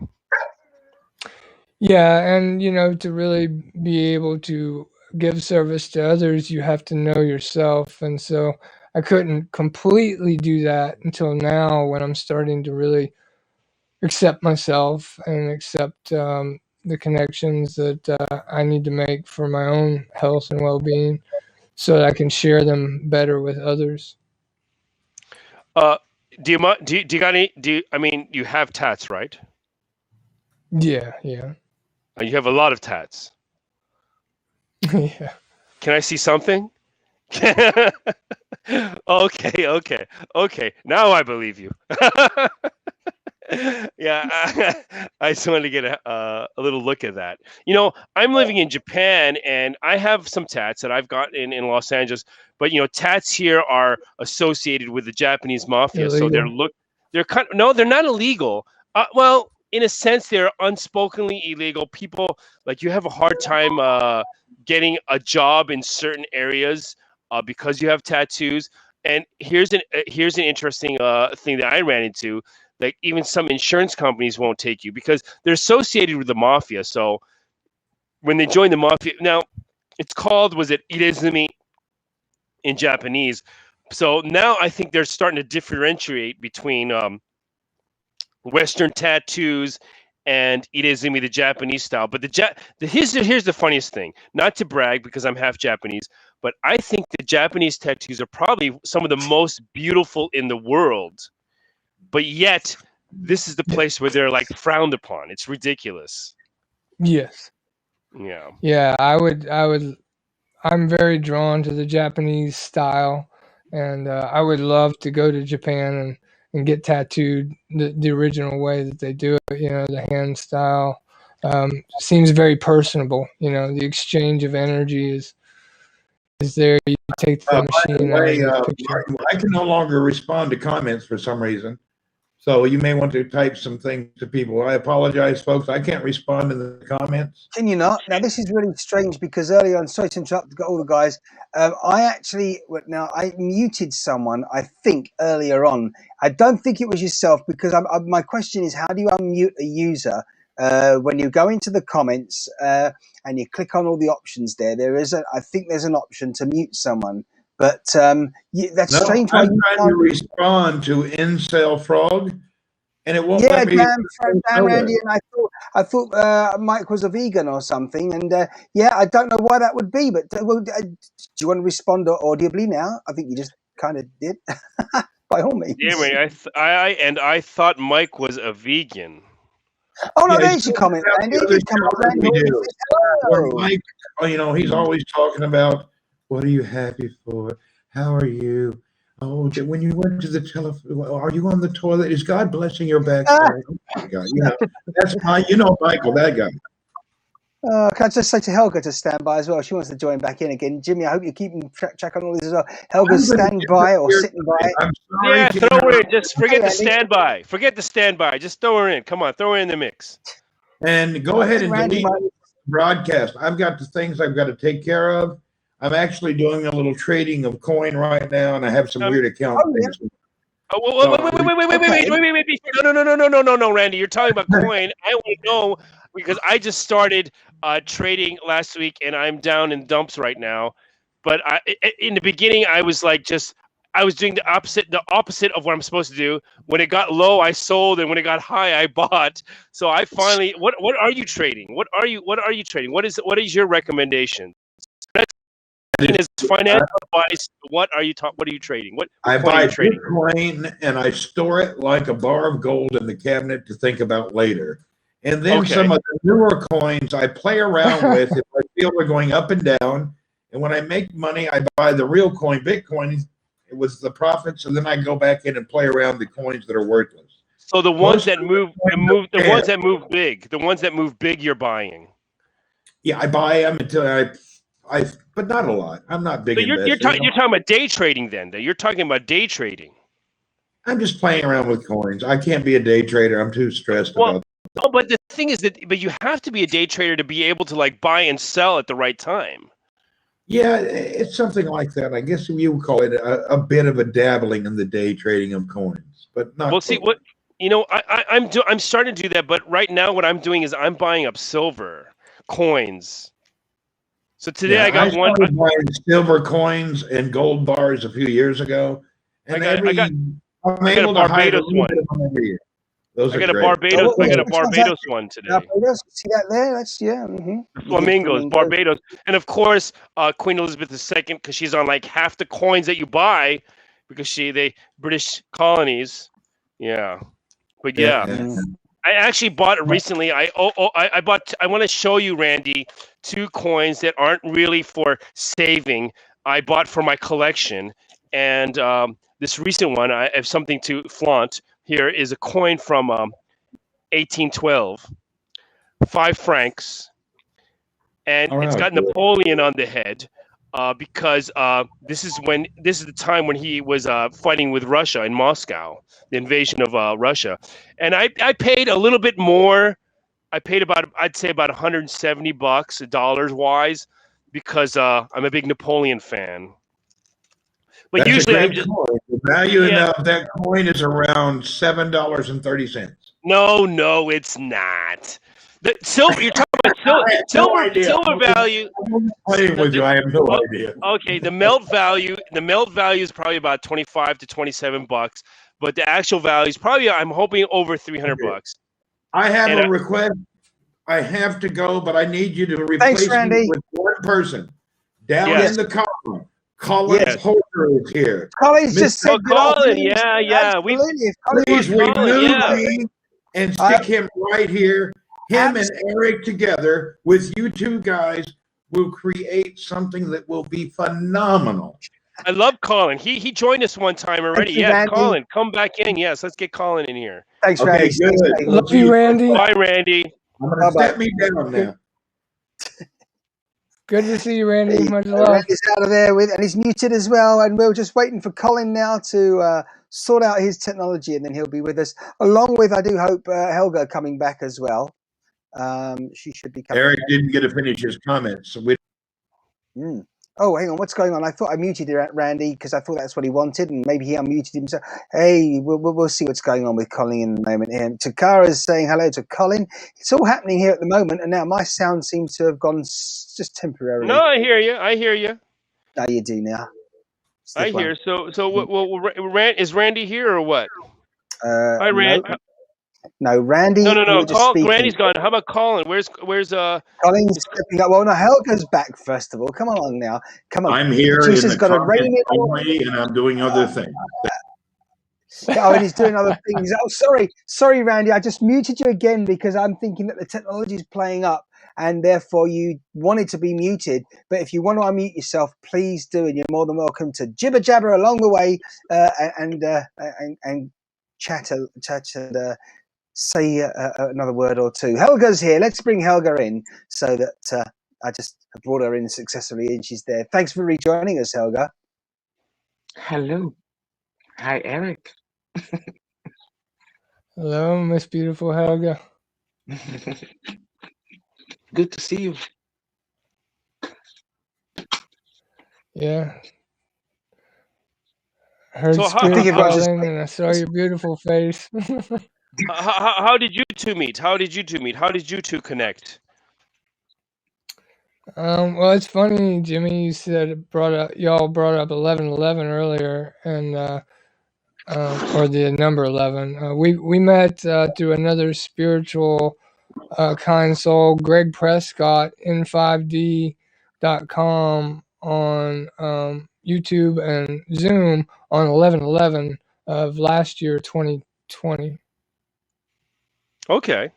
Yeah, and to really be able to give service to others, you have to know yourself. And so I couldn't completely do that until now, when I'm starting to really accept myself and accept the connections that I need to make for my own health and well-being, so that I can share them better with others. Do you got any? You have tats, right? Yeah. You have a lot of tats. Yeah. Can I see something? Okay. Now I believe you. Yeah, I just wanted to get a little look at that. I'm living in Japan, and I have some tats that I've got in Los Angeles. But tats here are associated with the Japanese mafia, so Illegal. they're not illegal. Well, in a sense, they're unspokenly illegal. People, like, you have a hard time getting a job in certain areas because you have tattoos. And here's an interesting thing that I ran into. Like, even some insurance companies won't take you because they're associated with the mafia. So when they join the mafia, now it's called, was it Irezumi in Japanese? So now I think they're starting to differentiate between Western tattoos and Irezumi, the Japanese style. But here's the funniest thing. Not to brag, because I'm half Japanese, but I think the Japanese tattoos are probably some of the most beautiful in the world. But yet, this is the place where they're like frowned upon. It's ridiculous. Yes. Yeah. Yeah, I'm very drawn to the Japanese style, and I would love to go to Japan and get tattooed the original way that they do it. The hand style seems very personable. The exchange of energy is there. You take the machine by the way, out of the picture. I can no longer respond to comments for some reason. So you may want to type some things to people. I apologize, folks. I can't respond to the comments. Can you not? Now, this is really strange, because earlier on, sorry to interrupt all the guys, I muted someone, I think, earlier on. I don't think it was yourself, because my question is, how do you unmute a user when you go into the comments and you click on all the options there? I think there's an option to mute someone. But that's strange. I'm trying to respond to Incel Frog, and it won't let me. Damn, Randy, and I thought Mike was a vegan or something, and I don't know why that would be. But do you want to respond audibly now? I think you just kind of did. By all means. Yeah, I thought Mike was a vegan. Oh no, there's your comment, Randy. Mike, he's always talking about, what are you happy for? How are you? Oh, when you went to the telephone, are you on the toilet? Is God blessing your backside? Oh my God, that's my, Michael, that guy. Can I just say to Helga to stand by as well? She wants to join back in again. Jimmy, I hope you're keeping track on all this as well. Helga's standing by or sitting by. I'm sorry. Yeah, throw her in. Just forget the standby. Forget the standby. Just throw her in. Come on, throw her in the mix. And go ahead and delete the broadcast. I've got the things I've got to take care of. I'm actually doing a little trading of coin right now, and I have some weird account things. Oh, So wait. No, Randy. You're talking about coin. I want to know because I just started trading last week and I'm down in dumps right now. But in the beginning, I was like I was doing the opposite of what I'm supposed to do. When it got low, I sold, and when it got high, I bought. So I finally, what are you trading? What are you trading? What is your recommendation? Is financial advice. What are you trading? What I coin are buy you trading? Bitcoin and I store it like a bar of gold in the cabinet to think about later. And then Okay. some of the newer coins I play around with if I feel they're going up and down. And when I make money, I buy the real coin, Bitcoin. It was the profits, and then I go back in and play around the coins that are worthless. So the ones Most that of the move, coins are the ones scams. that move big, you're buying. Yeah, I buy them until but not a lot. I'm not big So you're investor. talking you're talking about day trading then. You're talking about day trading. I'm just playing around with coins. I can't be a day trader. I'm too stressed Well, about. no, but the thing is but you have to be a day trader to be able to like buy and sell at the right time. Yeah, it's something like that. I guess you would call it a bit of a dabbling in the day trading of coins, but Well, not see fully. what I'm starting to do that, but right now what I'm doing is I'm buying up silver coins. So today Yeah, I I got one. started buying silver coins and gold bars a few years ago, I and got I got I'm I got a able to hide a Barbados little bit one. of them every year. Those I are got a great. Oh, Barbados. I got a which one's that? Barbados one today. Barbados. See that there? That's yeah. Mm-hmm. The The good flamingos, flamingo. Barbados, and of course Queen Elizabeth II because she's on like half the coins that you buy because they British colonies. Yeah, but Yeah, yeah, yeah. Mm. I actually bought it recently. I bought. I want to show you, Randy, two coins that aren't really for saving. I bought for my collection, and this recent one, I have something to flaunt. Here is a coin from 1812, 5 francs, and Oh, it's wow, got cool. Napoleon on the head because this is the time when he was fighting with Russia in Moscow, the invasion of Russia, and I paid a little bit more. I paid about I'd say about $170 dollars wise because I'm a big Napoleon fan. But That's a usually I'm great just coin. The value yeah. of that coin is around $7.30. No, it's not. The silver you're talking about I have no idea. silver value. I'm playing with you. I have no Oh, idea. okay, the melt value is probably about 25 to 27 bucks, but the actual value is probably I'm hoping over 300 Okay. bucks. I have And a request. I have to go, but I need you to Thanks, replace me Randy. with one person down yes, in the column. Colin Yes. yes. Porter is here. Colin's Mr. just said Oh, good Colin, afternoon. yeah. Absolutely. If Colin Please wants to, Colin, remove yeah. me and I, stick him right here. Him and abs- Eric together with you two guys will create something that will be phenomenal. I love Colin. He joined us one time thank already. you, Yes, Randy. Colin, come back in. Yes, let's get Colin in here. Thanks, Okay, Randy. Stay good. safe. We'll Love see you, you. Randy. Bye, Randy. I'm going to Bye-bye. step me down now. Good to see you, Randy. Much love. Randy's out of there and he's muted as well. And we're just waiting for Colin now to sort out his technology, and then he'll be with us. Along with, I do hope Helga coming back as well. She should be coming. Eric didn't get to finish his comments. So Mm. Oh, hang on. What's going on? I thought I muted Randy because I thought that's what he wanted, and maybe he unmuted himself. Hey, we'll see what's going on with Colin in a moment. Here, Takara's saying hello to Colin. It's all happening here at the moment, and now my sound seems to have gone just temporarily. No, I hear you. Now you do now. I hear. So is Randy here or what? Hi, No, Randy. no, Randy. No. You were just speaking. Randy's gone. How about Colin? Where's Colin's stepping up. Well, no, Helga's back first of all. Come on now. Come on. I'm here Producer's in the got to rein comments it only, and I'm doing other things. Oh, and he's doing other things. Oh, sorry, Randy. I just muted you again because I'm thinking that the technology is playing up, and therefore you wanted to be muted. But if you want to unmute yourself, please do, and you're more than welcome to jibber jabber along the way and chat and say another word or two. Helga's here. Let's bring Helga in so that I just brought her in successfully, and she's there. Thanks for rejoining us, Helga. Hello. Hi, Eric. Hello, Miss Beautiful Helga. Good to see you. Yeah. heard So I spirit think everyone's just calling, and I saw your beautiful face. how did you two meet? How did you two meet? How did you two connect? Well, it's funny, Jimmy. You said y'all brought up 1111 earlier, and or the number 11. We met through another spiritual kind soul, Greg Prescott, N5D.com on YouTube and Zoom on 11/11 of last year, 2020. Okay.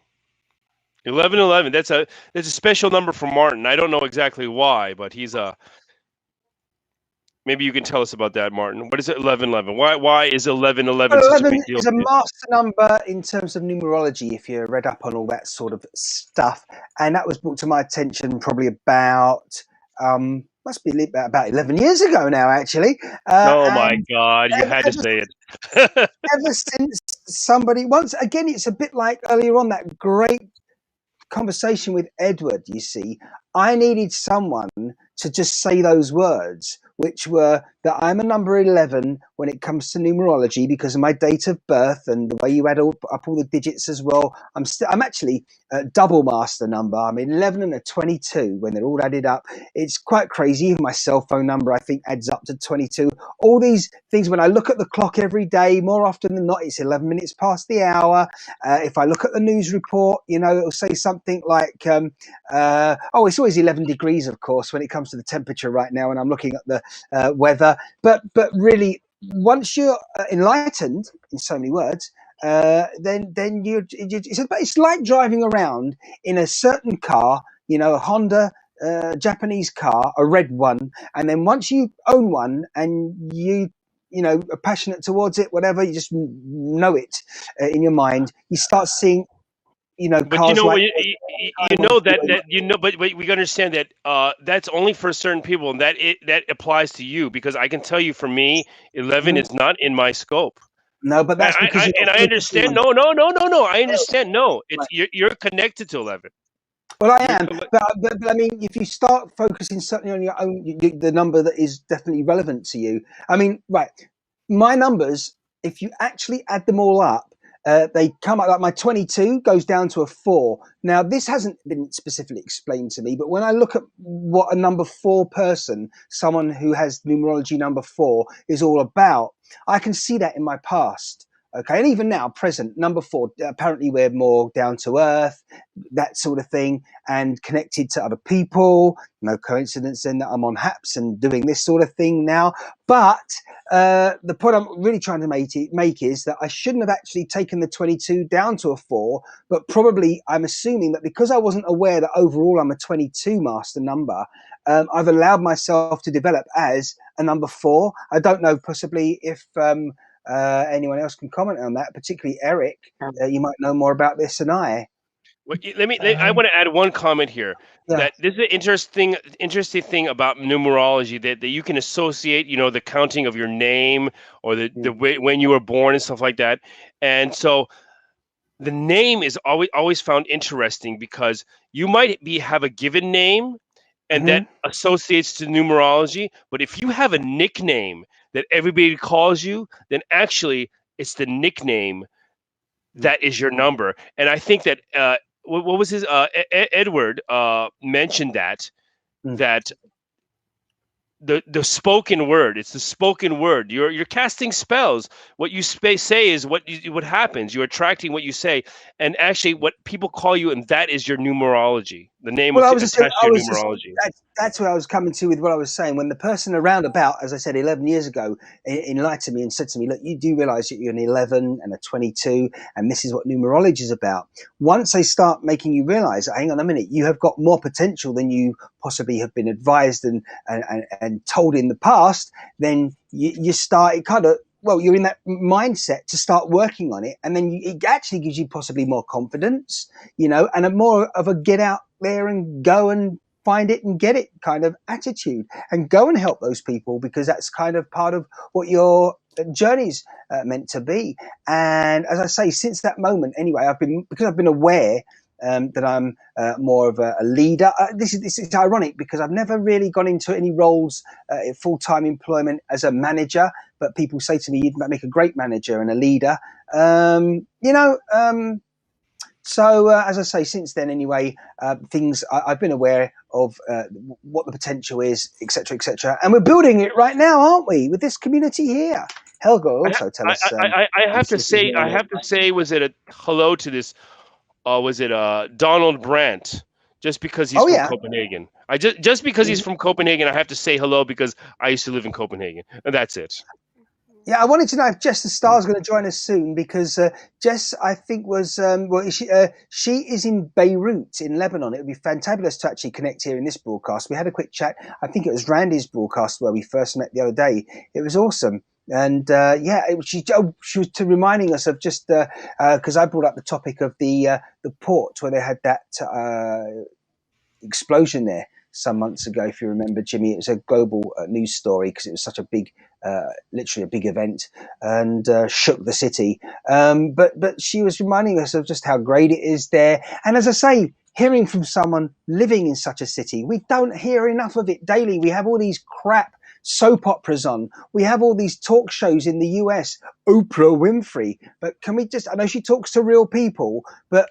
1111. That's a special number for Martin. I don't know exactly why, but he's a. Maybe you can tell us about that, Martin. What is it? 1111. Why is 1111 Well, such a 11 big deal is to a you? master number in terms of numerology, if you're read up on all that sort of stuff. And that was brought to my attention probably about, must be about 11 years ago now, actually. Oh my And God! You ever, had to ever, say it. ever since somebody, once again, it's a bit like earlier on that great conversation with Edward, you see, I needed someone to just say those words, which were that I'm a number 11 when it comes to numerology because of my date of birth and the way you add up all the digits as well. I'm actually a double master number. I'm 11 and a 22 when they're all added up. It's quite crazy. Even my cell phone number, I think, adds up to 22. All these things, when I look at the clock every day, more often than not, it's 11 minutes past the hour. If I look at the news report, it'll say something like, it's always 11 degrees, of course, when it comes to the temperature right now, and I'm looking at the weather. But really, once you're enlightened, in so many words, then it's like driving around in a certain car, a Honda Japanese car, a red one, and then once you own one and you are passionate towards it, whatever, you just know it in your mind, you start seeing But cars like but we understand that that's only for certain people, and that applies to you because I can tell you, for me, 11 Mhm. is not in my scope. No, but that's because you're not I focusing understand. on it. No. I understand. No, it's Right. you're connected to 11. Well, I You're am, but I mean, if you start focusing certainly on your own, the number that is definitely relevant to you. I mean, right, my numbers, if you actually add them all up, they come out like my 22 goes down to a 4. Now, this hasn't been specifically explained to me, but when I look at what a number 4 person, someone who has numerology number 4, is all about, I can see that in my past. Okay, and even now, present, number 4, apparently we're more down to earth, that sort of thing, and connected to other people. No coincidence then that I'm on HAPS and doing this sort of thing now. But the point I'm really trying to make is that I shouldn't have actually taken the 22 down to a 4, but probably I'm assuming that because I wasn't aware that overall I'm a 22 master number, I've allowed myself to develop as a number 4. I don't know, possibly if anyone else can comment on that, particularly Eric. You might know more about this than I. I want to add one comment here. Yeah. That this is an interesting thing about numerology that you can associate, the counting of your name or the way when you were born and stuff like that. And so the name is always found interesting because you might have a given name and that associates to numerology, but if you have a nickname that everybody calls you, then actually it's the nickname that is your number. And I think that what was his Edward mentioned that the spoken word, it's the spoken word. You're casting spells. What you say is what happens. You're attracting what you say, and actually what people call you, and that is your numerology. The name Well, attached to your numerology. that's what I was coming to with what I was saying. When the person around about, as I said, 11 years ago, enlightened me and said to me, look, you do realize that you're an 11 and a 22, and this is what numerology is about. Once they start making you realize, hang on a minute, you have got more potential than you possibly have been advised and told in the past, then you start kind of, you're in that mindset to start working on it. And then it actually gives you possibly more confidence, and a more of a get out there and go and find it and get it kind of attitude, and go and help those people, because that's kind of part of what your journey's meant to be. And as I say, since that moment, anyway, I've been aware that I'm more of a leader. This is ironic because I've never really gone into any roles in full-time employment as a manager, but people say to me, you'd make a great manager and a leader. So as I say, since then anyway, things I've been aware of what the potential is, etc., and we're building it right now, aren't we, with this community here? Helga will also tell us. I have to say, was it a hello to this? Was it Donald Brandt? Just because he's from Copenhagen. Just because he's from Copenhagen, I have to say hello because I used to live in Copenhagen, and that's it. Yeah, I wanted to know if Jess the Star is going to join us soon, because Jess, I think, was she is in Beirut in Lebanon. It would be fantabulous to actually connect here in this broadcast. We had a quick chat. I think it was Randy's broadcast where we first met the other day. It was awesome. And she was reminding us of just because I brought up the topic of the port where they had that explosion there some months ago, if you remember, Jimmy. It was a global news story because it was such a big, literally a big event, and shook the city. But she was reminding us of just how great it is there. And as I say, hearing from someone living in such a city, we don't hear enough of it daily. We have all these crap soap operas on. We have all these talk shows in the US, Oprah Winfrey. But can we just, I know she talks to real people, but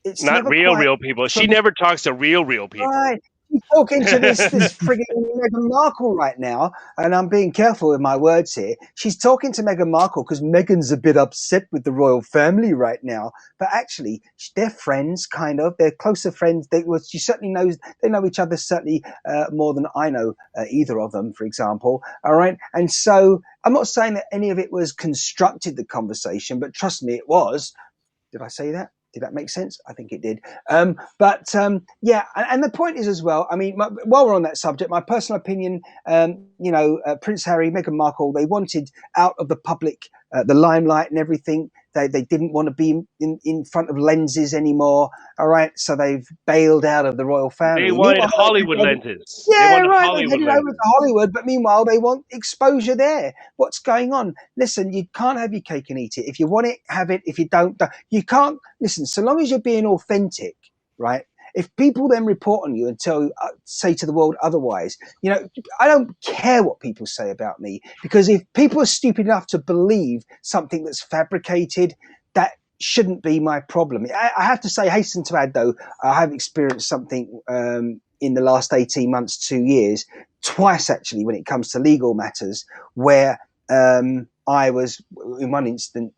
it's not never real people. She never talks to real people. Right. She's talking to this frigging Meghan Markle right now, and I'm being careful with my words here. She's talking to Meghan Markle because Meghan's a bit upset with the royal family right now. But actually, they're friends, kind of. They're closer friends. She certainly knows, they know each other certainly more than I know either of them, for example. All right. And so I'm not saying that any of it was constructed, the conversation, but trust me, it was. Did I say that? Did that make sense? I think it did. And the point is as well, I mean, while we're on that subject, my personal opinion, Prince Harry, Meghan Markle, they wanted out of the public, the limelight and everything. They didn't want to be in front of lenses anymore. All right. So they've bailed out of the royal family. They wanted Hollywood lenses. Yeah, right. They headed over to Hollywood, but meanwhile, they want exposure there. What's going on? Listen, you can't have your cake and eat it. If you want it, have it. If you don't, you can't. Listen, so long as you're being authentic, right? If people then report on you and say to the world otherwise, I don't care what people say about me, because if people are stupid enough to believe something that's fabricated, that shouldn't be my problem. I have to say, hasten to add, though, I have experienced something in the last 18 months, 2 years, twice actually, when it comes to legal matters, where I was, in one instant,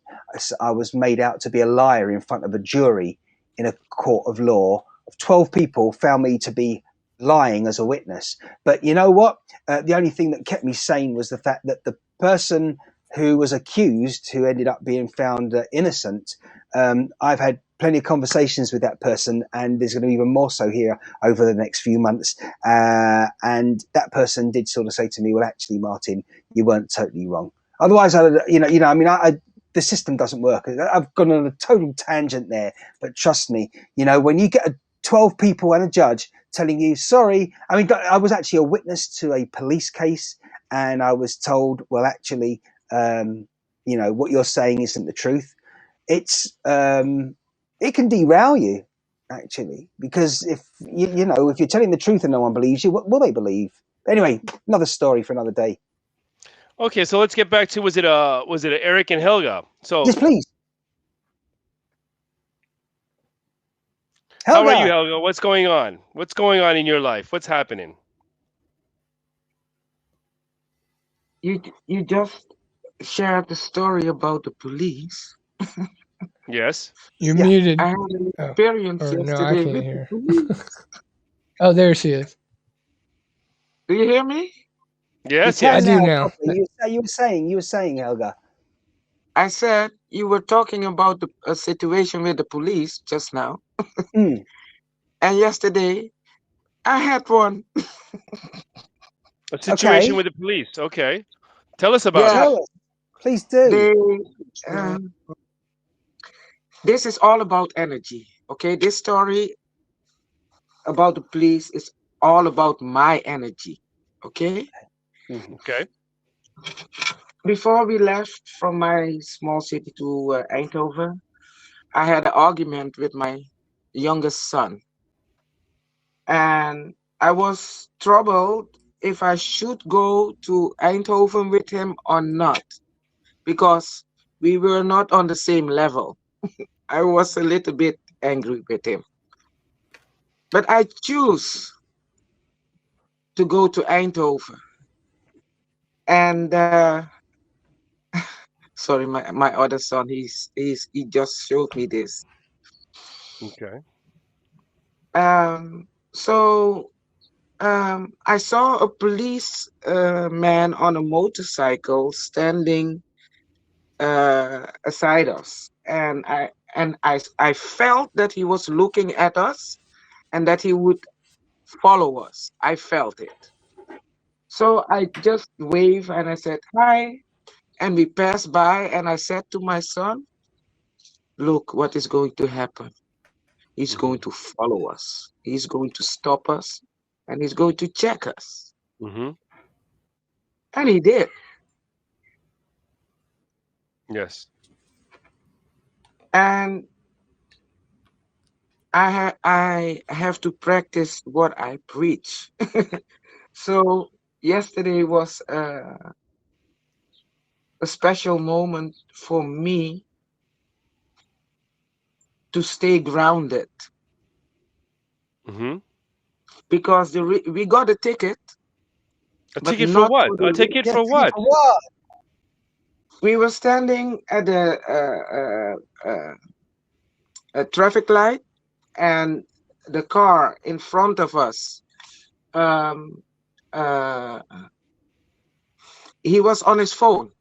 I was made out to be a liar in front of a jury in a court of law. 12 people found me to be lying as a witness. But you know what? The only thing that kept me sane was the fact that the person who was accused, who ended up being found innocent, I've had plenty of conversations with that person, and there's going to be even more so here over the next few months. And that person did sort of say to me, well, actually, Martin, you weren't totally wrong. Otherwise, the system doesn't work. I've gone on a total tangent there, but trust me, when you get 12 people and a judge telling you, sorry, I mean, I was actually a witness to a police case, and I was told, well, actually, what you're saying isn't the truth. It's it can derail you, actually, because if if you're telling the truth and no one believes you, what will they believe? Anyway, another story for another day. Okay, so let's get back to was it Eric and Helga? So yes, please. Helga. How are you, Helga? What's going on? What's going on in your life? What's happening? You just shared the story about the police. Yes. You're muted. I had an experience yesterday. No, I can't hear. Oh, there she is. Do you hear me? Yes, I do now. You were saying, Helga. I said you were talking about a situation with the police just now. Mm. And yesterday, I had one. A situation with the police. Okay. Tell us about it. Tell us. Please do. This is all about energy. Okay. This story about the police is all about my energy. Okay. Okay. Before we left from my small city to Eindhoven, I had an argument with my youngest son. And I was troubled if I should go to Eindhoven with him or not, because we were not on the same level. I was a little bit angry with him. But I choose to go to Eindhoven. And sorry, my other son, he just showed me this. Okay. So I saw a police man on a motorcycle standing aside us, and I felt that he was looking at us and that he would follow us. I felt it. So I just waved and I said hi, and we passed by, and I said to my son, "Look, what is going to happen? He's going to follow us. He's going to stop us, and he's going to check us." Mm-hmm. And he did. Yes. And I have to practice what I preach. So yesterday was a special moment for me to stay grounded, Mm-hmm. because we got a ticket, A but ticket for not what? for A the. ticket Yeah, for what? for what? We were standing at a traffic light, and the car in front of us, um, uh, he was on his phone,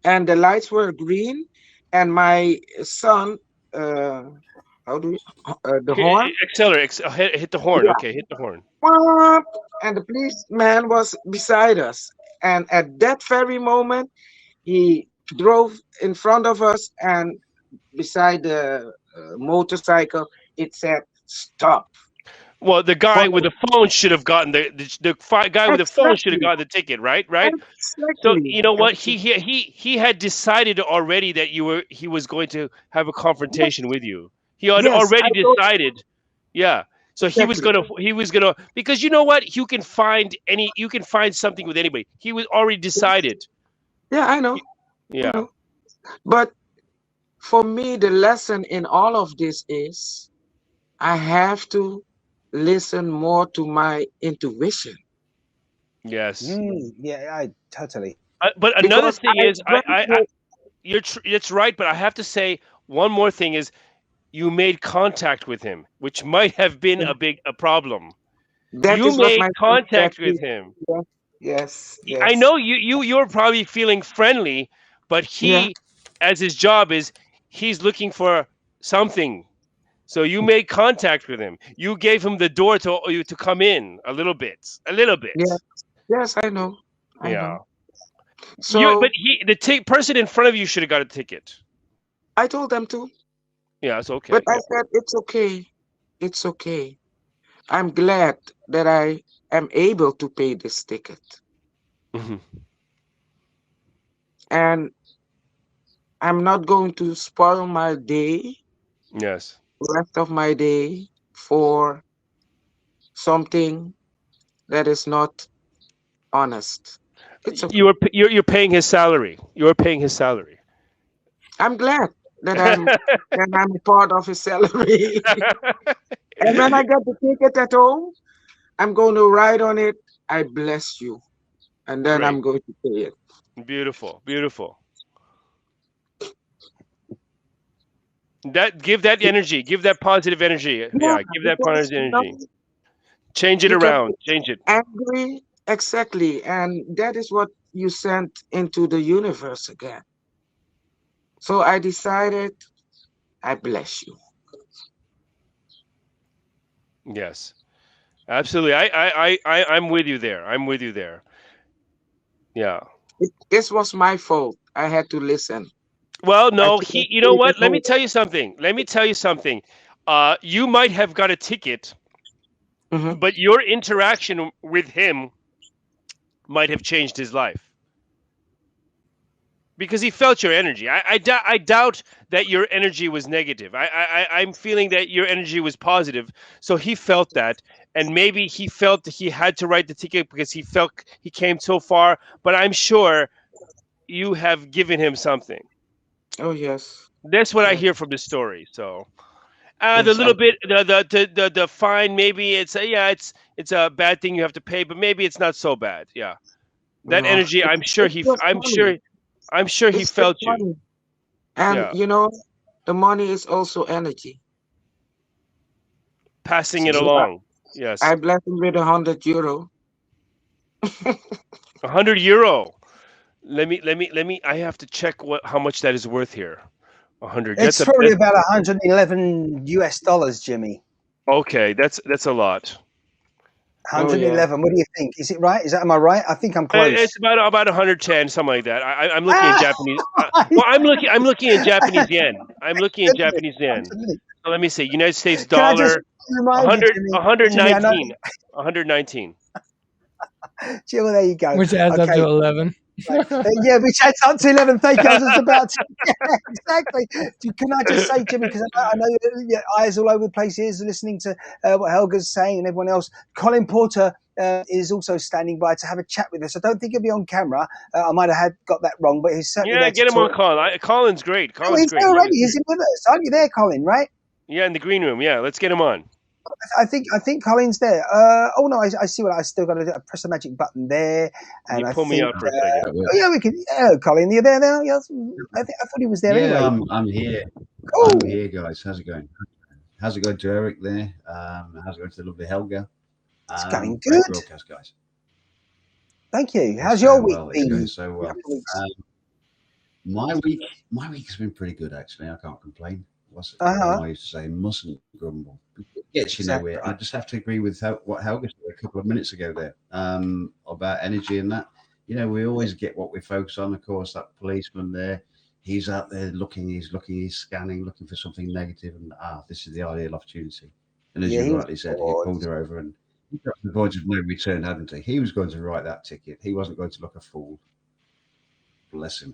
and the lights were green, and my son, uh, how do you, the horn? Accelerate. Hit the horn. Yeah. Okay, hit the horn. And the policeman was beside us. And at that very moment, he drove in front of us, and beside the motorcycle, it said, "Stop." Well, the guy with Follow. the phone should have gotten guy with the phone should have Exactly. gotten the ticket, right? Right. So Exactly. you know what? He had decided already that he was going to have a confrontation with you. He had Yes, I already told. decided. Yeah. So Exactly. he was gonna because you know what? You can find something with anybody. He was already decided. Yeah, I know. I Yeah. know. But for me, the lesson in all of this is I have to listen more to my intuition, Yes. Yeah, I totally. But another because thing is, went with. it's right. But I have to say one more thing is you made contact with him, which might have been a problem. That You is what made my son said contact with too. him. Yes, yes, I yes. know you're probably feeling friendly, but Yeah, he, as his job is, he's looking for something. So you made contact with him. You gave him the door to come in a little bit, a little yeah, bit. yes, I know. I Yeah. know. So The person in front of you should have got a ticket. I told them to, Yeah, it's okay. but I said, it's okay. It's okay. I'm glad that I am able to pay this ticket. Hmm. And I'm not going to spoil my day, Yes. rest of my day, for something that is not honest. It's okay. You're paying his salary. You're paying his salary. I'm glad that I'm a part of his salary. And when I get the ticket at home, I'm going to write on it, "I bless you," and then Great. I'm going to pay it. Beautiful. Beautiful. Give that energy. Give that positive energy. Yeah, Yeah, give that because positive energy. Change it you can around. be Change it. angry, exactly, and that is what you sent into the universe again. So I decided, I bless you. Yes. Absolutely. I'm with you there. I'm with you there. Yeah. This was my fault. I had to listen. Well, I no, should have you know stayed at what? Let me home. tell you something. Let me tell you something. You might have got a ticket, Mhm. but your interaction with him might have changed his life. because he felt your energy. I doubt that your energy was negative. I'm feeling that your energy was positive. So he felt that, and maybe he felt that he had to write the ticket because he felt he came so far. But I'm sure you have given him something. Oh yes, That's what I yes, hear from the story. So the yes. little bit, the fine, maybe it's a bad thing you have to pay, but maybe it's not so bad. Yeah, that No, energy. it's just money. I'm sure he It's just felt you. money, and Yeah, the money is also energy. passing it So along. I Yes, bless him with €100. 100 euro. Let me. I have to check how much that is worth here. 100. It's probably about 111 US dollars, Jimmy. Okay. That's a lot. Oh yeah. 111. What do you think? Is it right? Am I right? I think I'm It's close. about 110, something like that. I'm looking in Ah, Japanese. Well, I'm looking in Japanese yen. I'm looking in absolutely, Japanese yen. absolutely. So let me see. United States Can I just dollar. remind you, 100, Jimmy? Jimmy, I know. 119. 119. Jimmy, there you go. which adds up to Okay. 11. Right. Yeah, which adds up to 11. Thank you. I was just about to. Yeah, exactly. Can I just say, Jimmy, because I know your eyes all over the place, ears listening to what Helga's saying and everyone else. Colin Porter is also standing by to have a chat with us. I don't think he'll be on camera. I might have got that wrong, but he's certainly Yeah, there to get him on talk. Colin. Colin's great. Oh, Colin's he's great. there already. He's in with us. Aren't you there, Colin? Right? Yeah, in the green room. Yeah, let's get him on. I think Colin's there. Oh no, I see what I still got to do. I press the magic button there, Can you and I pull me think. out for a second? Oh yeah, we can. Yeah, Colin, you're there now. Yes, I thought he was there Yeah, anyway. I'm here. Cool. I'm here, guys. How's it going? How's it going to Eric there? How's it going to the lovely Helga? It's going Great good. broadcast, guys. Thank you. It's How's your going week well. It's going been? so A well. couple of weeks. My week has been pretty good actually. I can't complain. What's Uh-huh. I used to say? Mustn't grumble. Yes, Exactly. I just have to agree with what Helga said a couple of minutes ago there about energy and that. We always get what we focus on. Of course, that policeman there, he's out there looking, he's scanning, looking for something negative, and this is the ideal opportunity. And as Yeah, you he was rightly said, he bored. pulled her over and he got to the point of no return, hadn't he? He was going to write that ticket. He wasn't going to look a fool. Bless him.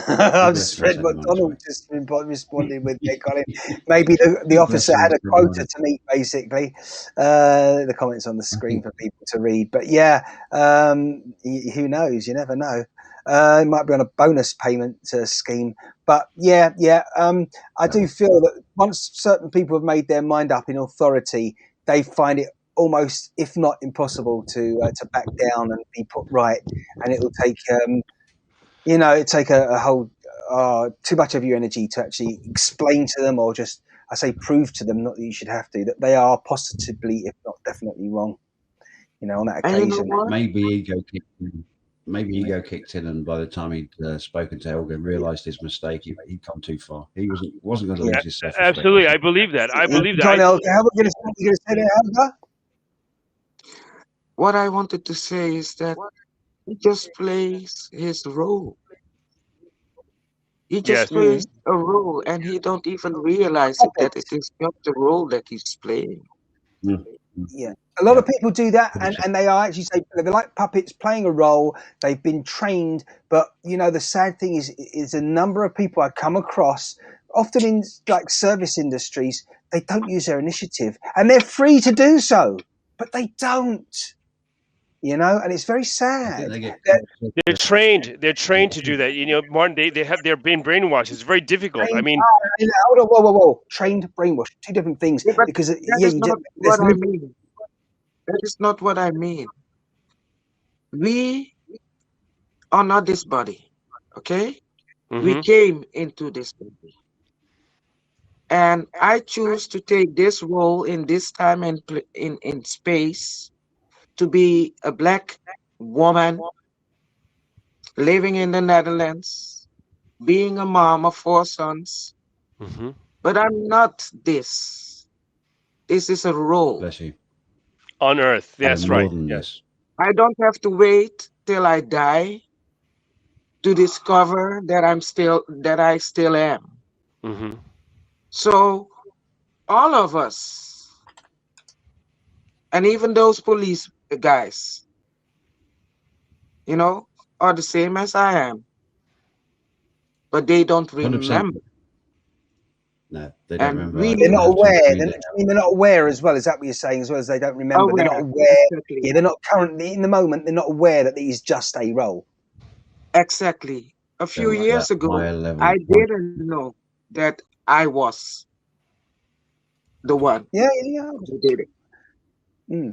I've Bless just him, read send what him on his Donald way. just responded with there, Colin. Maybe the Bless officer him, had a send him on quota his to meet, basically. The comments on the screen for people to read. But yeah, who knows? You never know. It might be on a bonus payment scheme. But yeah. I do feel that once certain people have made their mind up in authority, they find it almost, if not impossible, to back down and be put right. And it will take it take a whole too much of your energy to actually explain to them, or just I say prove to them, not that you should have to, that they are positively, if not definitely wrong. On that And you know occasion. what? Maybe ego kicked in. Maybe ego kicked in, and by the time he'd spoken to Helga and realised his mistake, he'd come too far. He wasn't going to Yeah, lose his self-respect. Absolutely, I believe that. I believe that. Go on, Elga. How are we going to say that, Elga? What I wanted to say is that he just plays his role. He just Yes. plays a role, and he don't even realize it that it Puppet. is not the role that he's playing. Mm, mm, Yeah. A lot of people do that, and 100%. they are actually say they're like puppets playing a role. They've been trained, but the sad thing is a number of people I come across, often in like service industries, they don't use their initiative, and they're free to do so, but they don't. And it's very I think sad. they get That They're trained. They're trained to do that. Martin, they're being brainwashed. It's very difficult. I trained, mean, hold on, whoa, trained, brainwashed, two different things. Yeah, but Because that yeah, is you not just there's what I mean. That is not what I mean. We are not this body, okay? We mhm. came into this body. And I choose to take this role in this time and in space to be a black woman living in the Netherlands, being a mom of 4 sons. Mhm. But I'm not this. This is a role. Bless you. On Earth. You're That's more right. than Yes. this. I don't have to wait till I die to discover that I still am. Mhm. So all of us, and even those police guys, are the same as I am. but they don't 100%. remember. No, they don't And remember. we They're need not I have to aware. agree They're, there. I mean, they're not aware as well. Is that what you're saying? As well as they don't remember. They're not aware. aware. Exactly. Yeah, they're not currently in the moment. They're not aware that it is just a role. Exactly. A few Don't like years that ago, higher level. I didn't know that I was the one Yeah, yeah, who did it. yeah.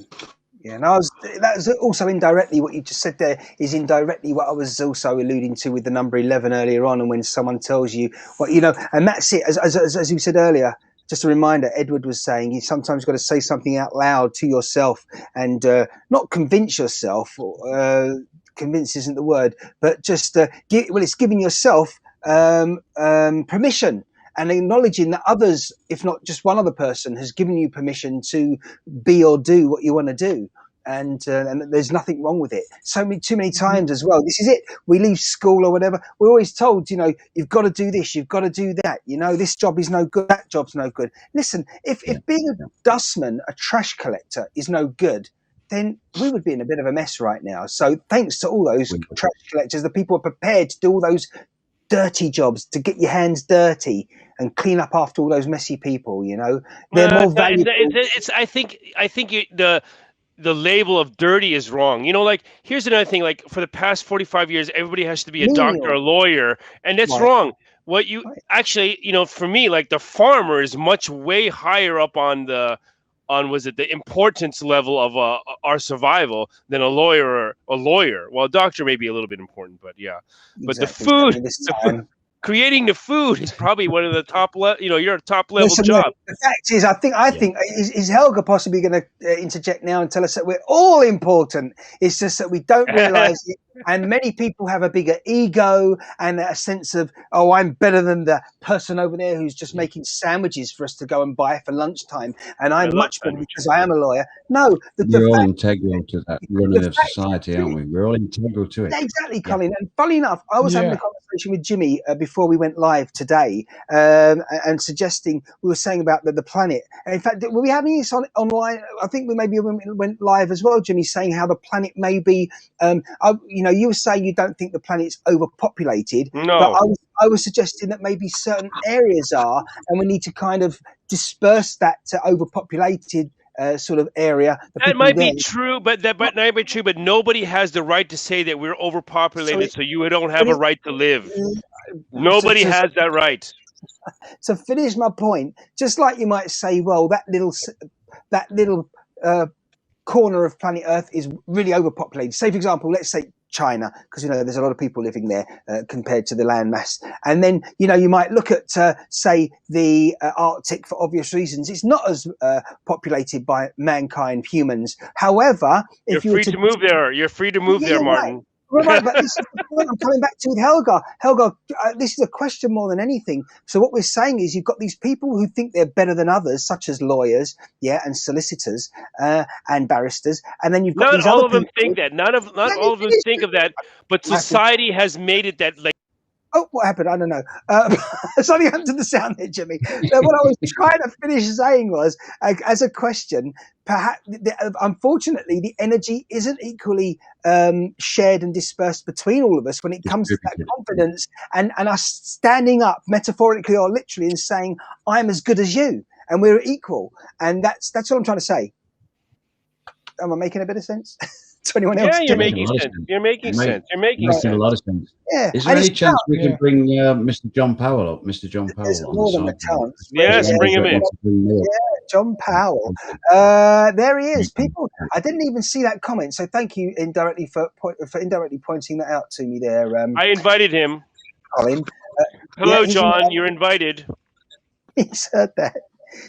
Yeah, and that was also indirectly what you just said there is indirectly what I was also alluding to with the number 11 earlier on, and when someone tells you what you know, and that's it. As you said earlier, just a reminder. Edward was saying you sometimes got to say something out loud to yourself and not convince yourself. Convince isn't the word, but just it's giving yourself permission. And acknowledging that others, if not just one other person, has given you permission to be or do what you want to do. And there's nothing wrong with it. Too many times as well. This is it. We leave school or whatever. We're always told, you've got to do this, you've got to do that. This job is no good, that job's no good. Listen, if being a dustman, a trash collector, is no good, then we would be in a bit of a mess right now. So thanks to all those trash collectors, the people are prepared to do all those dirty jobs, to get your hands dirty and clean up after all those messy people. They're more valuable. I think the label of dirty is wrong. Like, here's another thing. Like, for the past 45 years, everybody has to be a doctor, a lawyer, and that's wrong. What you actually, for me, like, the farmer is way higher up on the importance level of our survival than a lawyer. Well, a doctor may be a little bit important, but yeah. But exactly. the food, creating the food is probably one of the top you're a top level job. The fact is, I think is Helga possibly going to interject now and tell us that we're all important? It's just that we don't realize it. And many people have a bigger ego and a sense of, oh, I'm better than the person over there who's just making sandwiches for us to go and buy for lunchtime. And I'm much better because I am a lawyer. No, we're all integral to that running of society, aren't we? We're all integral to it. Exactly, Colin. And funny enough, I was having a conversation with Jimmy before we went live today, and suggesting, we were saying about the planet. And in fact, were we having this online? I think we maybe went live as well, Jimmy, saying how the planet may be. You were saying you don't think the planet's overpopulated, no. But I was suggesting that maybe certain areas are, and we need to kind of disperse that overpopulated sort of area. That might be true, but might be true. But nobody has the right to say that we're overpopulated, so you don't have a right to live. Nobody has that right. To finish my point, just like you might say, well, that little corner of planet Earth is really overpopulated. Say, for example, let's say China, because there's a lot of people living there compared to the land mass. And then you might look at say the Arctic for obvious reasons. It's not as populated by mankind, humans. However, if you're free to move there, you're free to move there, Martin. Right. Right, but this is the point I'm coming back to with Helga. Helga, this is a question more than anything. So what we're saying is you've got these people who think they're better than others, such as lawyers, and solicitors, and barristers, and then you've got not these all other of them people. think that. Not all of them think of that. But society has made it that, like. Oh, what happened? I don't know. Something happened to the sound there, Jimmy. So what I was trying to finish saying was, as a question, perhaps, unfortunately, the energy isn't equally shared and dispersed between all of us when it comes to that confidence and us standing up, metaphorically or literally, and saying, I'm as good as you, and we're equal. And that's what I'm trying to say. Am I making a bit of sense? To anyone else? Yeah, you're making sense. You're making sense. You're making sense. A lot of sense. Yeah. Is there any chance we can bring Mr. John Powell up? Mr. John Powell There's on more the than side. a chance. Yes, bring him in. Yeah, John Powell. There he is. People, I didn't even see that comment, so thank you indirectly for indirectly pointing that out to me there. I invited him. Colin. Hello, John. You're invited. He's heard that.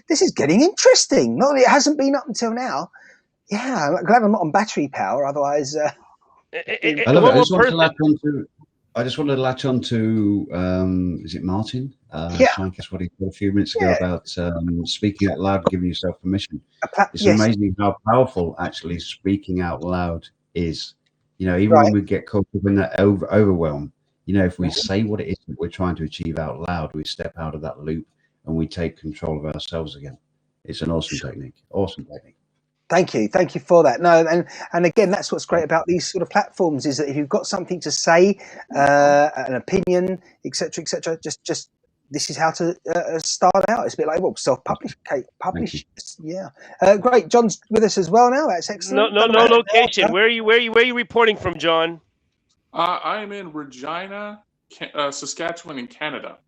This is getting interesting. Not that it hasn't been up until now. Yeah, I'm glad I'm not on battery power. Otherwise, I just wanted to latch on to is it Martin? ShineCast, what he said a few minutes ago about speaking out loud, giving yourself permission. It's amazing how powerful actually speaking out loud is. Even when we get caught up in that overwhelm, if we say what it is that we're trying to achieve out loud, we step out of that loop and we take control of ourselves again. It's an awesome technique. Awesome technique. Thank you for that. No, and again, that's what's great about these sort of platforms is that if you've got something to say, an opinion, etc., just this is how to start out. It's a bit like self-publish, publish. Yeah, great. John's with us as well now. That's excellent. No location. Where are you reporting from, John? I am in Regina, Saskatchewan, in Canada.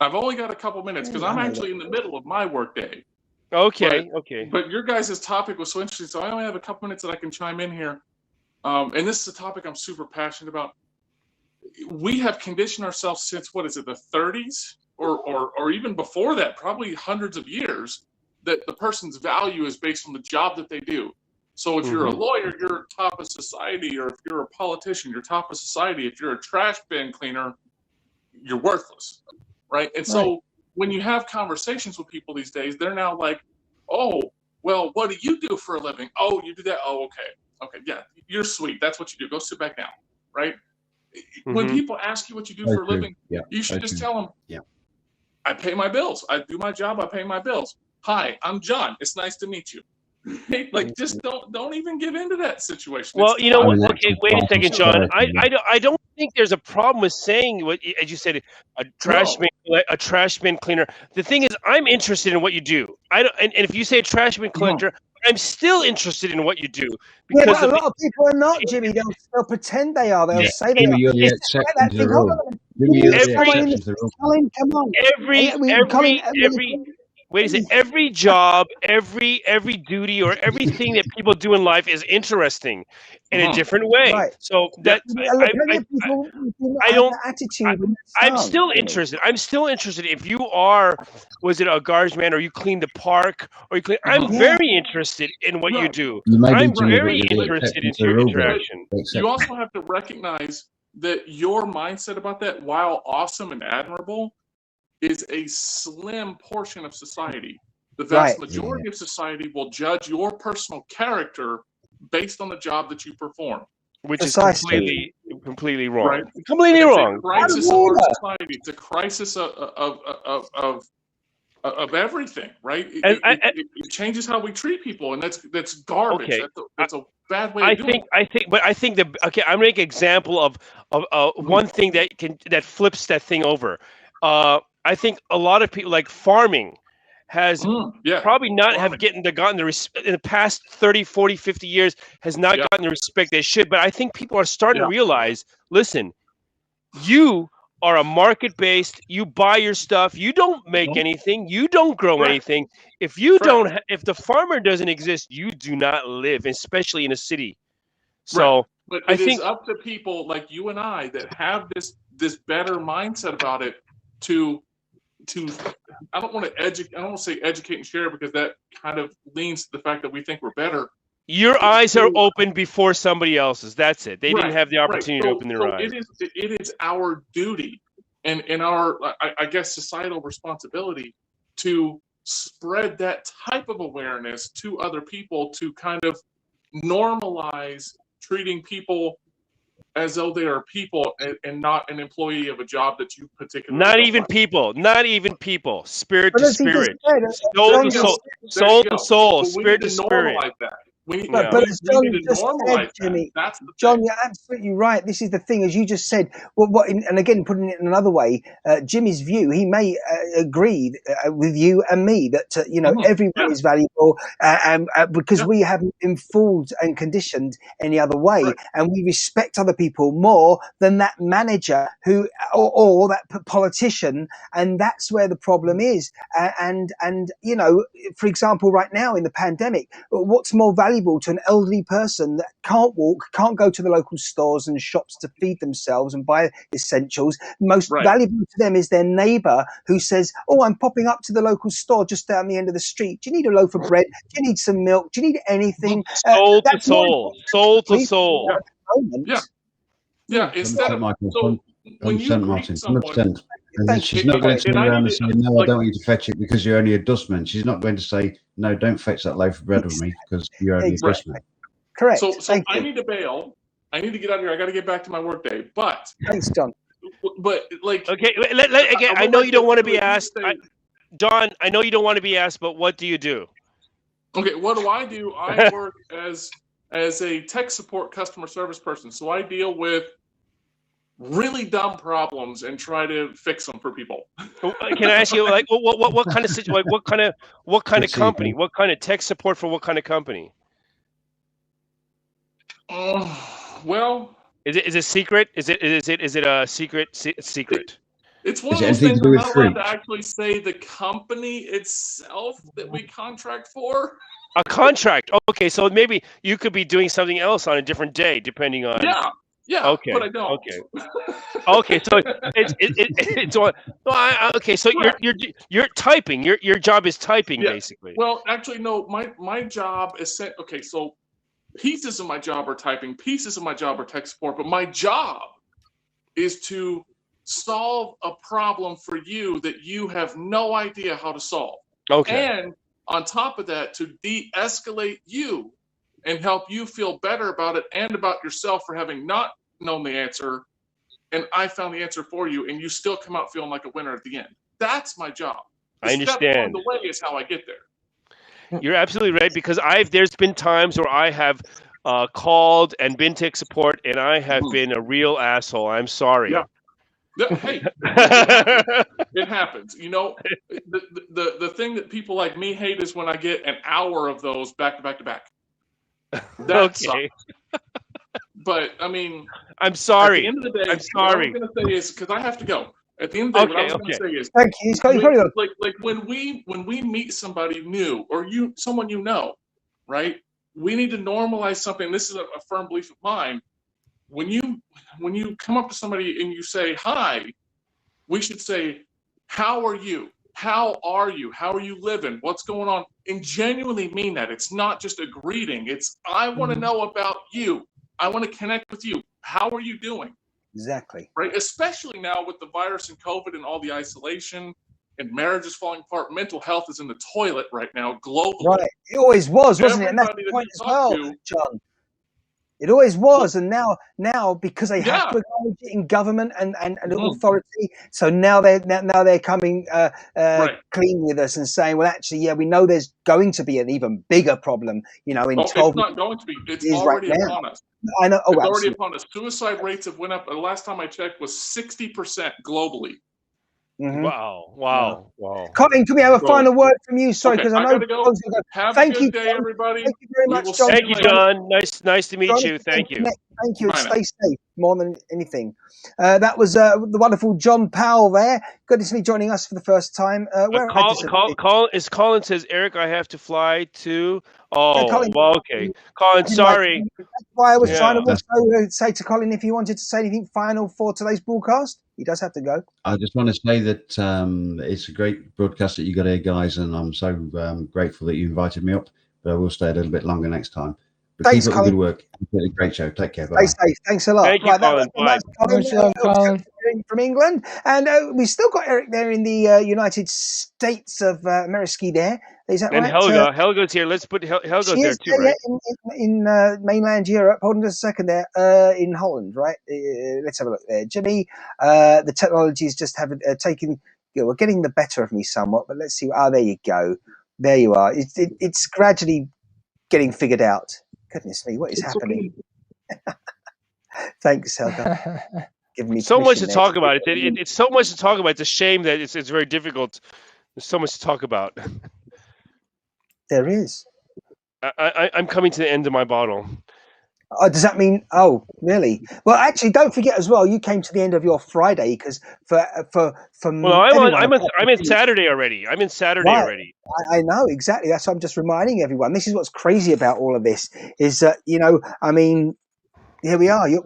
I've only got a couple minutes because I'm actually in the middle of my workday. Okay. But your guys' topic was so interesting, so I only have a couple minutes that I can chime in here. And this is a topic I'm super passionate about. We have conditioned ourselves since, what is it, the 30s? Or even before that, probably hundreds of years, that the person's value is based on the job that they do. So if you're a lawyer, you're top of society, or if you're a politician, you're top of society. If you're a trash bin cleaner, you're worthless, right? And so when you have conversations with people these days, they're now like, oh, well, what do you do for a living? Oh, you do that? Oh, okay, yeah, you're sweet. That's what you do. Go sit back down, right? When people ask you what you do for a living, you should just tell them, I pay my bills. I do my job. I pay my bills. Hi, I'm John. It's nice to meet you. Like, just don't even get into that situation. Well, you know what? Okay, wait a second, John. I don't think there's a problem with saying what, as you said, a trash bin cleaner. The thing is, I'm interested in what you do. And if you say a trash bin cleaner, I'm still interested in what you do. Because but a lot of people are not, Jimmy. They'll pretend they are. They'll say they are. You're the exception to the rule. Colin, come on. Wait a second. Every job, every duty, or everything that people do in life is interesting in a different way. Right. So that I'm still interested. I'm still interested. If you are, was it a garbage man, or you clean the park, or you clean? I'm very interested in what you do. I'm very interested in your interaction. You also have to recognize that your mindset about that, while awesome and admirable, is a slim portion of society. The vast majority of society will judge your personal character based on the job that you perform, which is completely wrong. Right? Completely wrong. It's a crisis of our society. It's a crisis of everything, right? It changes how we treat people, and that's garbage. Okay. That's a bad way. I think I'm gonna make an example of one thing that flips that thing over. I think a lot of people, like farming, has probably not gotten the in the past 30, 40, 50 years has not gotten the respect they should. But I think people are starting to realize, listen, you are a market-based, you buy your stuff, you don't make anything, you don't grow anything. If you don't, if the farmer doesn't exist, you do not live, especially in a city. So but it is up to people like you and I that have this better mindset about it to I don't want to say educate and share, because that kind of leans to the fact that we think we're better. Your eyes are open before somebody else's. That's it. They didn't have the opportunity to open their eyes. It is our duty and our, I guess, societal responsibility to spread that type of awareness to other people, to kind of normalize treating people as though they are people and not an employee of a job that you particularly not even people, spirit to spirit, soul to soul, soul to soul, spirit to spirit. We need to normalize Jimmy. John, you're absolutely right. This is the thing, as you just said. Well, and again, putting it in another way, Jimmy's view, he may agree with you and me that everyone is valuable, and because we haven't been fooled and conditioned any other way, and we respect other people more than that manager who or that politician, and that's where the problem is. And for example, right now in the pandemic, what's more valuable to an elderly person that can't walk, can't go to the local stores and shops to feed themselves and buy essentials? Most valuable to them is their neighbor who says, oh, I'm popping up to the local store just down the end of the street. Do you need a loaf of bread? Do you need some milk? Do you need anything? Soul to soul. Soul to soul. Yeah. Instead of when you Martin, 100%. And she's not going to turn around and say, no, I don't want you to fetch it because you're only a dustman. She's not going to say, no, don't fetch that loaf of bread with me because you're only a dustman. Correct. So I need to bail. I need to get out of here. I got to get back to my workday. But thanks, John. But okay, I know you don't want to be asked, Don. I know you don't want to be asked, but what do you do? Okay, what do? I work as a tech support customer service person, so I deal with really dumb problems and try to fix them for people. Can I ask you, like, what kind of like, what kind of Good to see you, company, Ben. what kind of tech support for what kind of company? Well, Is it secret? Is it a secret? it's one Is of it those anything things to do I'm with not allowed fruit? to actually say the company itself that we contract for. A contract. Okay, so maybe you could be doing something else on a different day, depending on. Yeah, Okay. but I don't. Okay. So it's on. Okay, so you're typing. Your job is typing, Yeah. basically. Well, actually, no. My job is okay. So pieces of my job are typing. Pieces of my job are tech support. But my job is to solve a problem for you that you have no idea how to solve. Okay. And on top of that, to de-escalate you and help you feel better about it and about yourself for having not known the answer. And I found the answer for you, and you still come out feeling like a winner at the end. That's my job. The I step along understand. the way is how I get there. You're absolutely right, because there's been times where I have called and been tech support, and I have been a real asshole. I'm sorry. Yeah. Hey, it happens. You know, the thing that people like me hate is when I get an hour of those back to back to back. That Okay. sucks. But I mean, I'm sorry. At the end of the day, I'm sorry. what I was going to say is, because I have to go. At the end of the day, what I was going to say is, Thank you. like when we meet somebody new or someone you know, right? We need to normalize something. This is a firm belief of mine. When you come up to somebody and you say hi, we should say, "How are you? How are you? How are you living? What's going on?" And genuinely mean that. It's not just a greeting. It's, I want to know about you. I want to connect with you. How are you doing? Exactly. Right? Especially now with the virus and COVID and all the isolation and marriages falling apart. Mental health is in the toilet right now globally. Right. It always was, wasn't it? And that's Everybody the that point you as talk well, to, John. It always was, and now because they have Yeah. to acknowledge it in government and Mhm. authority, so now they're coming Right. clean with us and saying, well, actually, yeah, we know there's going to be an even bigger problem, you know, in Oh, 12 it's not going to be. It's years right already now. upon us. I know. Oh, It's already absolutely. upon us. Suicide rates have went up. The last time I checked was 60% globally. Mhm. Wow. Colin, can we have a So- final word from you? Sorry, Okay, because I know gotta go. John's gonna go. Have Thank a you, good day, John. everybody. Thank you very We much, will John. see Thank you, later. John. Nice to meet John, you. Thank you. Thank you. And Bye now. stay safe more than anything. That was the wonderful John Powell there. Good to see me joining us for the first time. Colin says, Eric, I have to fly to. Oh, Colin, well, okay. Colin, sorry. That's why I was trying to Yeah. also say to Colin, if you wanted to say anything final for today's broadcast, he does have to go. I just want to say that it's a great broadcast that you got here, guys, and I'm so grateful that you invited me up. But I will stay a little bit longer next time. But Thanks, keep up the Colin. good work. It's a great show. Take care. Stay Bye. safe. Thanks a lot. Thank you, Colin. Bye. That's Colin, Much love, Colin. from England. And we've still got Eric there in the United States of Amerisky there. Is that And right? Helga's here. Let's put Helga's She there is too, right? in mainland Europe. Hold on just a second there. In Holland, right? Let's have a look there. Jimmy, the technology is just taking, we're getting the better of me somewhat, but let's see. There you go. There you are. It's gradually getting figured out. Goodness me, what is happening? Okay. Thanks, Helga. Giving me So much to permission there. talk about. It's so much to talk about. It's a shame that it's very difficult. There's so much to talk about. There is. I'm coming to the end of my bottle. Does that mean? Oh, really? Well, actually, don't forget as well. You came to the end of your Friday because for Well, I'm in Saturday already. I'm in Saturday Right. already. I know exactly. That's what I'm just reminding everyone. This is what's crazy about all of this is that I mean, here we are. You're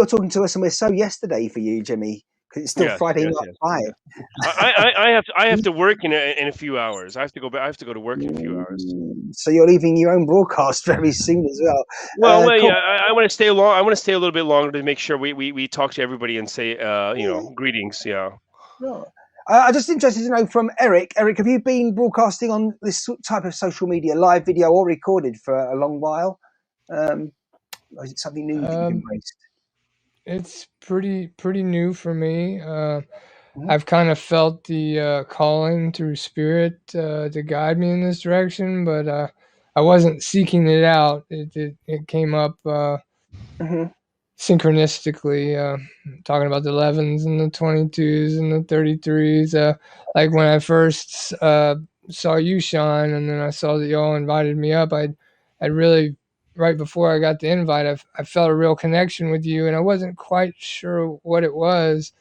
talking to us, and we're so yesterday for you, Jimmy, because it's still Yes, Friday yes, night. yes. Five. I have to work in a few hours. I have to go back. I have to go to work in a few hours. So you're leaving your own broadcast very soon as well. Well, cool. yeah, I want to stay long. I want to stay a little bit longer to make sure we talk to everybody and say greetings. Yeah. Sure. I'm just interested to know from Eric. Eric, have you been broadcasting on this type of social media, live video or recorded for a long while? Or is it something new that you've embraced? It's pretty new for me. I've kind of felt the calling through spirit to guide me in this direction, but I wasn't seeking it out. It came up Mm-hmm. synchronistically, talking about the 11s and the 22s and the 33s. Like when I first saw you, Sean, and then I saw that y'all invited me up, I really, right before I got the invite, I felt a real connection with you, and I wasn't quite sure what it was.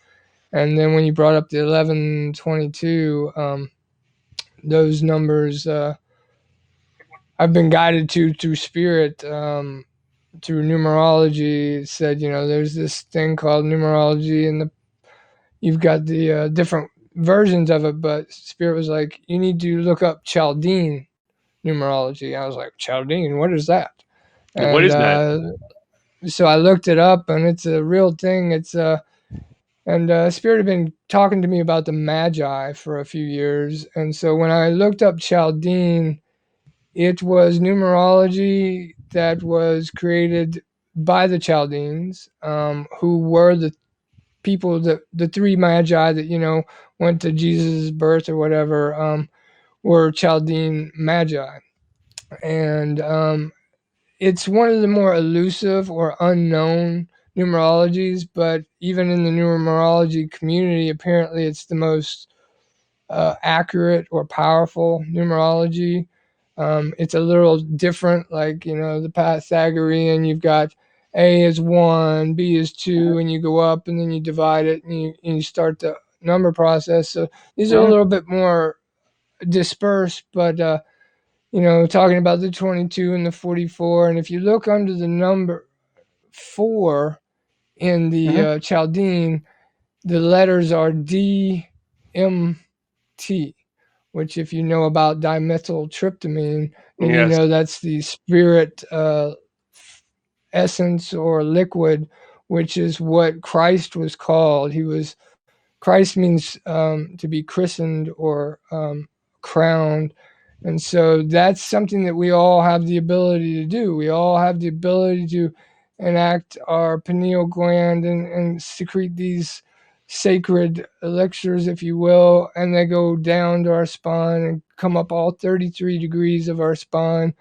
And then when you brought up the 1122, those numbers, I've been guided to through spirit. Through numerology, it said, there's this thing called numerology, and you've got the different versions of it, but spirit was like, you need to look up Chaldean numerology. I was like, Chaldean, what is that? What And is that? so I looked it up, and it's a real thing. And spirit had been talking to me about the Magi for a few years, and so when I looked up Chaldean, it was numerology that was created by the Chaldeans, who were the people that the three magi that went to Jesus' birth or whatever, were Chaldean magi, and it's one of the more elusive or unknown numerologies. But even in the numerology community, apparently it's the most accurate or powerful numerology. It's a little different, like the Pythagorean. You've got A is 1, B is 2, and you go up, and then you divide it, and you start the number process. So these are a little bit more dispersed, but talking about the 22 and the 44, and if you look under the number 4 in the Mm-hmm. Chaldean, the letters are D, M, T, which if you know about dimethyltryptamine, then you Yes. know that's the spirit essence or liquid, which is what Christ was called. Christ means to be christened or crowned. And so that's something that we all have the ability to do. We all have the ability to enact our pineal gland and secrete these sacred elixirs, if you will, and they go down to our spine and come up all 33 degrees of our spine,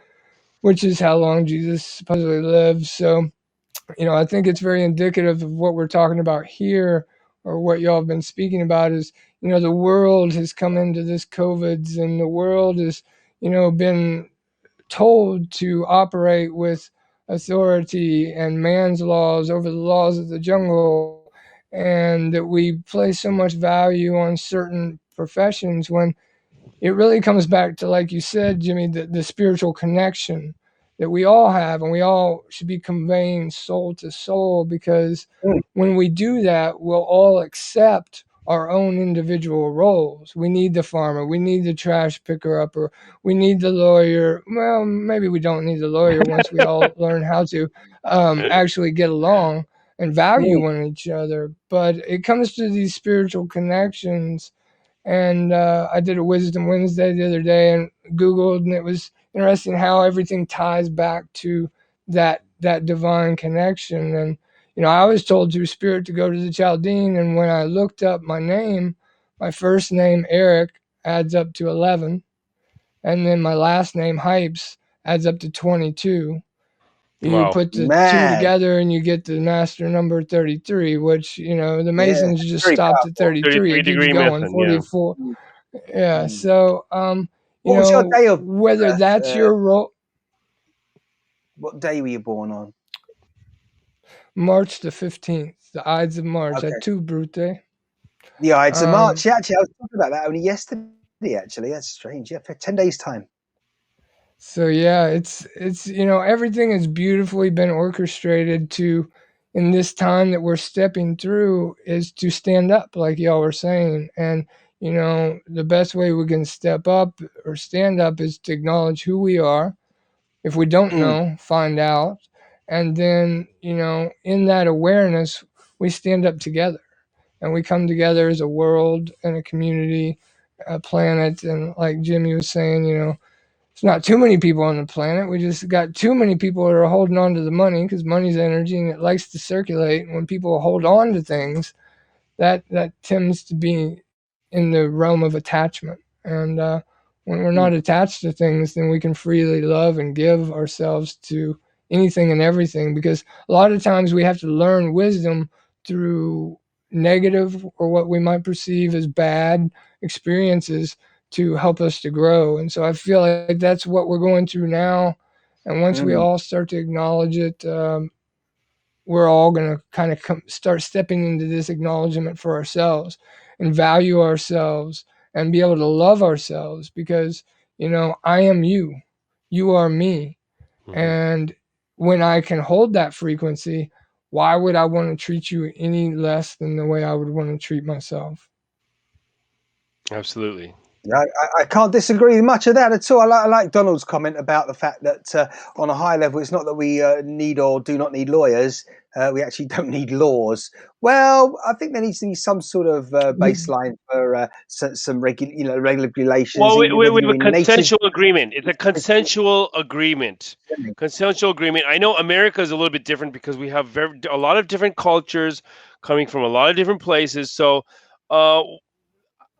which is how long Jesus supposedly lived. So, I think it's very indicative of what we're talking about here, or what y'all have been speaking about is, the world has come into this COVIDs, and the world has, been told to operate with authority and man's laws over the laws of the jungle, and that we place so much value on certain professions when it really comes back to, like you said, Jimmy, the spiritual connection that we all have, and we all should be conveying soul to soul, because when we do that, we'll all accept our own individual roles. We need the farmer, we need the trash picker upper, we need the lawyer. Well, maybe we don't need the lawyer once we all learn how to actually get along and value one each other. But it comes to these spiritual connections, and I did a Wisdom Wednesday the other day and Googled, and it was interesting how everything ties back to that divine connection. And I was told through spirit to go to the Chaldean, and when I looked up my name, my first name Eric adds up to 11, and then my last name Hypes adds up to 22. You Wow. put the two Man, together and you get the master number 33, which the yeah, Masons just very stopped at powerful. 33. 33 It keeps degree going method. Yeah. 44. Mm. Yeah. Mm. So What was your day of whether birth? that's your role, What day were you born on? March the 15th, the Ides of March Okay, at 2 Brute. the Ides of March. Um, Yeah, actually, I was talking about that only yesterday. Actually, that's strange. Yeah, for 10 days time. so yeah, it's everything has beautifully been orchestrated to, in this time that we're stepping through, is to stand up, like y'all were saying. And the best way we can step up or stand up is to acknowledge who we are. If we don't Mm. know, find out. And then, in that awareness, we stand up together, and we come together as a world and a community, a planet. And like Jimmy was saying, it's not too many people on the planet. We just got too many people that are holding on to the money, because money's energy and it likes to circulate. And when people hold on to things, that tends to be in the realm of attachment. And When we're not attached to things, then we can freely love and give ourselves to anything and everything, because a lot of times we have to learn wisdom through negative or what we might perceive as bad experiences to help us to grow. And so I feel like that's what we're going through now. And once we all start to acknowledge it, we're all going to kind of start stepping into this acknowledgement for ourselves and value ourselves and be able to love ourselves, because, you know, I am you, you are me. And when I can hold that frequency, why would I want to treat you any less than the way I would want to treat myself? Absolutely. I can't disagree with much of that at all. I like Donald's comment about the fact that on a high level, it's not that we need or do not need lawyers. We actually don't need laws. Well, I think there needs to be some sort of baseline for some regulations. Well, we have a consensual agreement. It's a consensual agreement. Consensual agreement. I know America is a little bit different because we have a lot of different cultures coming from a lot of different places. So,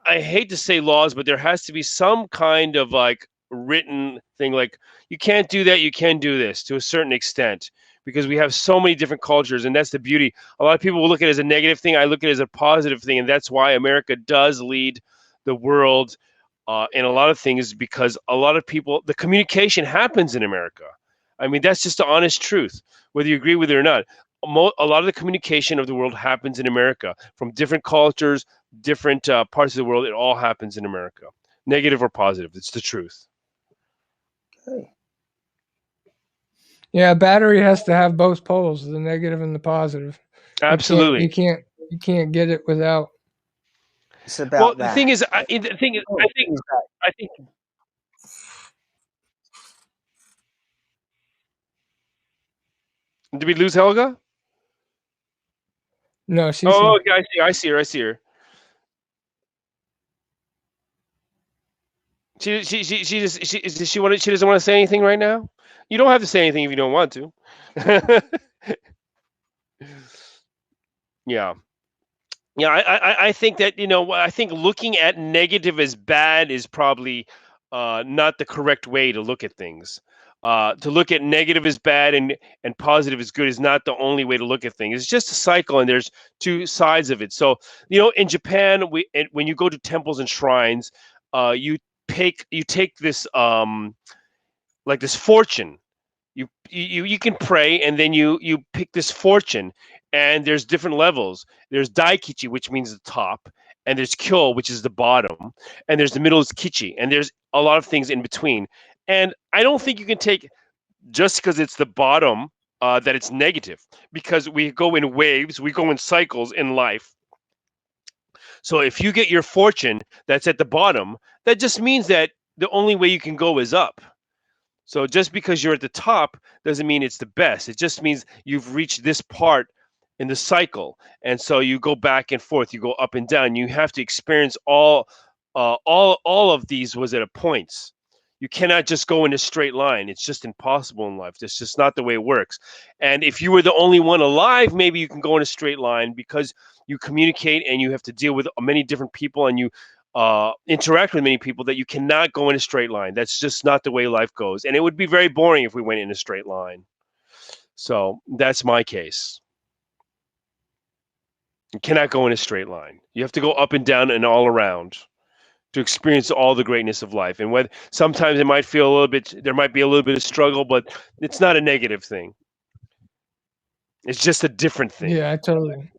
I hate to say laws, but there has to be some kind of like written thing, like you can't do that, you can do this to a certain extent, because we have so many different cultures, and that's the beauty. A lot of people will look at it as a negative thing. I look at it as a positive thing, and that's why America does lead the world in a lot of things, because a lot of people, the communication happens in America. I mean, that's just the honest truth, whether you agree with it or not. A lot of the communication of the world happens in America, from different cultures, different parts of the world. It all happens in America, negative or positive. It's the truth. Okay. Yeah, a battery has to have both poles, the negative and the positive. Absolutely. You can't get it without. It's about the thing is, I think. Did we lose Helga? No, she's. Oh, okay, I see her. She doesn't want to say anything right now. You don't have to say anything if you don't want to. Yeah. I think that, I think looking at negative as bad is probably not the correct way to look at things. To look at negative as bad and positive as good is not the only way to look at things. It's just a cycle, and there's two sides of it. So, in Japan, when you go to temples and shrines, you take this like this fortune. You can pray, and then you pick this fortune, and there's different levels. There's daikichi, which means the top, and there's kyo, which is the bottom, and there's the middle is kichi, and there's a lot of things in between. And I don't think you can take just because it's the bottom that it's negative, because we go in waves, we go in cycles in life. So if you get your fortune that's at the bottom, that just means that the only way you can go is up. So just because you're at the top doesn't mean it's the best. It just means you've reached this part in the cycle, and so you go back and forth. You go up and down. You have to experience all of these was at a points. You cannot just go in a straight line. It's just impossible in life. That's just not the way it works. And if you were the only one alive, maybe you can go in a straight line because you communicate and you have to deal with many different people, and you interact with many people, that you cannot go in a straight line. That's just not the way life goes. And it would be very boring if we went in a straight line. So that's my case. You cannot go in a straight line. You have to go up and down and all around to experience all the greatness of life. And when sometimes it might feel there might be a little bit of struggle, but it's not a negative thing. It's just a different thing. Yeah, totally.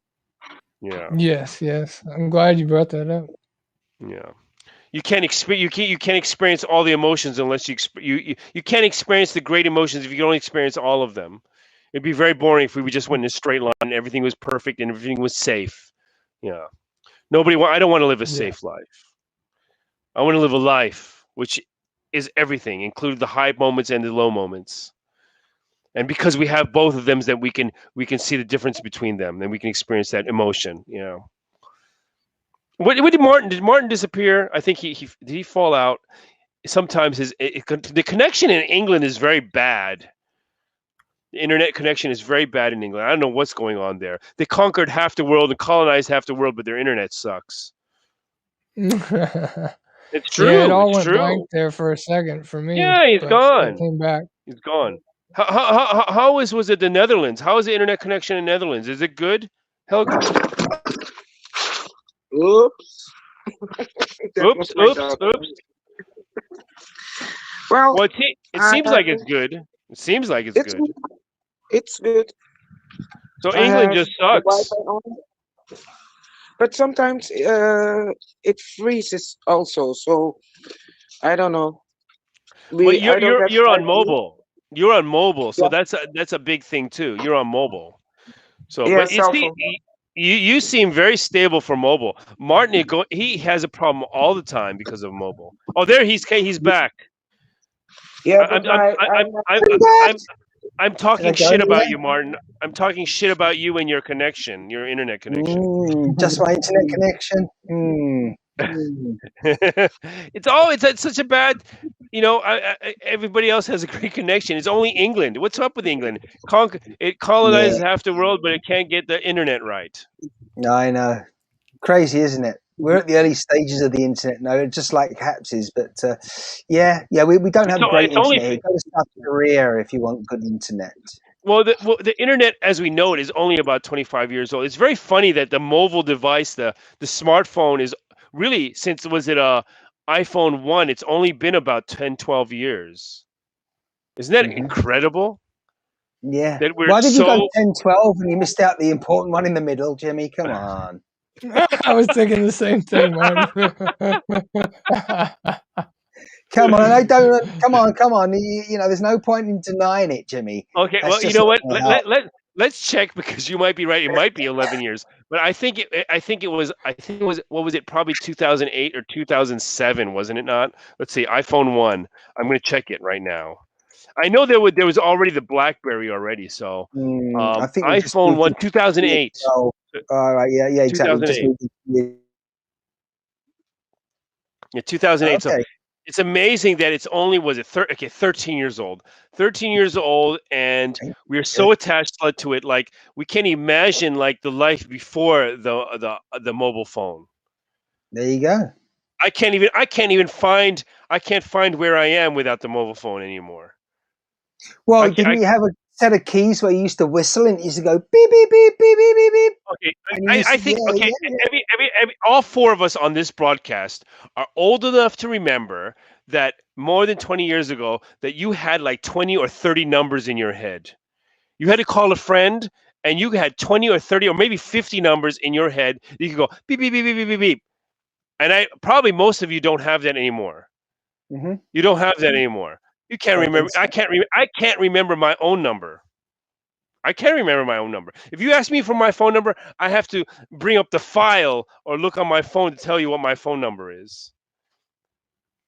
Yeah. Yes. I'm glad you brought that up. Yeah. You can't experience all the emotions unless you can't experience the great emotions if you can only experience all of them. It'd be very boring if we just went in a straight line and everything was perfect and everything was safe. Yeah. I don't want to live a safe life. I want to live a life which is everything, including the high moments and the low moments. And because we have both of them, that we can see the difference between them, and we can experience that emotion. What did Martin? Did Martin disappear? I think did he fall out? Sometimes the connection in England is very bad. The internet connection is very bad in England. I don't know what's going on there. They conquered half the world and colonized half the world, but their internet sucks. It's true. Yeah, it all It's went true. blank there for a second for me. Yeah, he's but gone. It came back. He's gone. How was it the Netherlands? How is the internet connection in the Netherlands? Is it good, Helga? Oops. That was Oops, my oops, dog. oops. Well, Well, it seems like it's good. It seems like it's it's good. it's good. So I England have just the sucks. Wi-Fi on, but sometimes it freezes also. So I don't know. Well, I don't have you're on 5G. mobile. You're on mobile, so Yeah, that's a big thing too. You're on mobile. So, yeah, but cell phone. you seem very stable for mobile. Martin, he has a problem all the time because of mobile. Oh, there he's back. Yeah, I, but I'm I'm my I- I'm I'm I'm back. I'm I'm Did I talking go shit about anywhere? you, Martin. I'm talking shit about you and your connection, your internet connection. Just my internet connection. It's such a bad, everybody else has a great connection. It's only England. What's up with England? It Yeah, colonizes half the world, but it can't get the internet right. I know. Crazy, isn't it? We're at the early stages of the internet now, just like HAPS is. But yeah, we don't have So great it's only internet here. Go to South Korea if you want good internet. the internet as we know it is only about 25 years old. It's very funny that the mobile device, the smartphone is really, since was it a iPhone 1, it's only been about 10, 12 years. Isn't that Hmm. incredible? Yeah. That we're Why did you go so 10, 12 and you missed out the important one in the middle, Jimmy? Come on. I was thinking the same thing, Martin. Come on, I don't. Come on. There's no point in denying it, Jimmy. okay. That's Well, you just know not what? going to help. Let's check because you might be right. It might be 11 years, but I think it was what was it? Probably 2008 or 2007, wasn't it not? Let's see, iPhone 1. I'm going to check it right now. I know there was already the BlackBerry already, so I think we just iPhone moved 1 to 2008. 12. All right, yeah, exactly. Just 2008. moved to. Yeah, 2008. So Okay. it's amazing that it's only, was it 13 years old. 13 years old, and we're Good. so attached to it, like we can't imagine like the life before the mobile phone. There you go. I can't find where I am without the mobile phone anymore. Well, I can't, didn't you have a set of keys where you used to whistle and it used to go beep beep beep beep beep beep beep? okay, And you used I to, think, yeah, okay, yeah. all four of us on this broadcast are old enough to remember that more than 20 years ago that you had like 20 or 30 numbers in your head. You had to call a friend and you had 20 or 30 or maybe 50 numbers in your head. You could go beep beep beep beep beep beep beep. And probably most of you don't have that anymore. Mm-hmm. You don't have that anymore. You can't Don't remember. think so. I can't remember my own number. I can't remember my own number. If you ask me for my phone number, I have to bring up the file or look on my phone to tell you what my phone number is.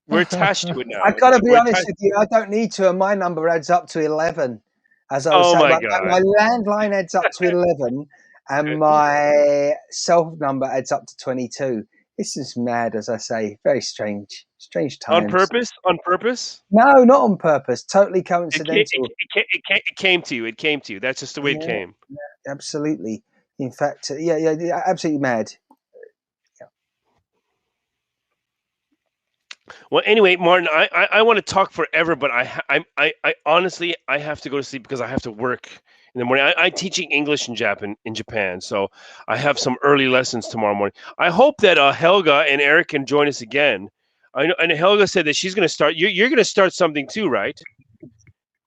We're attached to it now. I've got to be We're honest attached. with you. I don't need to, and my number adds up to 11. As I was Oh saying, my my God. landline adds up to 11, and my cell number adds up to 22. This is mad, as I say. Very strange. Strange On times. purpose? On purpose? No, not on purpose. Totally It came, coincidental. it came to you. It came to you. That's just the way it Yeah, came. absolutely. In fact, yeah, absolutely mad. Well, anyway, Martin, I want to talk forever, but I honestly I have to go to sleep because I have to work in the morning. I'm teaching English in Japan, so I have some early lessons tomorrow morning. I hope that Helga and Eric can join us again. I know, and Helga said that she's going to start. You're going to start something too, right?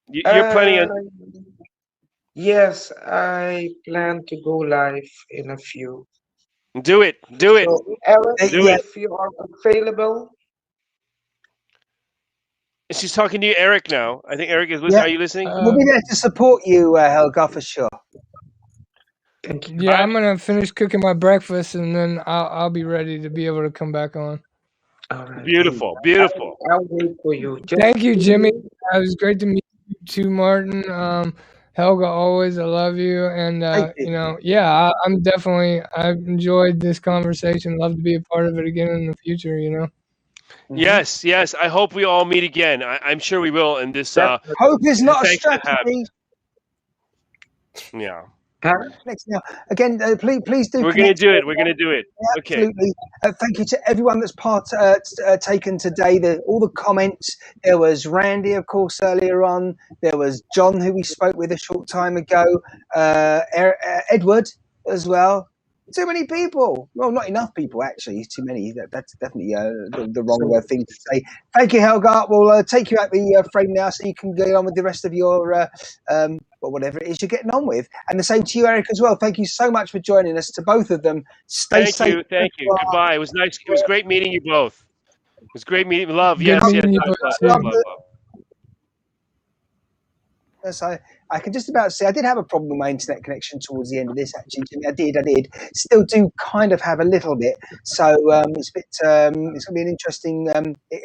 You're planning Uh, on. yes, I plan to go live in a few. Do it. Do it. So, Eric, Do Yeah, it. if you are available, She's talking to you, Eric. Now, I think Eric is listening. yeah. Are you listening? We'll be there to support you, Helga, for sure. thank you. Yeah, I'm gonna finish cooking my breakfast and then I'll be ready to be able to come back on. All right. Beautiful. Beautiful. I'll wait for you. Just Thank you, give Jimmy. me- It was great to meet you too, Martin. Helga, always I love you, and Thank you. yeah, I've enjoyed this conversation. Love to be a part of it again in the future. Mhm. Yes, yes. I hope we all meet again. I'm sure we will in this. Definitely. Hope is not a Thanks to have. strategy. Yeah. Huh? Next now, again, please do. We're gonna do it. We're gonna do it. Okay. Absolutely. Thank you to everyone that's taken today. All the comments. There was Randy, of course, earlier on. There was John, who we spoke with a short time ago. Edward as well. Too many people. Well, not enough people, actually. Too many. That's definitely the wrong thing to say. Thank you, Helga. We'll take you out the frame now so you can get on with the rest of your or whatever it is you're getting on with. And the same to you, Eric, as well. Thank you so much for joining us. To both of them, stay safe. Thank you. Goodbye. It was nice. It was great meeting you both. It was great meeting. Love. Good Yes. meeting you Love, both, love, too. love, love. Yes, I can just about say I did have a problem with my internet connection towards the end of this. Actually, Jimmy, I did. Still do kind of have a little bit. So it's a bit. It's going to be an interesting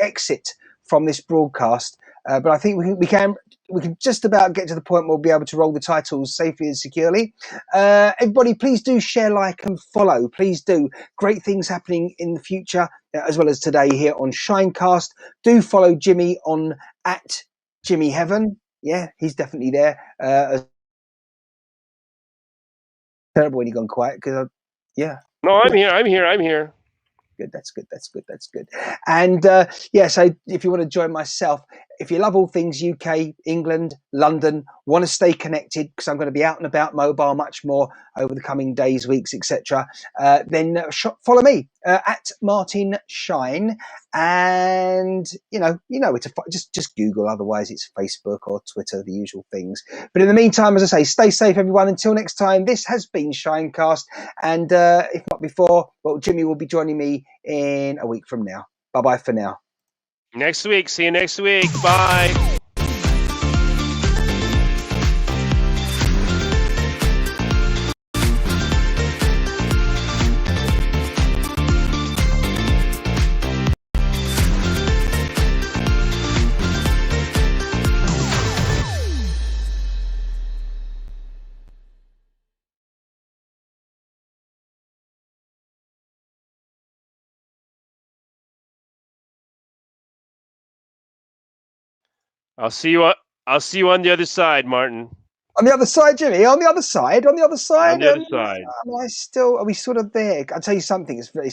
exit from this broadcast. But I think we can just about get to the point where we'll be able to roll the titles safely and securely. Everybody, please do share, like, and follow. Please do. Great things happening in the future, as well as today here on ShineCast. Do follow Jimmy on @JimmyHeaven. Yeah, he's definitely there. Terrible when he gone quiet because, yeah. No, I'm here. I'm here. I'm here. Good. That's good. That's good. That's good. And yeah, so if you want to join myself, if you love all things UK, England, London, want to stay connected because I'm going to be out and about mobile much more over the coming days, weeks, etc., then follow me at Martin Shine, and you know it's just Google. Otherwise, it's Facebook or Twitter, the usual things. But in the meantime, as I say, stay safe, everyone. Until next time, this has been ShineCast, and if not before, well, Jimmy will be joining me in a week from now. Bye bye for now. Next week. See you next week. Bye. I'll see you on the other side, Martin. On the other side, Jimmy. On the other side. On the other side. On the other side. Are we sort of there? I'll tell you something. It's very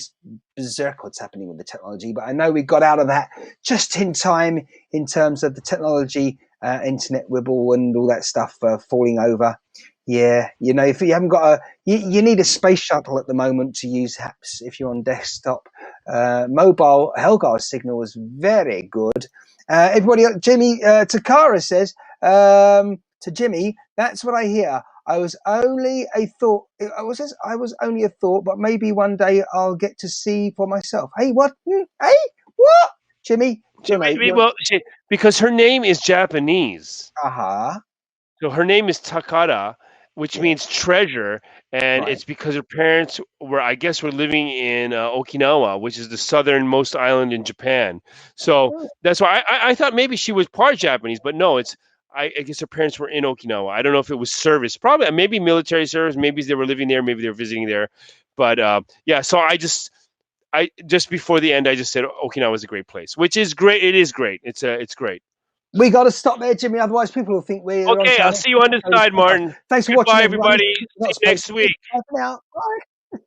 berserk what's happening with the technology, but I know we got out of that just in time in terms of the technology, internet wibble and all that stuff falling over. Yeah, if you haven't got you need a space shuttle at the moment to use apps if you're on desktop. Mobile, Helgar's signal is very good. Everybody, Jimmy, Takara says, to Jimmy, that's what I hear. I was only a thought. I was only a thought, but maybe one day I'll get to see for myself. Hey, what? Hey, what? Jimmy, because her name is Japanese. Uh-huh. So her name is Takara, which means treasure, and it's because her parents were living in Okinawa, which is the southernmost island in Japan. So that's why I thought maybe she was part Japanese, but no, I guess her parents were in Okinawa. I don't know if it was service, probably maybe military service, maybe they were living there, maybe they were visiting there, but yeah. So I just before the end, I just said Okinawa is a great place, which is great. It is great. It's great. We got to stop there, Jimmy. Otherwise, people will think we're okay. I'll see you on this side, Martin. Thanks for watching, everybody. See you next week. Bye for now. Bye.